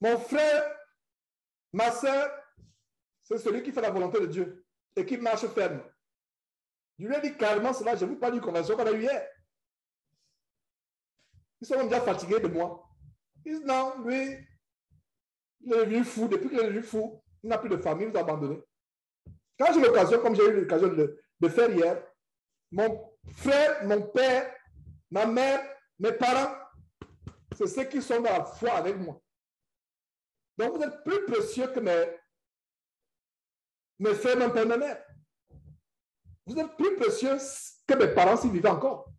Mon frère, ma sœur, c'est celui qui fait la volonté de Dieu et qui marche ferme. Je lui ai dit carrément cela. Je ne vous parle d'une conversation qu'on a eue hier. Ils sont déjà fatigués de moi. Ils disent non, lui, il est devenu fou. Depuis qu'il est devenu fou, il n'a plus de famille, il nous a abandonnés. Quand j'ai l'occasion, comme j'ai eu l'occasion de faire hier, mon frère, mon père, ma mère, mes parents, c'est ceux qui sont dans la foi avec moi. Donc, vous êtes plus précieux que mes frères, mon père, ma mère. Vous êtes plus précieux que mes parents s'ils vivaient encore.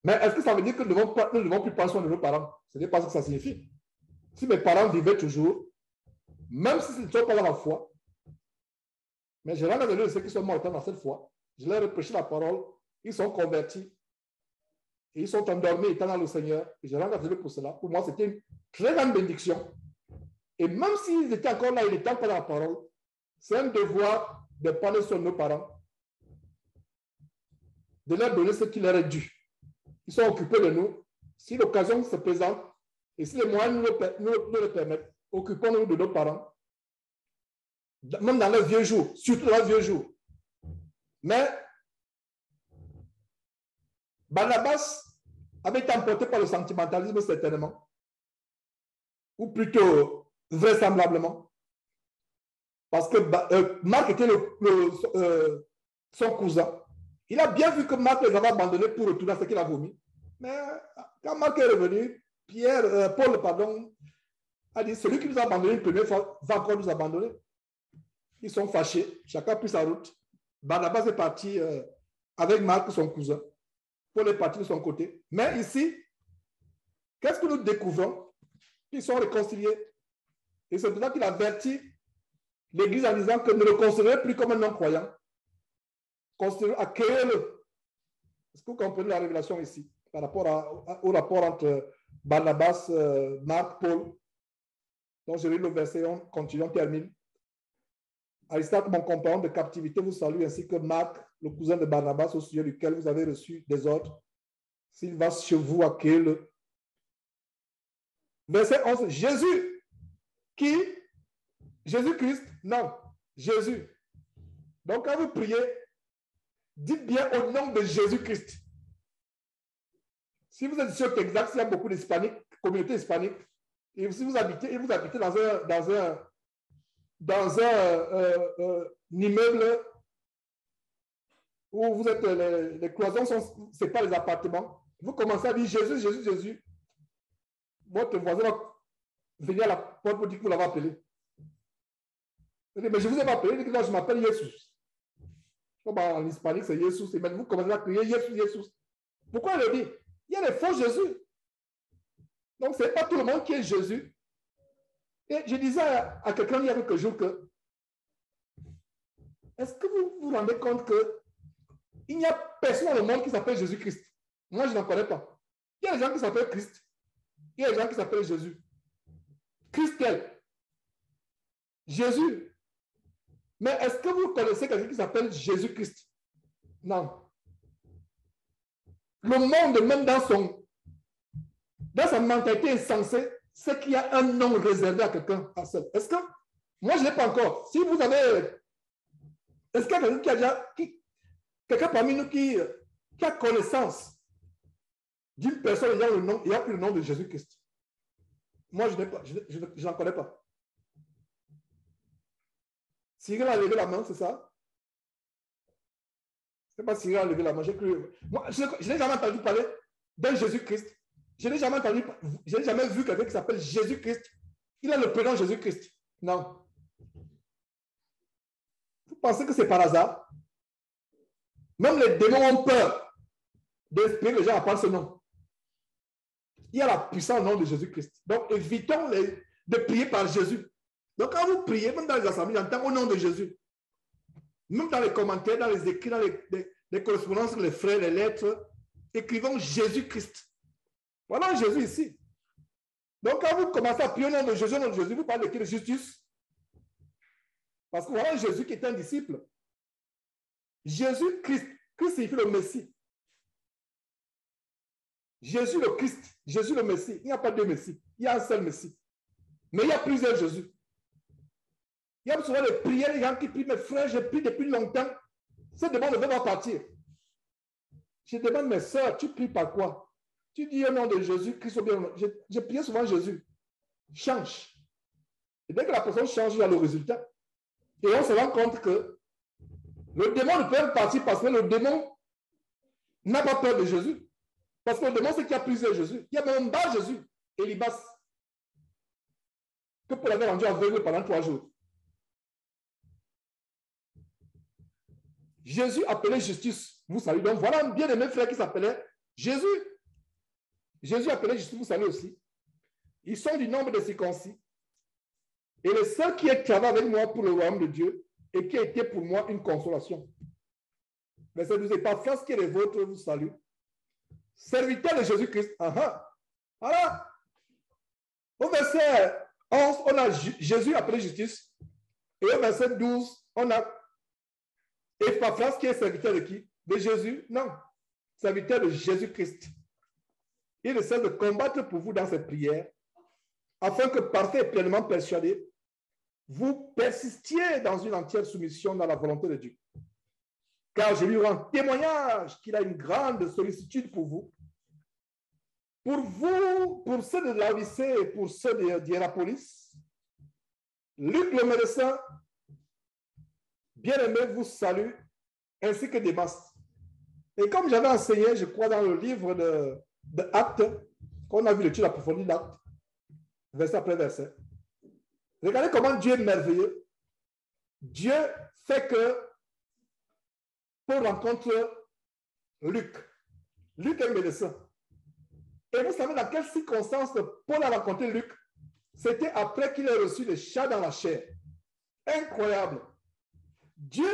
Mais est-ce que ça veut dire que nous ne devons plus prendre soin de nos parents? Ce n'est pas ce que ça signifie. Si mes parents vivaient toujours, même si ce ne sont pas dans la foi, mais je rends grâce à Dieu de ceux qui sont morts étant dans cette foi, je leur ai prêché la parole, ils sont convertis, et ils sont endormis étant dans le Seigneur, et je rends grâce à Dieu pour cela. Pour moi, c'était une très grande bénédiction. Et même s'ils étaient encore là, ils n'étaient pas dans la parole, c'est un devoir de prendre soin de nos parents, de leur donner ce qui leur est dû. Ils sont occupés de nous. Si l'occasion se présente, et si les moyens nous le permettent, occupons-nous de nos parents, même dans leurs vieux jours, surtout dans leurs vieux jours. Mais Barnabas avait été emporté par le sentimentalisme certainement, ou plutôt vraisemblablement, parce que Marc était son cousin. Il a bien vu que Marc les avait abandonnés pour retourner à ce qu'il a vomi. Mais quand Marc est revenu, Paul, a dit, celui qui nous a abandonnés une première fois va encore nous abandonner. Ils sont fâchés, chacun a pris sa route. Barnabas est parti avec Marc, son cousin. Paul est parti de son côté. Mais ici, qu'est-ce que nous découvrons? Ils sont réconciliés. Et c'est pour ça qu'il avertit l'Église en disant que ne le considérez plus comme un non-croyant. Accueillez-le. Est-ce que vous comprenez la révélation ici par rapport au rapport entre Barnabas, Marc, Paul? Donc, je lis le verset 1, continuons, termine. Aristarque, mon compagnon de captivité, vous salue, ainsi que Marc, le cousin de Barnabas, au sujet duquel vous avez reçu des ordres. S'il va chez vous, accueillez-le. Verset 11, Jésus, qui? Jésus-Christ? Non, Jésus. Donc, quand vous priez, dites bien au nom de Jésus-Christ. Si vous êtes sûr qu'exact, il y a beaucoup d'hispaniques, communauté hispanique, et si vous habitez dans un immeuble où vous êtes, les cloisons ce n'est pas les appartements, vous commencez à dire Jésus, Jésus, Jésus. Votre voisin va venir à la porte pour dire que vous l'avez appelé. Mais je ne vous ai pas appelé, il dit que je m'appelle Jésus. En hispanique, c'est Jésus. Et maintenant, vous commencez à crier Jésus, Jésus. Pourquoi il le dit? Il y a des faux Jésus. Donc, ce n'est pas tout le monde qui est Jésus. Et je disais à quelqu'un il y a quelques jours que est-ce que vous vous rendez compte qu'il n'y a personne dans le monde qui s'appelle Jésus-Christ? Moi, je n'en connais pas. Il y a des gens qui s'appellent Christ. Il y a des gens qui s'appellent Jésus. Christel. Jésus. Mais est-ce que vous connaissez quelqu'un qui s'appelle Jésus-Christ? Non. Le monde, même dans sa mentalité insensée, c'est qu'il y a un nom réservé à quelqu'un. Est-ce que, moi je ne l'ai pas encore. Si vous avez, est-ce qu'il y a quelqu'un qui a déjà, quelqu'un parmi nous qui a connaissance d'une personne ayant le nom, il y a le nom de Jésus-Christ? Moi je n'ai pas, je n'en connais pas. Cyril a levé la main, c'est ça? Je ne sais pas si Cyril a levé la main, j'ai cru. Moi, je n'ai jamais entendu parler d'un Jésus-Christ. Je n'ai jamais vu quelqu'un qui s'appelle Jésus-Christ. Il a le prénom Jésus-Christ. Non. Vous pensez que c'est par hasard? Même les démons ont peur d'inspirer les gens à prendre ce nom. Il y a la puissance au nom de Jésus-Christ. Donc, évitons de prier par Jésus. Donc, quand vous priez, même dans les assemblées, j'entends au nom de Jésus. Même dans les commentaires, dans les écrits, dans les correspondances, les frères, les lettres, écrivons Jésus-Christ. Voilà Jésus ici. Donc, quand vous commencez à prier au nom de Jésus, vous parlez de qui? De justice. Parce que voilà Jésus qui est un disciple. Jésus-Christ. Christ signifie le Messie. Jésus le Christ. Jésus le Messie. Il n'y a pas deux Messies. Il y a un seul Messie. Mais il y a plusieurs Jésus. Il y a souvent des prières, les gens qui prient, mes frères, je prie depuis longtemps. Cette demande ne veut pas partir. Je demande, mes soeurs, tu pries par quoi? Tu dis au nom de Jésus, Christ au bien. Je priais souvent Jésus. Change. Et dès que la personne change, il y a le résultat. Et on se rend compte que le démon ne peut pas partir parce que le démon n'a pas peur de Jésus. Parce que le démon, c'est qu'il y a plusieurs Jésus. Il y a même un bas Jésus, Élibas. que Paul avait rendu aveugle pendant 3 jours. Jésus appelait justice, vous savez. Donc voilà un bien-aimé frère qui s'appelait Jésus. Jésus appelait justice, vous savez aussi. Ils sont du nombre des circoncis. Et le seul qui est travaillé avec moi pour le royaume de Dieu et qui a été pour moi une consolation. Verset 12, et par France qui est les vôtres, vous salue. Serviteur de Jésus-Christ. Voilà. Au verset 11, on a Jésus appelé justice. Et au verset 12, on a Epaphras qui est serviteur de qui? De Jésus? Non. Serviteur de Jésus-Christ. Il essaie de combattre pour vous dans cette prière, afin que, parfait et pleinement persuadé, vous persistiez dans une entière soumission dans la volonté de Dieu. Car je lui rends témoignage qu'il a une grande sollicitude pour vous, pour ceux de Laodicée et pour ceux d'Hierapolis. Luc le médecin, bien-aimé, vous salue, ainsi que Démas. Et comme j'avais enseigné, je crois, dans le livre de Actes, qu'on a vu l'étude approfondie d'Actes, verset après verset, regardez comment Dieu est merveilleux. Dieu fait que Paul rencontre Luc. Luc est médecin. Et vous savez dans quelles circonstances Paul a rencontré Luc? C'était après qu'il ait reçu le chat dans la chair. Incroyable. Dieu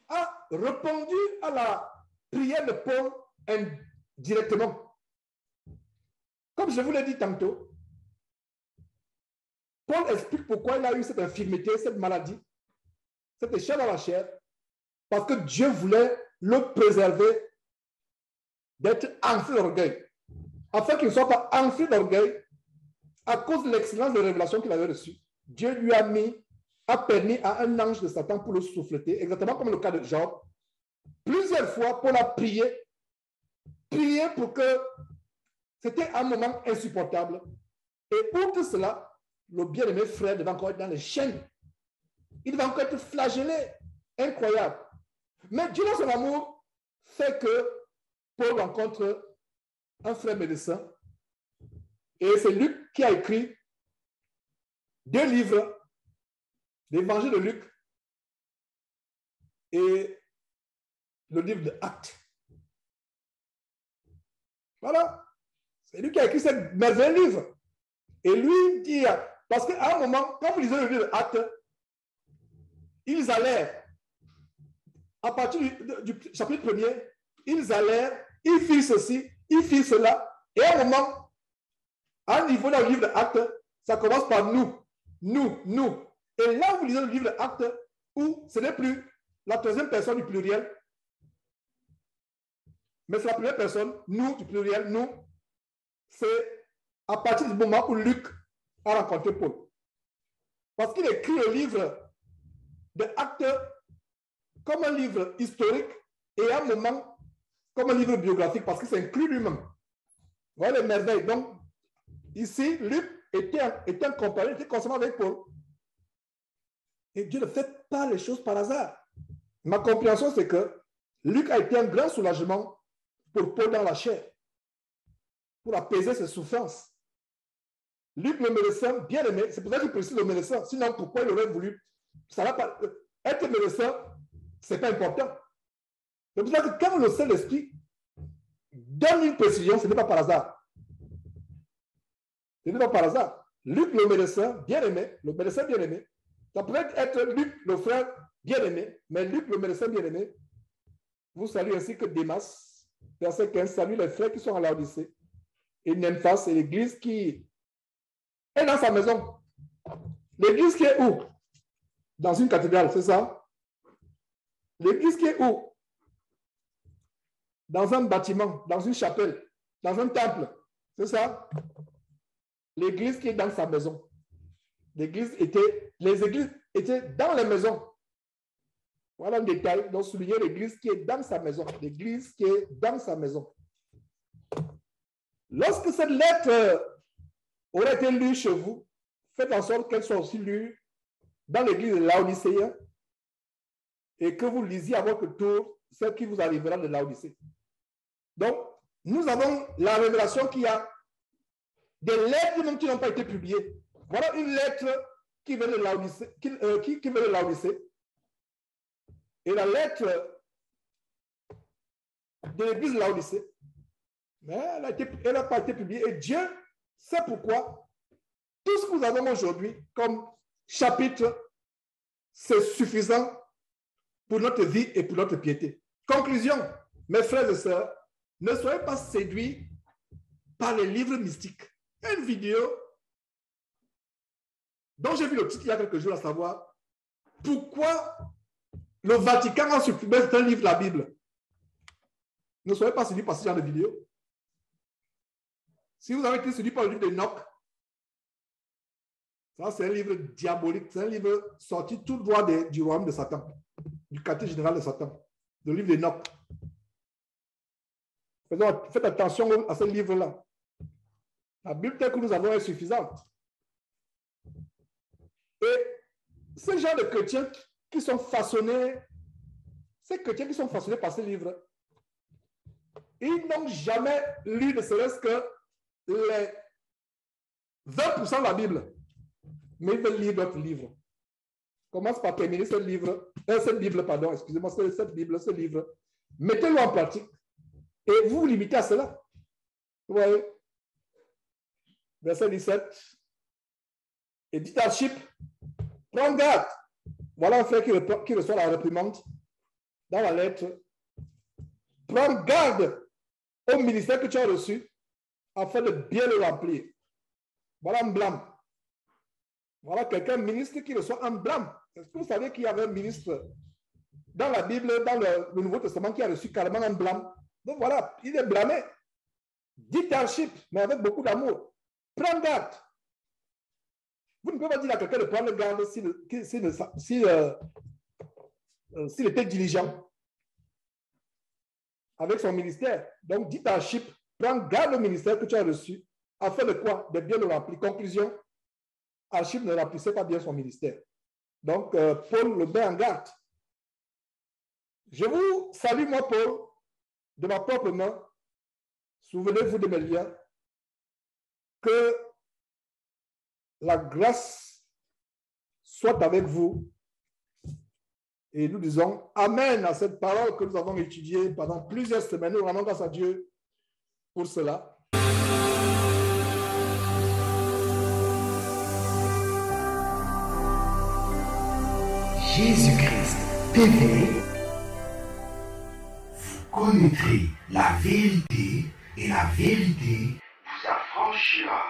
a répondu à la prière de Paul indirectement. Comme je vous l'ai dit tantôt, Paul explique pourquoi il a eu cette infirmité, cette maladie, cette chat dans la chair, parce que Dieu voulait le préserver d'être enflé d'orgueil, afin qu'il ne soit pas enflé d'orgueil à cause de l'excellence de révélation qu'il avait reçue. Dieu lui a permis à un ange de Satan pour le souffleter, exactement comme le cas de Job. Plusieurs fois, Paul a prié pour que c'était un moment insupportable. Et outre cela, le bien-aimé frère devait encore être dans les chaînes. Il devait encore être flagellé. Incroyable. Mais Dieu, dans son amour, fait que Paul rencontre un frère médecin. Et c'est Luc qui a écrit 2 livres, l'Évangile de Luc et le livre de Actes. Voilà. C'est lui qui a écrit ce merveilleux livre. Et lui dit, parce qu'à un moment, quand vous lisez le livre de Actes, ils allèrent, à partir du chapitre 1er, ils allèrent, ils firent ceci, ils firent cela. Et à un moment, à un niveau dans le livre de Actes, ça commence par nous. Et là, vous lisez le livre de Actes, où ce n'est plus la 3e personne du pluriel, mais c'est la première personne, nous, du pluriel, nous. C'est à partir du moment où Luc a rencontré Paul. Parce qu'il écrit le livre de Actes comme un livre historique et à un moment comme un livre biographique, parce qu'il s'inclut lui-même. Voilà les merveilles. Donc, ici, Luc était un compagnon, était constamment avec Paul. Et Dieu ne fait pas les choses par hasard. Ma compréhension, c'est que Luc a été un grand soulagement pour Paul dans la chair, pour apaiser ses souffrances. Luc, le médecin, bien aimé, c'est pour ça qu'il précise le médecin. Sinon, pourquoi il aurait voulu? Ça va pas. Être médecin, ce n'est pas important. C'est pour ça que quand le Saint-Esprit donne une précision, ce n'est pas par hasard. Ce n'est pas par hasard. Luc, le médecin, bien aimé, le médecin bien aimé, ça pourrait être Luc, le frère bien aimé, mais Luc, le médecin bien aimé, vous saluez ainsi que Démas. Verset 15, salue les frères qui sont à Laodicée. Et Nymphas, c'est l'église qui est dans sa maison. L'église qui est où? Dans une cathédrale, c'est ça? L'église qui est où? Dans un bâtiment, dans une chapelle, dans un temple, c'est ça? L'église qui est dans sa maison. Les églises étaient dans les maisons. Voilà un détail. Donc, souligner l'église qui est dans sa maison. L'église qui est dans sa maison. Lorsque cette lettre aurait été lue chez vous, faites en sorte qu'elle soit aussi lue dans l'église de Laodicée et que vous lisiez à votre tour ce qui vous arrivera de Laodicée. Donc, nous avons la révélation qu'il y a des lettres même qui n'ont pas été publiées. Voilà une lettre qui vient de Laodicée, qui vient de Laodicée. Et la lettre de l'église de Laodicée, mais elle n'a pas été publiée. Et Dieu sait pourquoi. Tout ce que nous avons aujourd'hui comme chapitre, c'est suffisant pour notre vie et pour notre piété. Conclusion, mes frères et sœurs, ne soyez pas séduits par les livres mystiques. Il y a une vidéo dont j'ai vu le titre il y a quelques jours, à savoir pourquoi le Vatican a supprimé un livre de la Bible. Ne soyez pas séduits par ce genre de vidéo. Si vous avez été séduits par le livre d'Enoch, ça c'est un livre diabolique, c'est un livre sorti tout droit du royaume de Satan, du quartier général de Satan, le livre d'Enoch. Faites attention à ce livre-là. La Bible telle que nous avons est suffisante. Et ce genre de chrétiens qui sont façonnés, ces chrétiens qui sont façonnés par ce livre, ils n'ont jamais lu ne serait-ce que les 20% de la Bible. Mais ils veulent lire d'autres livres. Commence par terminer ce livre, cette Bible, pardon, excusez-moi, cette Bible, ce livre. Mettez-le en pratique et vous vous limitez à cela. Vous voyez? Verset 17. Et dites à Chypre, prends garde. Voilà un frère qui reçoit la réprimande dans la lettre. Prends garde au ministère que tu as reçu afin de bien le remplir. Voilà un blâme. Voilà quelqu'un, ministre, qui reçoit un blâme. Est-ce que vous savez qu'il y avait un ministre dans la Bible, dans le Nouveau Testament, qui a reçu carrément un blâme? Donc voilà, il est blâmé. Dites à Chypre, mais avec beaucoup d'amour. Prends garde. Vous ne pouvez pas dire à quelqu'un de prendre garde s'il était diligent avec son ministère. Donc, dites à Chypre, prends garde au ministère que tu as reçu, afin de quoi? De bien le remplir. Conclusion, Chypre ne remplissait pas bien son ministère. Donc, Paul le met en garde. Je vous salue, moi, Paul, de ma propre main. Souvenez-vous de mes liens. Que la grâce soit avec vous. Et nous disons Amen à cette parole que nous avons étudiée pendant plusieurs semaines. Nous rendons grâce à Dieu pour cela. Jésus-Christ TV, vous connaîtrez la vérité et la vérité vous affranchira.